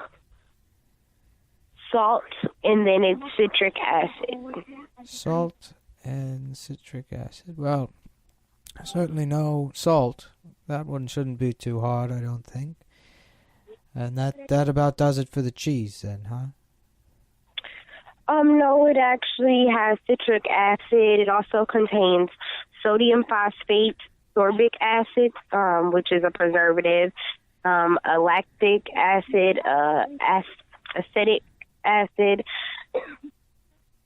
salt, and then it's citric acid. Salt and citric acid. Well, I certainly know salt. That one shouldn't be too hard, I don't think. And that about does it for the cheese then, huh? No, it actually has citric acid. It also contains sodium phosphate, sorbic acid, which is a preservative, a lactic acid, acetic acid,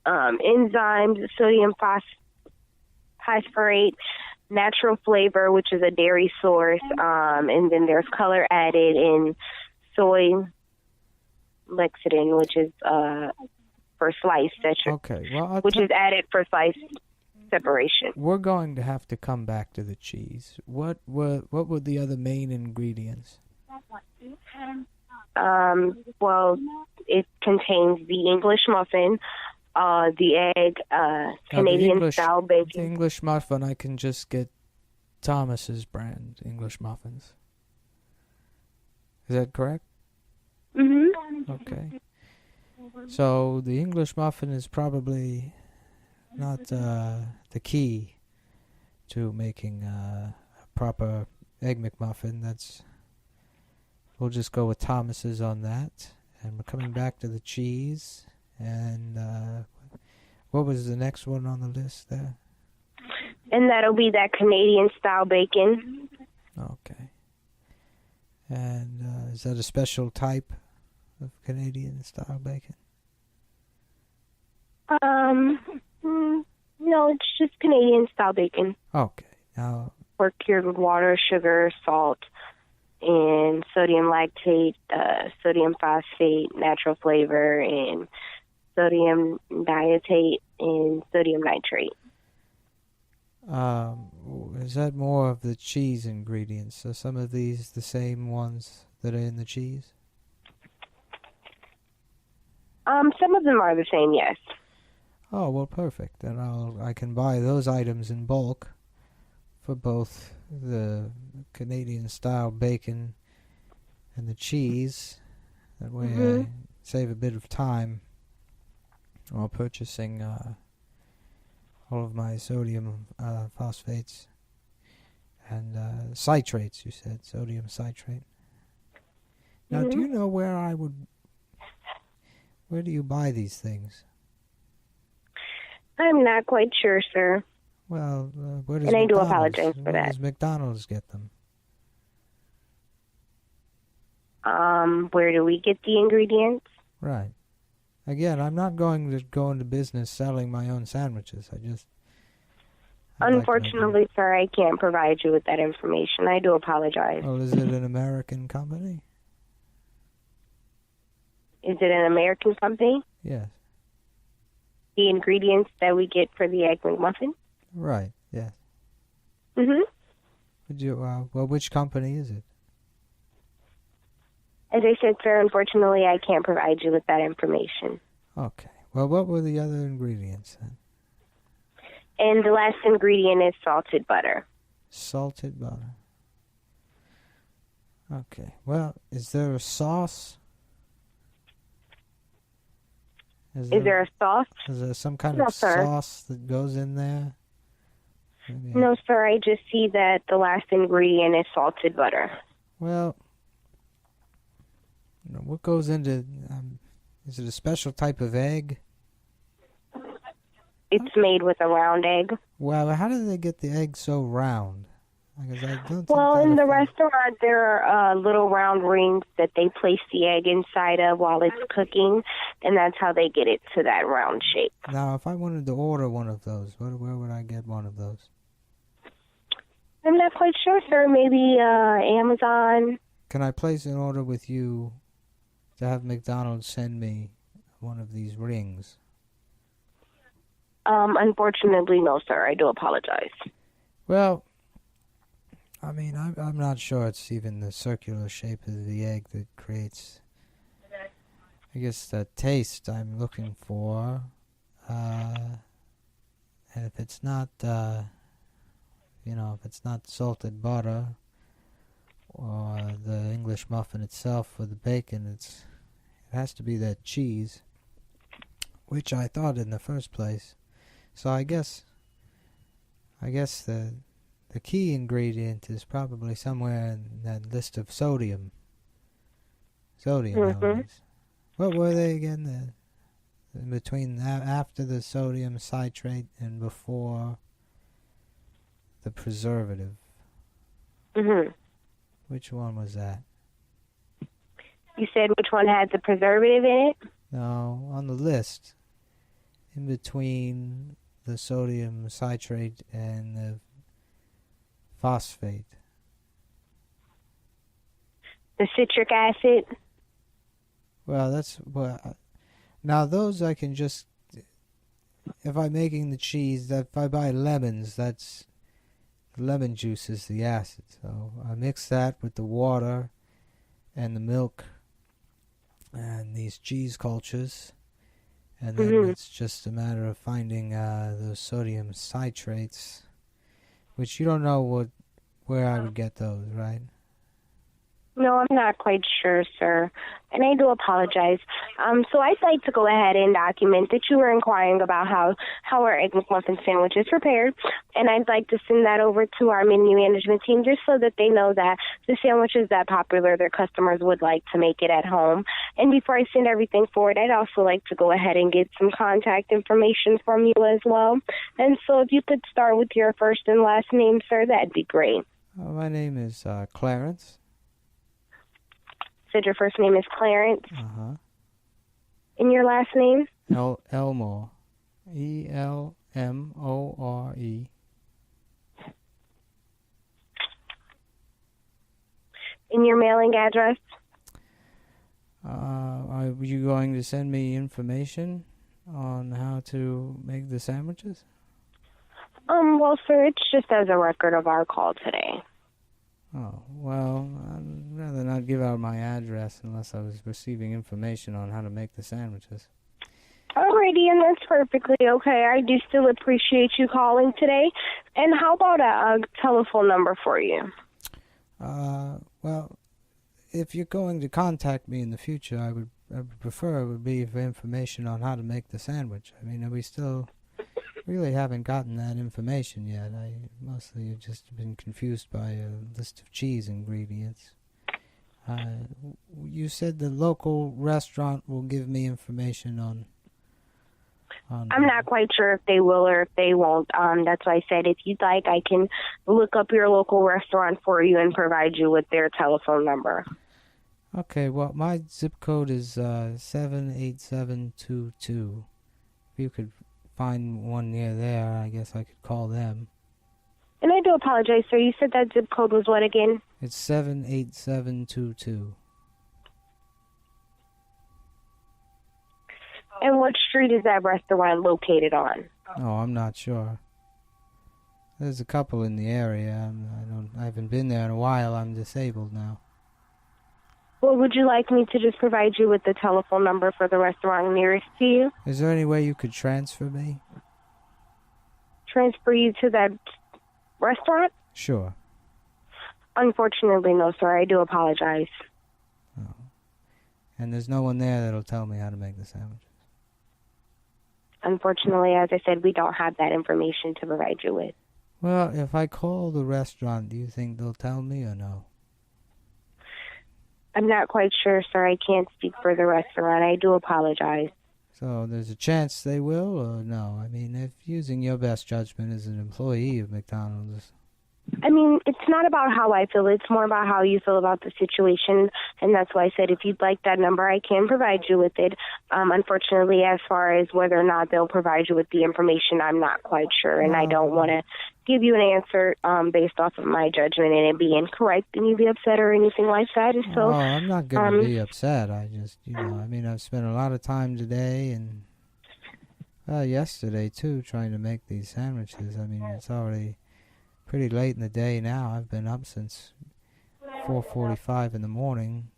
enzymes, sodium phosphorate, natural flavor, which is a dairy source, and then there's color added in soy lecithin, which is for slice, which is added for slice separation. We're going to have to come back to the cheese. What were the other main ingredients? Well, it contains the English muffin, the egg, Canadian-style bacon. The English muffin, I can just get Thomas's brand English muffins. Is that correct? Mm-hmm. Okay. So the English muffin is probably not the key to making a proper Egg McMuffin. We'll just go with Thomas's on that. And we're coming back to the cheese. And what was the next one on the list there? And that'll be that Canadian-style bacon. Okay. And is that a special type of Canadian-style bacon? No, it's just Canadian-style bacon. Okay. Now, or cured with water, sugar, salt, and sodium lactate, sodium phosphate, natural flavor, and sodium diatate, and sodium nitrate. Is that more of the cheese ingredients? Are some of these the same ones that are in the cheese? Some of them are the same, yes. Oh, well, perfect. Then I can buy those items in bulk for both the Canadian-style bacon and the cheese. That way I save a bit of time while purchasing all of my sodium phosphates and citrates, you said, sodium citrate. Now, do you know where do you buy these things? I'm not quite sure, sir. Well, where does and I do McDonald's, apologize for where that. does McDonald's get them? Where do we get the ingredients? Right. Again, I'm not going to go into business selling my own sandwiches. Unfortunately, sir, I can't provide you with that information. I do apologize. Well, is it an American company? Is it an American company? Yes. The ingredients that we get for the Egg McMuffin? Right, yes. Mm-hmm. Would you, well, which company is it? As I said, sir, unfortunately, I can't provide you with that information. Okay. Well, what were the other ingredients then? And the last ingredient is salted butter. Salted butter. Okay. Well, is there a sauce? Is there a sauce? Is there some kind No, of sir. sauce that goes in there? Maybe No, sir, I just see that the last ingredient is salted butter. Well, what goes into... is it a special type of egg? It's made with a round egg. Well, how do they get the egg so round? Because I don't think Well, that in the restaurant, there are little round rings that they place the egg inside of while it's cooking, and that's how they get it to that round shape. Now, if I wanted to order one of those, where would I get one of those? I'm not quite sure, sir. Maybe Amazon. Can I place an order with you to have McDonald's send me one of these rings? Unfortunately, no, sir. I do apologize. Well, I mean, I'm not sure it's even the circular shape of the egg that creates, I guess, the taste I'm looking for. And if it's not, if it's not salted butter or the English muffin itself or the bacon, it has to be that cheese, which I thought in the first place. So I guess the key ingredient is probably somewhere in that list of sodium. Elements. What were they again? Between after the sodium citrate and before the preservative. Mm-hmm. Which one was that? You said which one had the preservative in it? No, on the list. In between the sodium citrate and the phosphate. The citric acid? Well, now those I can just, if I'm making the cheese, if I buy lemons, that's, lemon juice is the acid. So I mix that with the water and the milk and these cheese cultures. And then it's just a matter of finding those sodium citrates, which you don't know where I would get those, right? No, I'm not quite sure, sir, and I do apologize. So I'd like to go ahead and document that you were inquiring about how our Egg McMuffin sandwich is prepared, and I'd like to send that over to our menu management team just so that they know that the sandwich is that popular, their customers would like to make it at home. And before I send everything forward, I'd also like to go ahead and get some contact information from you as well. And so if you could start with your first and last name, sir, that'd be great. My name is Clarence. Said your first name is Clarence. Uh-huh. And your last name? Elmore. Elmore. And your mailing address? Are you going to send me information on how to make the sandwiches? Well, sir, it's just as a record of our call today. Oh, well, I'd rather not give out my address unless I was receiving information on how to make the sandwiches. Alrighty, and that's perfectly okay. I do still appreciate you calling today. And how about a telephone number for you? Well, if you're going to contact me in the future, I would prefer it would be for information on how to make the sandwich. I mean, we still really haven't gotten that information yet. I mostly have just been confused by a list of cheese ingredients. You said the local restaurant will give me information on I'm not quite sure if they will or if they won't. That's why I said if you'd like, I can look up your local restaurant for you and provide you with their telephone number. Okay, well, my zip code is 78722. If you could find one near there, I guess I could call them. And I do apologize, sir. You said that zip code was what again? It's 78722. And what street is that restaurant located on? Oh, I'm not sure. There's a couple in the area. I haven't been there in a while. I'm disabled now. Well, would you like me to just provide you with the telephone number for the restaurant nearest to you? Is there any way you could transfer me? Transfer you to that restaurant? Sure. Unfortunately, no, sir. I do apologize. Oh. And there's no one there that'll tell me how to make the sandwich? Unfortunately, as I said, we don't have that information to provide you with. Well, if I call the restaurant, do you think they'll tell me or no? I'm not quite sure, sir. I can't speak for the restaurant. I do apologize. So there's a chance they will or no? I mean, if using your best judgment as an employee of McDonald's. I mean, it's not about how I feel. It's more about how you feel about the situation. And that's why I said if you'd like that number, I can provide you with it. Unfortunately, as far as whether or not they'll provide you with the information, I'm not quite sure. And I don't want to give you an answer based off of my judgment and it be incorrect and you be upset or anything like that. And so, I'm not going to be upset. I just, I mean, I've spent a lot of time today and yesterday, too, trying to make these sandwiches. I mean, it's already pretty late in the day now. I've been up since 4:45 in the morning,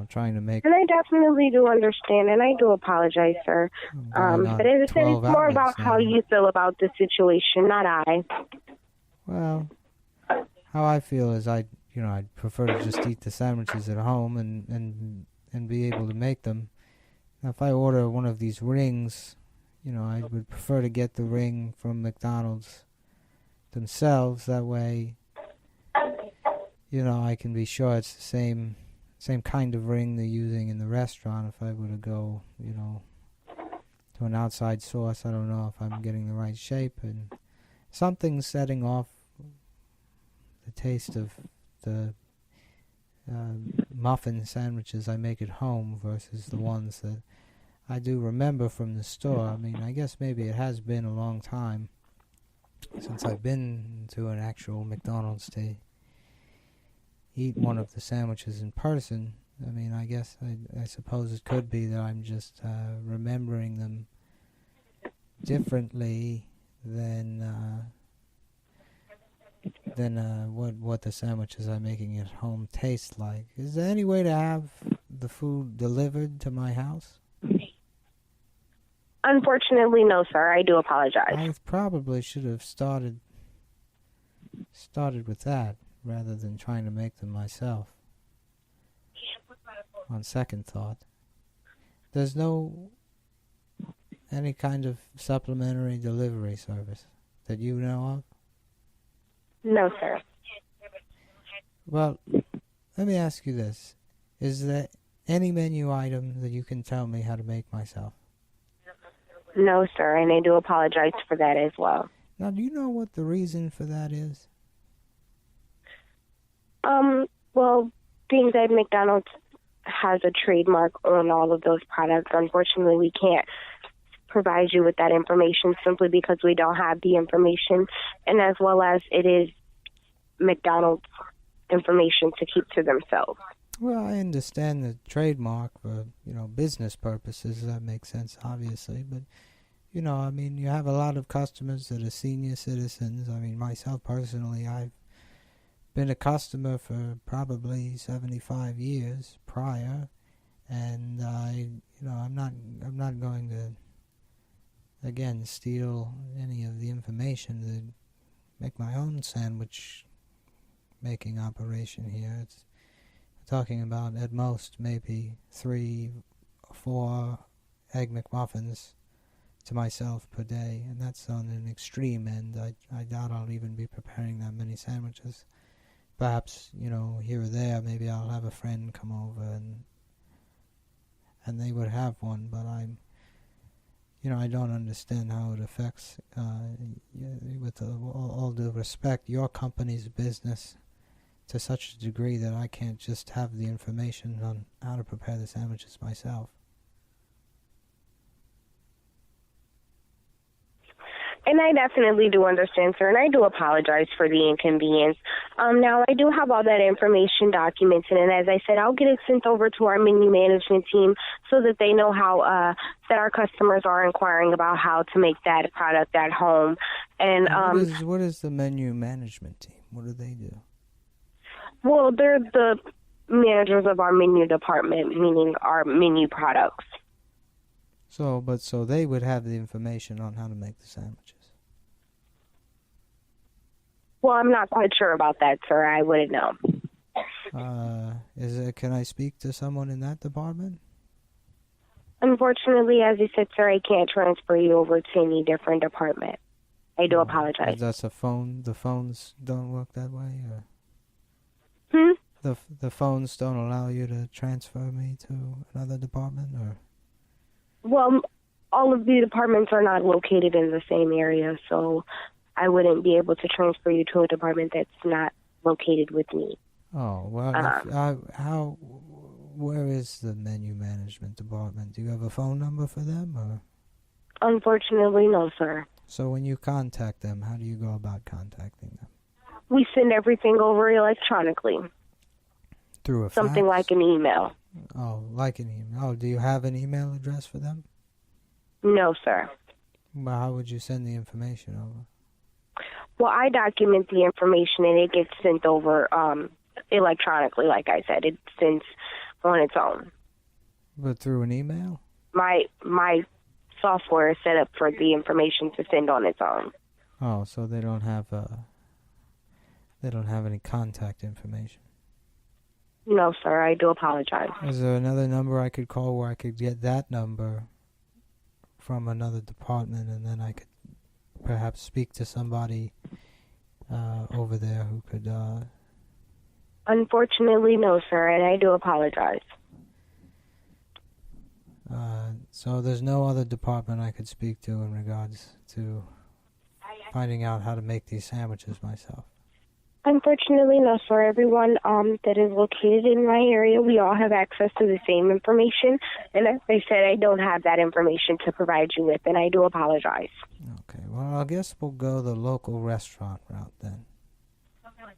trying to make... And I definitely do understand, and I do apologize, sir. But as I said, it's more about how you feel about the situation, not I. Well, how I feel is I'd prefer to just eat the sandwiches at home and be able to make them. Now, if I order one of these rings, I would prefer to get the ring from McDonald's themselves. That way, I can be sure it's the same kind of ring they're using in the restaurant. If I were to go, to an outside source, I don't know if I'm getting the right shape, and something's setting off the taste of the muffin sandwiches I make at home versus the ones that I do remember from the store. I mean, I guess maybe it has been a long time since I've been to an actual McDonald's to eat one of the sandwiches in person. I mean, I guess I suppose it could be that I'm just remembering them differently than what the sandwiches I'm making at home taste like. Is there any way to have the food delivered to my house? Unfortunately, no, sir. I do apologize. I probably should have started with that rather than trying to make them myself. On second thought, there's no any kind of supplementary delivery service that you know of? No, sir. Well, let me ask you this. Is there any menu item that you can tell me how to make myself? No, sir, and I do apologize for that as well. Now, do you know what the reason for that is? Well, being that McDonald's has a trademark on all of those products, unfortunately, we can't provide you with that information simply because we don't have the information, and as well as it is McDonald's information to keep to themselves. Well, I understand the trademark for, business purposes. That makes sense, obviously. But, I mean, you have a lot of customers that are senior citizens. I mean, myself personally, I've been a customer for probably 75 years prior. And, I'm not going to, again, steal any of the information to make my own sandwich making operation here. It's talking about at most maybe 3 or 4 egg McMuffins to myself per day, and that's on an extreme end. I doubt I'll even be preparing that many sandwiches. Perhaps, here or there, maybe I'll have a friend come over and they would have one, but I don't understand how it affects, with all due respect, your company's business to such a degree that I can't just have the information on how to prepare the sandwiches myself. And I definitely do understand, sir, and I do apologize for the inconvenience. Now, I do have all that information documented, and as I said, I'll get it sent over to our menu management team so that they know how that our customers are inquiring about how to make that product at home. And what is the menu management team? What do they do? Well, they're the managers of our menu department, meaning our menu products. So they would have the information on how to make the sandwiches. Well, I'm not quite sure about that, sir. I wouldn't know. Can I speak to someone in that department? Unfortunately, as you said, sir, I can't transfer you over to any different department. I do apologize. That's a phone. The phones don't work that way, or? The phones don't allow you to transfer me to another department, or? Well, all of the departments are not located in the same area, so I wouldn't be able to transfer you to a department that's not located with me. Oh, well, where is the menu management department? Do you have a phone number for them, or? Unfortunately, no, sir. So when you contact them, how do you go about contacting them? We send everything over electronically. Through a something fax? Like an email. Oh, like an email. Oh, do you have an email address for them? No, sir. Well, how would you send the information over? Well, I document the information and it gets sent over electronically, like I said. It sends on its own. But through an email? My software is set up for the information to send on its own. Oh, so they don't have any contact information? No, sir. I do apologize. Is there another number I could call where I could get that number from another department, and then I could perhaps speak to somebody over there who could... Unfortunately, no, sir, and I do apologize. So there's no other department I could speak to in regards to finding out how to make these sandwiches myself? Unfortunately, no, sir. Everyone that is located in my area, we all have access to the same information. And as I said, I don't have that information to provide you with, and I do apologize. Okay, well, I guess we'll go the local restaurant route then.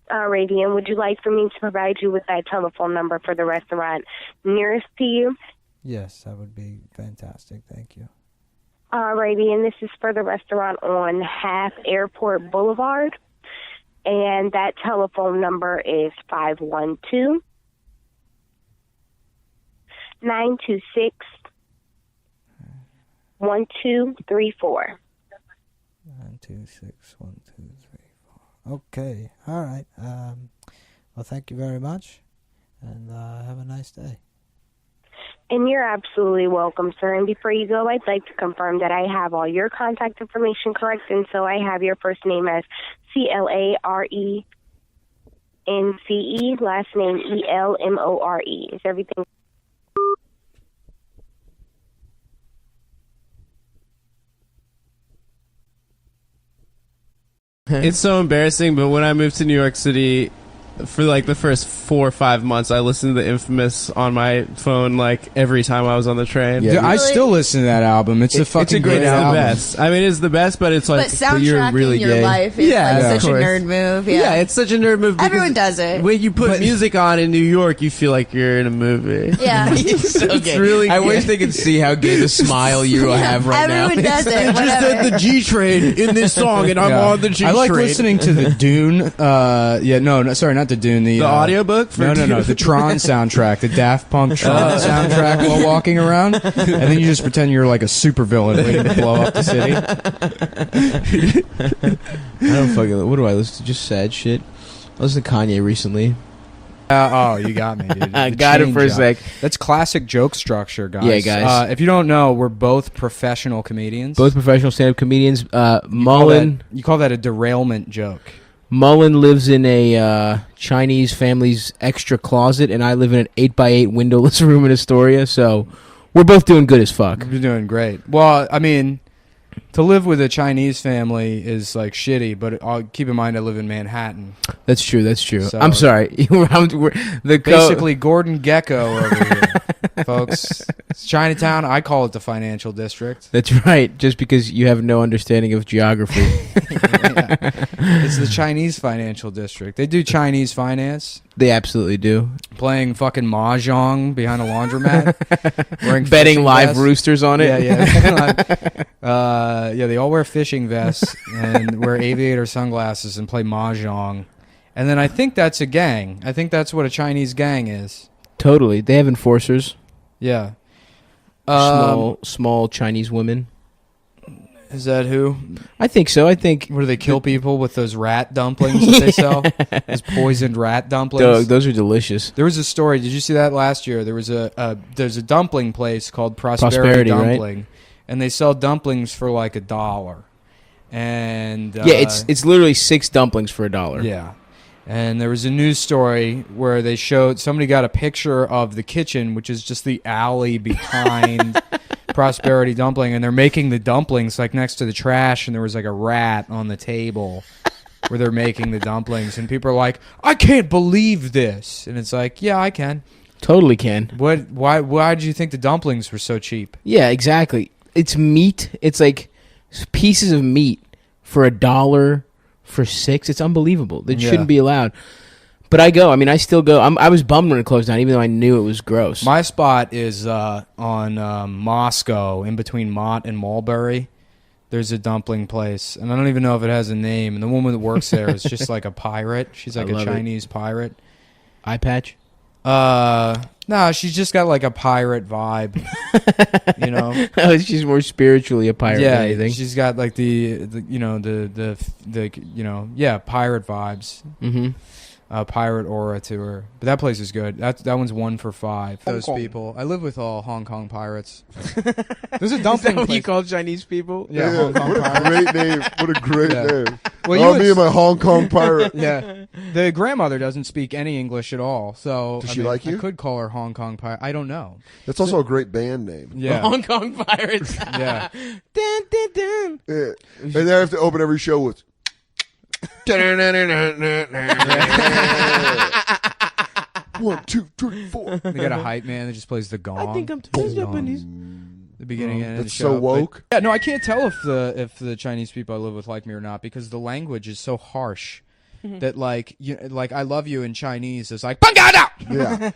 Ravian, would you like for me to provide you with that telephone number for the restaurant nearest to you? Yes, that would be fantastic. Thank you. Ravian, this is for the restaurant on Half Airport Boulevard. And that telephone number is 512-926-1234. Okay. All right. Well, thank you very much, and have a nice day. And you're absolutely welcome, sir. And before you go, I'd like to confirm that I have all your contact information correct. And so I have your first name as CLARENCE, last name ELMORE. Is everything? It's so embarrassing, but when I moved to New York City, for like the first 4 or 5 months, I listened to the Infamous on my phone like every time I was on the train. Yeah, I still listen to that album. It's a fucking great album. The best. I mean, it's the best, but it's like But you're soundtracking really your gay. life is like such a of course. nerd move. Yeah. It's such a nerd move. Everyone does it. When you put music on in New York, you feel like you're in a movie. Yeah. It's really I gay. wish they could see how gay the smile you have right now. Everyone does it. They just said the G train in this song, and I'm on the G train. I like listening to the Dune. No, sorry, not the Dune. The audiobook? For No, Dune? the Tron soundtrack, the Daft Punk Tron soundtrack while walking around, and then you just pretend you're like a supervillain waiting to blow up the city. I don't fucking. What do I listen to? Just sad shit. I listened to Kanye recently. You got me, dude. I The got it chain for a job. sec. That's classic joke structure, guys. Yeah, guys. If you don't know, we're both professional comedians. Both professional stand-up comedians. Mullen. You call that a derailment joke. Mullen lives in a Chinese family's extra closet, and I live in an 8x8 windowless room in Astoria. So we're both doing good as fuck. You're doing great. Well, I mean, to live with a Chinese family is like shitty, but keep in mind I live in Manhattan. That's true. That's true. So- I'm sorry. Basically, Gordon Gecko over here, folks. It's Chinatown. I call it the financial district. That's right. Just because you have no understanding of geography. It's the Chinese financial district. They do Chinese finance. They absolutely do. Playing fucking mahjong behind a laundromat. Wearing Betting fishing live vests. roosters on it. Yeah. They all wear fishing vests and wear aviator sunglasses and play mahjong. And then I think that's a gang. I think that's what a Chinese gang is. Totally. They have enforcers. Yeah. Small Chinese women. Is that who? I think so. I think. Where do they kill people with those rat dumplings that they sell? Those poisoned rat dumplings. Doug, those are delicious. There was a story. Did you see that last year? There was there's a dumpling place called Prosperity, Prosperity Dumpling, right? and they sell dumplings for like $1. And it's literally 6 dumplings for $1. Yeah. And there was a news story where they showed somebody got a picture of the kitchen, which is just the alley behind Prosperity Dumpling, and they're making the dumplings like next to the trash, and there was like a rat on the table where they're making the dumplings, and people are like, "I can't believe this," and it's like, "Yeah, I can, totally can." Why did you think the dumplings were so cheap? Yeah, exactly. It's meat. It's like pieces of meat for $1. For 6, it's unbelievable. That shouldn't be allowed. But I go. I mean, I still go. I was bummed when it closed down, even though I knew it was gross. My spot is on Moscow, in between Mott and Mulberry. There's a dumpling place, and I don't even know if it has a name. And the woman that works there is just like a pirate. She's like a Chinese pirate. Eye patch? No, she's just got like a pirate vibe. You know? Oh, she's more spiritually a pirate than anything. She's got like the pirate vibes. Mm-hmm. Pirate aura to her. But that place is good. That one's 1 for 5. Those people. I live with all Hong Kong pirates. There's a dumpling Is that what place. you call Chinese people? Yeah, Hong Kong what a pirates. great name. What a great name. Well, me and my Hong Kong pirate. Yeah. The grandmother doesn't speak any English at all. So Does she like you? I could call her Hong Kong pirate. I don't know. That's also a great band name. Yeah. Hong Kong pirates. Yeah. Dun, dun, dun. Yeah. And then I have to open every show with. 1, 2, 3, 4. They got a hype man that just plays the gong. I think I'm twisted up in these. The beginning and end of the That's show. so woke. But, yeah, no, I can't tell if the Chinese people I live with like me or not because the language is so harsh that like I love you in Chinese is like Yeah.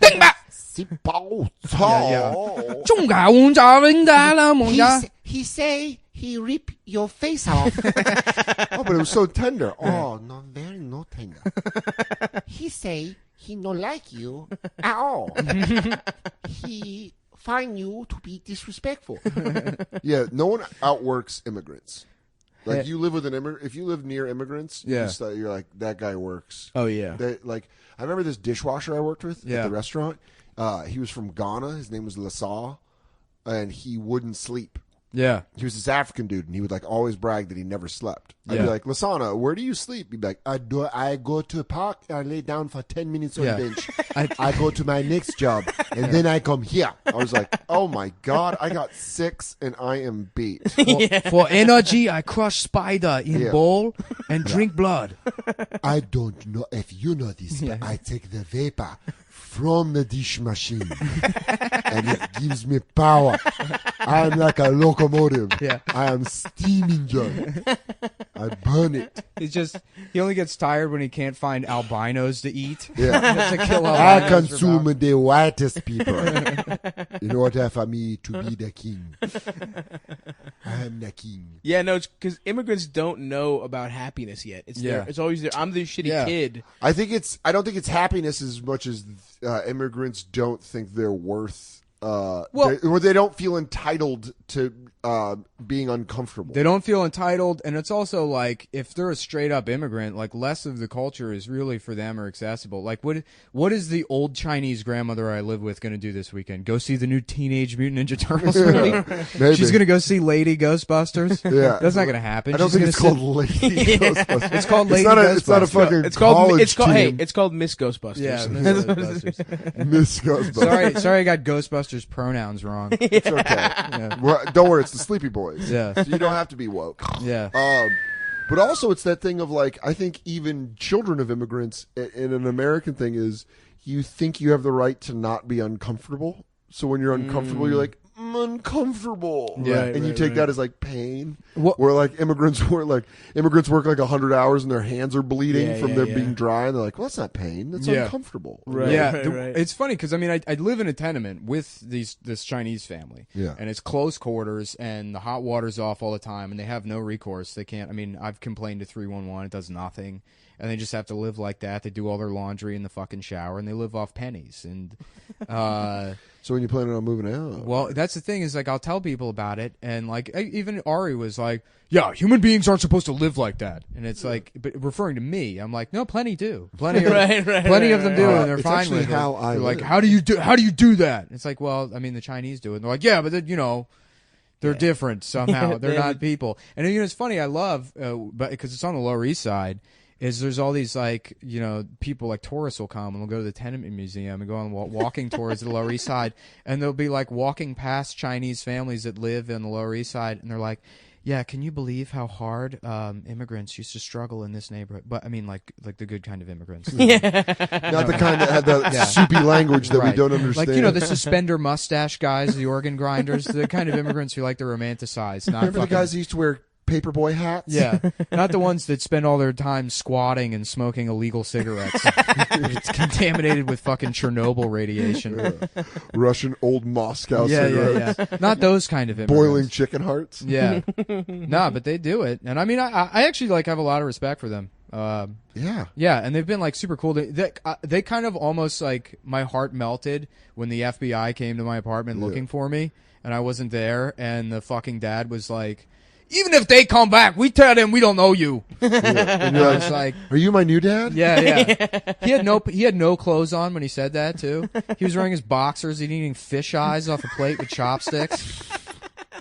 He say he rip your face off. Oh, but it was so tender. Oh, no, very no tender. He say he no like you at all. He find you to be disrespectful. Yeah, no one outworks immigrants. Like you live with if you live near immigrants, you're like, that guy works. Oh yeah. Like I remember this dishwasher I worked with at the restaurant. He was from Ghana. His name was Lasaw, and he wouldn't sleep. Yeah. He was this African dude, and he would like always brag that he never slept. I'd be like, Lasana, where do you sleep? He'd be like, I go to a park, I lay down for 10 minutes on the bench. I go to my next job, and then I come here. I was like, oh my God, I got 6 and I am beat. For energy, I crush spider in bowl and drink blood. I don't know if you know this, but I take the vapor from the dish machine, and it gives me power. I'm like a locomotive. I am steam engine. I burn it. He only gets tired when he can't find albinos to eat. Yeah. To kill I albinos consume the whitest people in order for me to be the king. I am the king. Yeah, no, it's because immigrants don't know about happiness yet. It's there. It's always there. I'm the shitty kid. I don't think it's happiness as much as immigrants don't think they're worth. Or they don't feel entitled to being uncomfortable. They don't feel entitled, and it's also like if they're a straight up immigrant, like less of the culture is really for them or accessible. Like what is the old Chinese grandmother I live with going to do this weekend? Go see the new Teenage Mutant Ninja Turtles movie? Maybe. She's going to go see Lady Ghostbusters? Yeah, that's not going to happen. I don't think it's called Lady Ghostbusters. It's called Lady Ghostbusters. It's not a fucking college team. Hey, it's called Miss Ghostbusters. Yeah, Miss Ghostbusters. Miss Ghostbusters. Sorry, I got Ghostbusters pronouns wrong. It's okay. Well, don't worry, it's the Sleepy Boys. Yeah. So you don't have to be woke. Yeah. But also it's that thing of like, I think even children of immigrants, in an American thing, is you think you have the right to not be uncomfortable. So when you're uncomfortable, you're like, I'm uncomfortable. Yeah, and you take that as like pain. What? Where like immigrants work like 100 hours and their hands are bleeding from their being dry, and they're like, well, that's not pain, that's uncomfortable. Right. Yeah, it's funny because I mean I live in a tenement with this Chinese family. Yeah. And it's close quarters, and the hot water's off all the time, and they have no recourse. They can't. I mean, I've complained to 311, it does nothing, and they just have to live like that. They do all their laundry in the fucking shower, and they live off pennies. And so when you planning on moving out? Well, that's the thing is like I'll tell people about it, and like even Ari was like, "Yeah, human beings aren't supposed to live like that," and it's like, but referring to me, I'm like, "No, plenty do, plenty of them do, and they're fine with it." They're like, "How do you do that?" It's like, well, I mean, the Chinese do it. And they're like, "Yeah, but then, they're different somehow. They're not people." And it's funny. I love, but because it's on the Lower East Side. There's all these like people like tourists will come and they'll go to the tenement museum and go on walking tours of the Lower East Side, and they'll be like walking past Chinese families that live in the Lower East Side, and they're like, "Yeah, can you believe how hard immigrants used to struggle in this neighborhood?" But I mean, like the good kind of immigrants, not the kind that had the soupy language that we don't understand. Like the suspender mustache guys, the organ grinders, the kind of immigrants who like to romanticize. Not remember the guys who used to wear paperboy hats? Yeah, not the ones that spend all their time squatting and smoking illegal cigarettes. It's contaminated with fucking Chernobyl radiation. Yeah. Russian old Moscow cigarettes. Yeah. Not those kind of immigrants. Boiling chicken hearts. Yeah. No, but they do it. And I mean, I actually like have a lot of respect for them. Yeah, and they've been like super cool. They kind of almost like my heart melted when the FBI came to my apartment looking for me, and I wasn't there, and the fucking dad was like, "Even if they come back, we tell them we don't know you." And I was like, "Are you my new dad?" Yeah. He had no clothes on when he said that too. He was wearing his boxers. He'd eating fish eyes off a plate with chopsticks.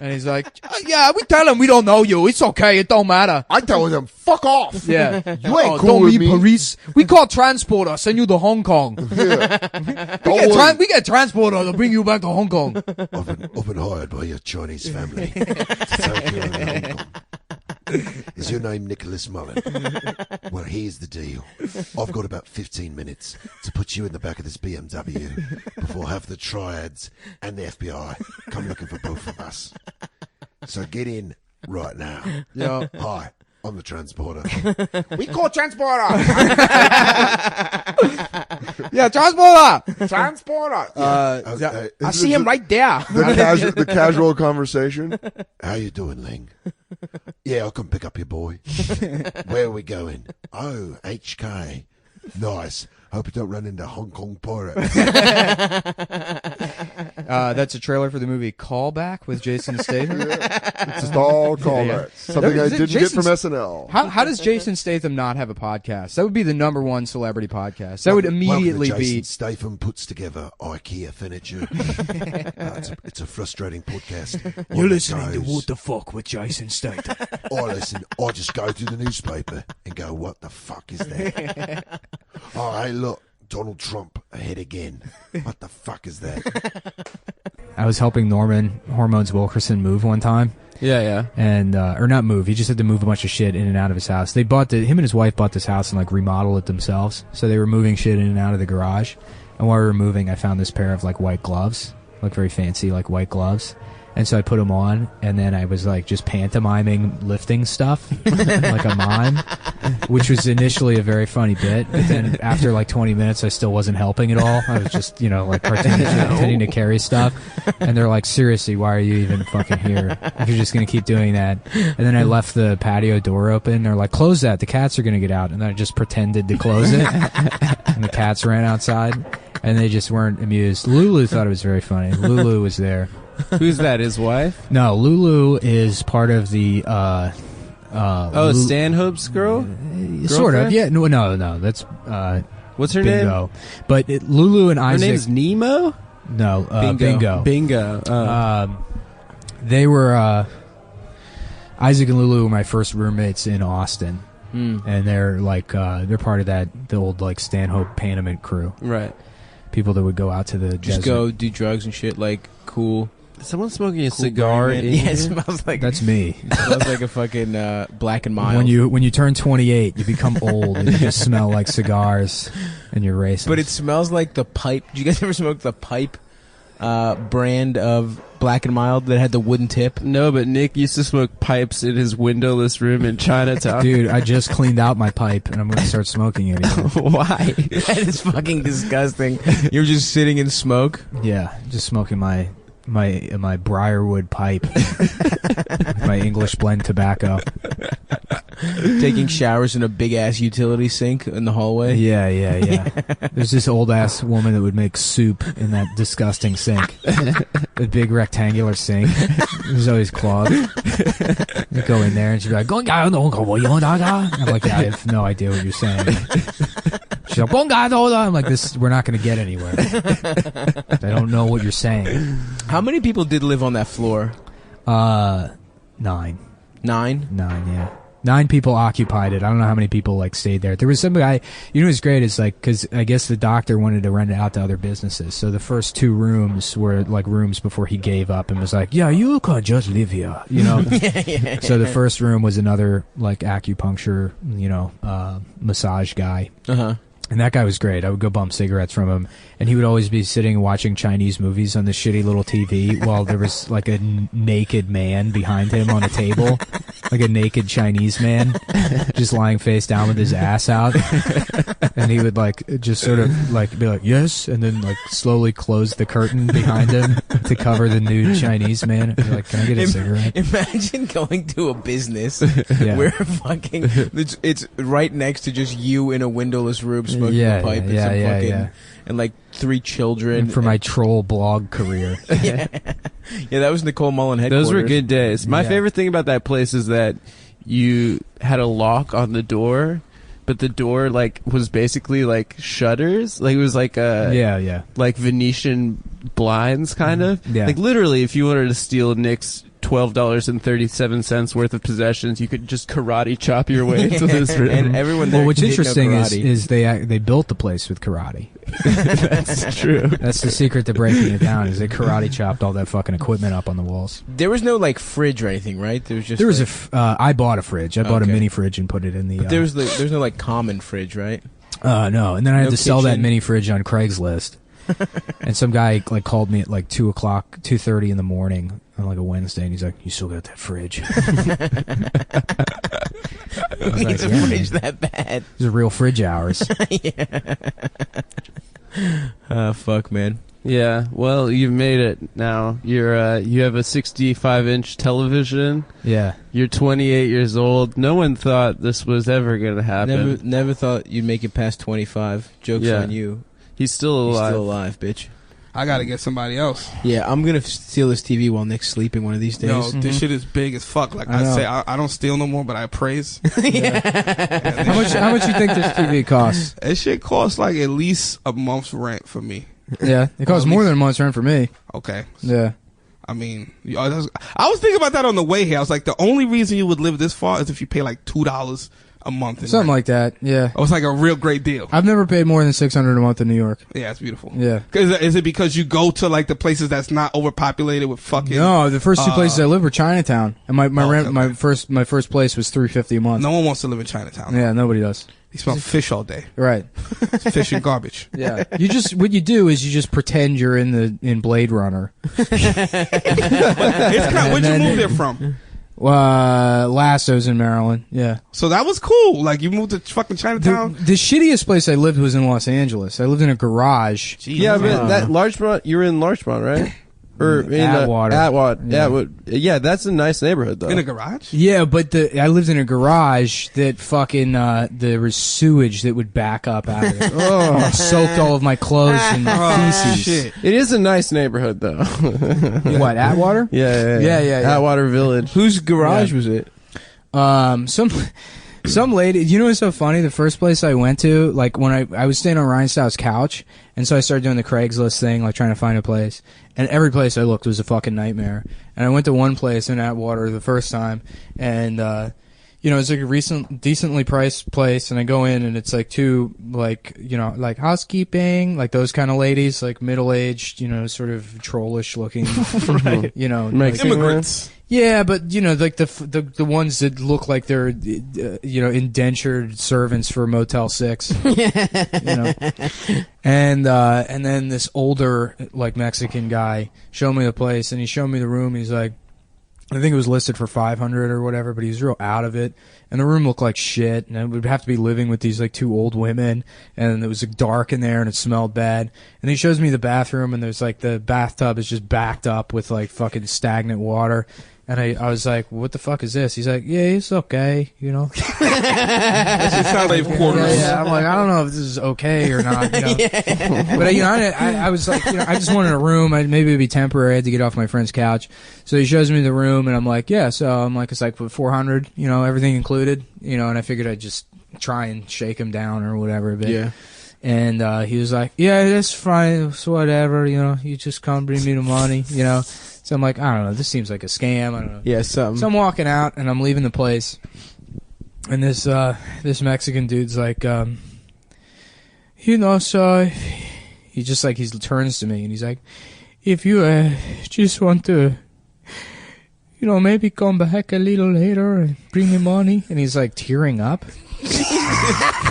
And he's like, "Yeah, we tell them we don't know you. It's okay. It don't matter." I tell them, "Fuck off." Yeah. You ain't cool with me. Paris. We call transporter. Send you to Hong Kong. Yeah. We get transporter to bring you back to Hong Kong. I've been hired by your Chinese family to take you over to Hong Kong. Is your name Nicholas Mullen? Well, here's the deal. I've got about 15 minutes to put you in the back of this BMW before half the triads and the FBI come looking for both of us. So get in right now. Yeah. Hi, I'm the transporter. We call transporter. Yeah, transporter. Transporter. I see him right there. The casual conversation. How you doing, Ling? Yeah, I'll come pick up your boy. Where are we going? Oh, HK. Nice. Hope you don't run into Hong Kong pirates. That's a trailer for the movie Callback with Jason Statham. It's just all callbacks. Something I didn't get from SNL. How does Jason Statham not have a podcast? That would be the #1 celebrity podcast. That would immediately Welcome to be. Jason Statham puts together IKEA furniture. It's a frustrating podcast. You're All it listening to goes- What the Fuck with Jason Statham. I just go to the newspaper and go, what the fuck is that? Oh, hey, look, Donald Trump ahead again. What the fuck is that? I was helping Norman Hormones Wilkerson move one time. Yeah. And or not move. He just had to move a bunch of shit in and out of his house. Him and his wife bought this house and like remodeled it themselves. So they were moving shit in and out of the garage. And while we were moving, I found this pair of like white gloves, like very fancy like white gloves. And so I put them on, and then I was like just pantomiming lifting stuff like a mime, which was initially a very funny bit. But then after like 20 minutes, I still wasn't helping at all. I was just, like pretending to carry stuff. And they're like, seriously, why are you even fucking here if you're just going to keep doing that? And then I left the patio door open. They're like, close that. The cats are going to get out. And then I just pretended to close it. And the cats ran outside, and they just weren't amused. Lulu thought it was very funny. Lulu was there. Who's that? His wife? No, Lulu is part of the. Stanhope's girl? Sort of. Yeah. No. That's. What's her Bingo. name? But Lulu and Isaac. Her name's Nemo? No. Bingo. They were. Isaac and Lulu were my first roommates in Austin. And they're like they're part of the old like Stanhope Panamint crew. Right. People that would go out to the Just desert. go do drugs and shit like cool. Someone smoking a Cool cigar Burning in Man. Yeah, it here? smells like That's me. It smells like a fucking Black and Mild. When you turn 28, you become old and you just smell like cigars and you're racist. But it smells like the pipe. Did you guys ever smoke the pipe brand of Black and Mild that had the wooden tip? No, but Nick used to smoke pipes in his windowless room in Chinatown. Dude, I just cleaned out my pipe and I'm going to start smoking it again. Why? That is fucking disgusting. You're just sitting in smoke? Yeah, just smoking my Briarwood pipe. My English blend tobacco. Taking showers in a big ass utility sink in the hallway? Yeah. There's this old ass woman that would make soup in that disgusting sink. The big rectangular sink. It was always clogged. You go in there and she'd be like, I'm like, I have no idea what you're saying. She's like, I'm like, we're not going to get anywhere. I don't know what you're saying. How many people did live on that floor? 9. 9? 9, yeah. 9 people occupied it. I don't know how many people like stayed there. There was some guy. What's great is like because I guess the doctor wanted to rent it out to other businesses. So the first 2 rooms were like rooms before he gave up and was like, "Yeah, you can just live here," Yeah. So the first room was another like acupuncture, massage guy. And that guy was great. I would go bum cigarettes from him, and he would always be sitting and watching Chinese movies on the shitty little TV while there was like a naked man behind him on a table, like a naked Chinese man, just lying face down with his ass out. And he would like just sort of like be like, "Yes," and then like slowly close the curtain behind him to cover the nude Chinese man. And be like, "Can I get a cigarette?" Imagine going to a business where fucking it's right next to just you in a windowless room smoking a pipe and like 3 children. And for my troll blog career. Yeah, that was Nicole Mullen headquarters. Those were good days. My favorite thing about that place is that you had a lock on the door, but the door like was basically like shutters. Like it was like like Venetian blinds kind of. Yeah. Like literally, if you wanted to steal Nick's $12.37 worth of possessions, you could just karate chop your way into this room. And everyone there what's did interesting know is they built the place with karate. That's true. That's the secret to breaking it down. Is they karate chopped all that fucking equipment up on the walls. There was no like fridge or anything, right? There was just I bought a fridge. I bought a Okay. mini fridge and put it in the. But there's no like common fridge, right? No, and then I had No to sell that kitchen? mini fridge on Craigslist. And some guy like called me at like 2:30 in the morning on like a Wednesday, and he's like, "You still got that fridge?" I was Needs like, a "Yeah, fridge man. that bad? These are real fridge hours. Fuck, man. Yeah, well, you've made it now. You're you have a 65-inch television. Yeah. You're 28 years old. No one thought this was ever going to happen. Never thought you'd make it past 25. Joke's on you. He's still alive. He's still alive, bitch. I gotta get somebody else. Yeah, I'm gonna steal this TV while Nick's sleeping one of these days. No, this shit is big as fuck. Like I say, I don't steal no more, but I praise. How much you think this TV costs? This shit costs like at least a month's rent for me. Yeah, it costs more than a month's rent for me. Okay. Yeah. I mean, I was thinking about that on the way here. I was like, the only reason you would live this far is if you pay like $2 a month. Something like that, yeah. It was like a real great deal. I've never paid more than $600 a month in New York. Yeah, it's beautiful. Yeah. Is it because you go to like the places that's not overpopulated with fucking? No, the first two places I lived were Chinatown, and my rent, my first place was $350 a month. No one wants to live in Chinatown. Yeah, nobody does. You smell fish all day. Right. Fish and garbage. Yeah. What you do is you just pretend you're in Blade Runner. Where'd you move there from? Lasso's in Maryland. Yeah. So that was cool. Like you moved to fucking Chinatown. The shittiest place I lived was in Los Angeles. I lived in a garage. Jeez, yeah, but that Larchmont, you were in Larchmont, right? Or in Atwater. Atwater. Yeah, that's a nice neighborhood though. In a garage? Yeah, but I lived in a garage that fucking there was sewage that would back up out of it. It soaked all of my clothes and feces. Shit. It is a nice neighborhood though. What, Atwater? Yeah. Atwater Village. Whose garage was it? Some lady, you know what's so funny? The first place I went to, like when I was staying on Ryan Stout's couch, and so I started doing the Craigslist thing, like trying to find a place, and every place I looked was a fucking nightmare. And I went to one place in Atwater the first time, and it's like a decently priced place, and I go in and it's like two, like, like housekeeping, like those kind of ladies, like middle-aged, sort of trollish looking, right. Like immigrants. Yeah, but like the ones that look like they're indentured servants for Motel 6. And then this older like Mexican guy showed me the place, and he showed me the room. He's like, I think it was listed for $500 or whatever, but he was real out of it. And the room looked like shit, and I would have to be living with these like two old women, and it was like, dark in there, and it smelled bad. And he shows me the bathroom, and there's like the bathtub is just backed up with like fucking stagnant water. And I was like, what the fuck is this? He's like, yeah, it's okay, That's just how they've quarters. Yeah, I'm like, I don't know if this is okay or not. But I was like, I just wanted a room. Maybe it'd be temporary. I had to get off my friend's couch. So he shows me the room, and I'm like, yeah. So I'm like, it's like $400, everything included, and I figured I'd just try and shake him down or whatever. But, yeah. And he was like, yeah, that's fine. It's whatever, you just come bring me the money, So I'm like, I don't know. This seems like a scam. I don't know. Yeah, something. So I'm walking out, and I'm leaving the place, and this Mexican dude's like, so he just like he turns to me, and he's like, if you just want to, maybe come back a little later and bring me money, and he's like tearing up.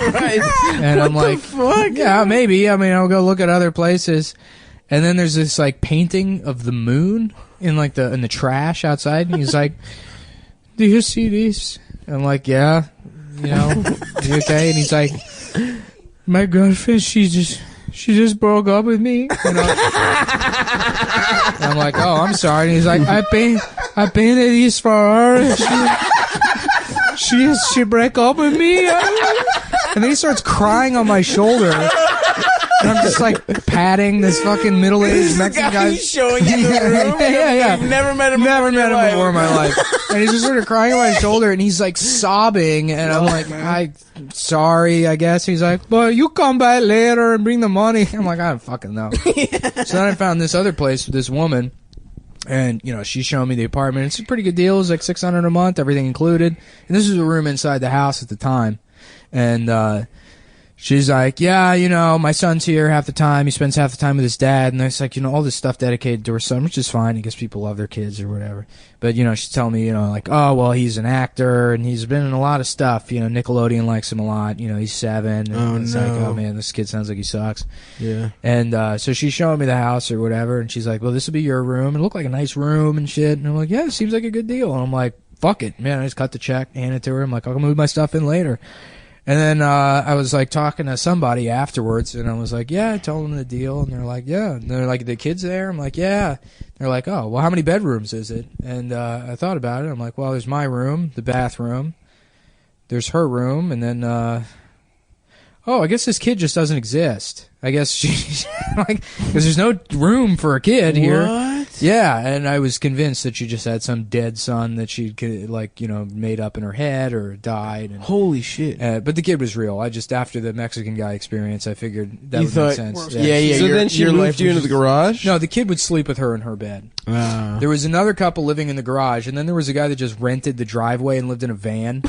Right. And I'm like, fuck? Yeah, maybe. I mean, I'll go look at other places. And then there's this like painting of the moon in like in the trash outside, and he's like, "Do you see this?" And I'm like, "Yeah, you okay?" And he's like, "My girlfriend, she just broke up with me." And I'm like, "Oh, I'm sorry." And he's like, "I painted this for her. And she break up with me." And then he starts crying on my shoulder. And I'm just like patting this fucking middle-aged Mexican guy. He's showing you the room. Yeah. You've never met him. Never met him before in my life. And he's just sort of crying on my shoulder, and he's like sobbing, and I'm like, I'm sorry, I guess. He's like, but you come back later and bring the money. I'm like, I don't fucking know. So then I found this other place with this woman, and she's showing me the apartment. It's a pretty good deal. It was like $600 a month, everything included. And this was a room inside the house at the time. And she's like, yeah, my son's here half the time. He spends half the time with his dad. And there's like, all this stuff dedicated to her son, which is fine. I guess people love their kids or whatever. But, she's telling me, like, oh, well, he's an actor and he's been in a lot of stuff. Nickelodeon likes him a lot. He's 7. And it's like, oh, man, this kid sounds like he sucks. Yeah. And so she's showing me the house or whatever. And she's like, well, this will be your room. It looked like a nice room and shit. And I'm like, yeah, it seems like a good deal. And I'm like, fuck it, man. I just cut the check, hand it to her. I'm like, I'll move my stuff in later. And then I was like talking to somebody afterwards, and I was like, yeah, I told them the deal, and they're like, yeah. And they're like, the kid's there? I'm like, yeah. They're like, oh, well, how many bedrooms is it? And I thought about it. I'm like, well, there's my room, the bathroom, there's her room, and then, I guess this kid just doesn't exist. I guess she's like, because there's no room for a kid here. What? Yeah, and I was convinced that she just had some dead son that she made up in her head or died. And, holy shit! But the kid was real. I just, after the Mexican guy experience, I figured that would make sense. Yeah. So then she moved you into the garage? No, the kid would sleep with her in her bed. There was another couple living in the garage, and then there was a guy that just rented the driveway and lived in a van.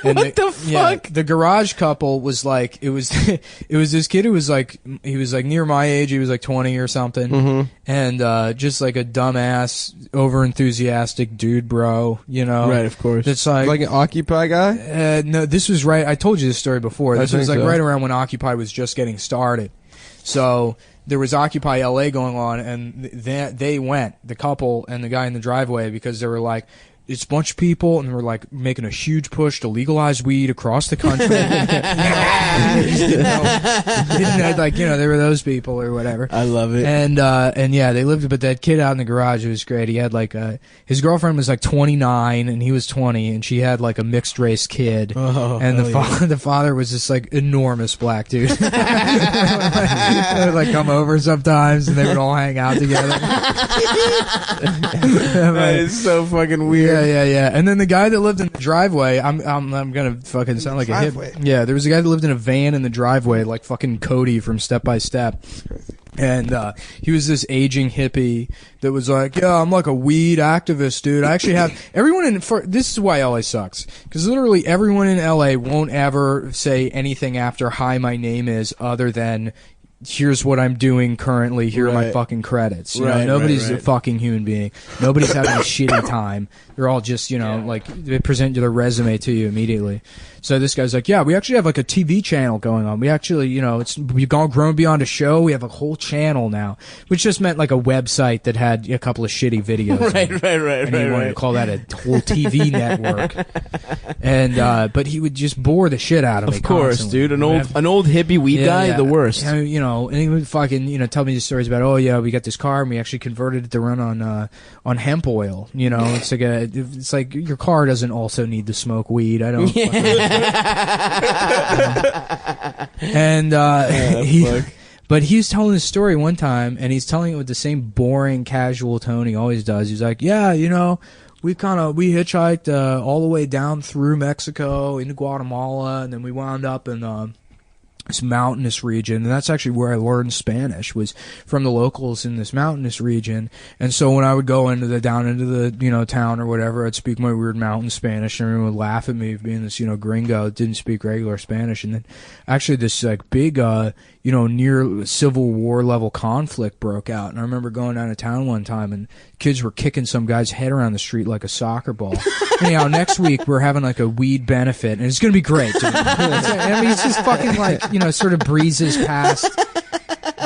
And what the fuck? Yeah, the garage couple was like, it was this kid who was like, he was like near my age. He was like 20 or something, and just like a dumbass, over enthusiastic dude, bro. You know, right? Of course. It's like an Occupy guy. No, this was right. I told you this story before. This was like so. Right around when Occupy was just getting started. So there was Occupy LA going on, and they went, the couple and the guy in the driveway, because they were like, it's a bunch of people, and we're like making a huge push to legalize weed across the country. They were those people or whatever. I love it. And yeah, they lived. But that kid out in the garage, it was great. He had like his girlfriend was like 29 and he was 20, and she had like a mixed race kid. And the father was this like enormous black dude. They would like come over sometimes, and they would all hang out together. That is so fucking weird. Yeah. And then the guy that lived in the driveway, I'm gonna fucking sound like a hip. Yeah, there was a guy that lived in a van in the driveway, like fucking Cody from Step by Step. And he was this aging hippie that was like, yeah, I'm like a weed activist, dude. I actually have this is why LA sucks, because literally everyone in LA won't ever say anything after "Hi, my name is," other than here's what I'm doing currently, here are my fucking credits. You know, nobody's a fucking human being. Nobody's having a shitty time. They're all just, like, they present their resume to you immediately. So this guy's like, yeah, we actually have like a TV channel going on. We actually, we've grown beyond a show. We have a whole channel now, which just meant like a website that had a couple of shitty videos. Right. And he wanted to call that a whole TV network. And, but he would just bore the shit out of me. Of course, constantly. dude. An old hippie weed guy, the worst. And he would fucking, tell me these stories about, oh yeah, we got this car and we actually converted it to run on hemp oil. It's like your car doesn't also need to smoke weed. I don't. And but he was telling this story one time, and he's telling it with the same boring, casual tone he always does. He's like, yeah, we hitchhiked all the way down through Mexico into Guatemala, and then we wound up in this mountainous region, and that's actually where I learned Spanish, was from the locals in this mountainous region. And so when I would go down into the town or whatever, I'd speak my weird mountain Spanish, and everyone would laugh at me for being this gringo that didn't speak regular Spanish. And then actually this like big near Civil War level conflict broke out, and I remember going down to town one time, and kids were kicking some guy's head around the street like a soccer ball. Anyhow, next week we're having like a weed benefit, and it's gonna be great. Dude. I mean, it's just fucking like sort of breezes past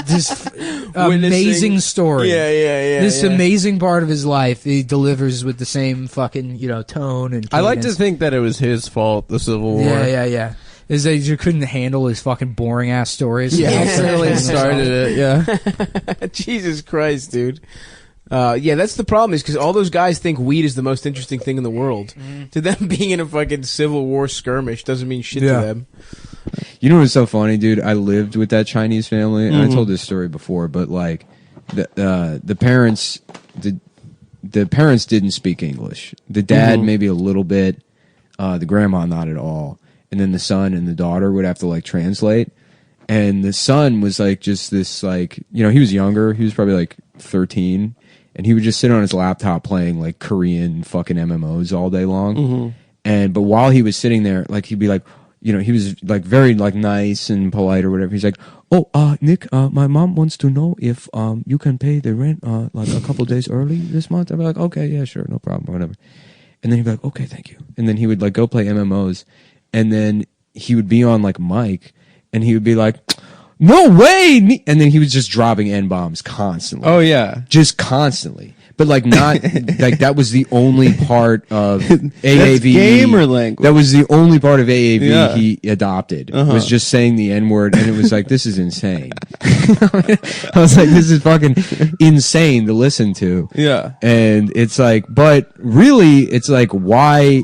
this amazing story. Yeah. This amazing part of his life, he delivers with the same fucking tone and cadence. I like to think that it was his fault, the Civil War. Yeah. Is that you couldn't handle his fucking boring ass stories? Yeah, accidentally started it. Yeah. Jesus Christ, dude. Yeah, that's the problem, is because all those guys think weed is the most interesting thing in the world. To them, being in a fucking Civil War skirmish doesn't mean shit to them. You know what's so funny, dude? I lived with that Chinese family, and I told this story before, but like the parents didn't speak English. The dad maybe a little bit, the grandma not at all, and then the son and the daughter would have to like translate. And the son was like just this like he was younger. He was probably like 13. And he would just sit on his laptop playing like Korean fucking MMOs all day long. But while he was sitting there, like he'd be like, he was like very like nice and polite or whatever. He's like, "Oh, Nick, my mom wants to know if you can pay the rent like a couple days early this month." I'd be like, "Okay, yeah, sure, no problem, whatever." And then he'd be like, "Okay, thank you." And then he would like go play MMOs, and then he would be on like mic, and he would be like, "No way!" And then he was just dropping N-bombs constantly. Oh, yeah. Just constantly. but like not like that was the only part of AAVE. gamer language. That was the only part of AAVE he adopted. Was just saying the N-word, and it was like, this is insane. I was like, this is fucking insane to listen to. Yeah. And it's like, but really, it's like, why,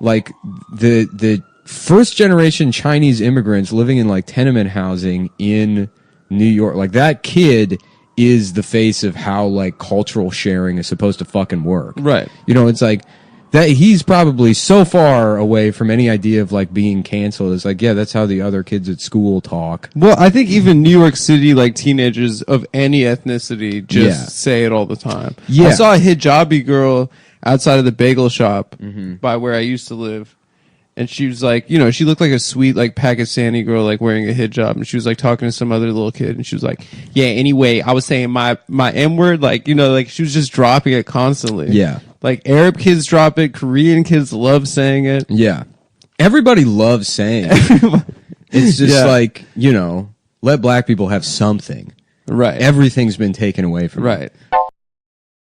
like, the first generation Chinese immigrants living in like tenement housing in New York, like that kid is the face of how like cultural sharing is supposed to fucking work. Right. You know, it's like that he's probably so far away from any idea of like being canceled. It's like, yeah, that's how the other kids at school talk. Well, I think even New York City, like teenagers of any ethnicity just say it all the time. Yeah. I saw a hijabi girl outside of the bagel shop by where I used to live. And she was like, you know, she looked like a sweet, like, Pakistani girl, like, wearing a hijab. And she was, like, talking to some other little kid. And she was like, yeah, anyway, I was saying my M-word. Like, you know, like, she was just dropping it constantly. Yeah. Like, Arab kids drop it. Korean kids love saying it. Yeah. Everybody loves saying it. It's just like, you know, let black people have something. Right. Everything's been taken away from them. Right.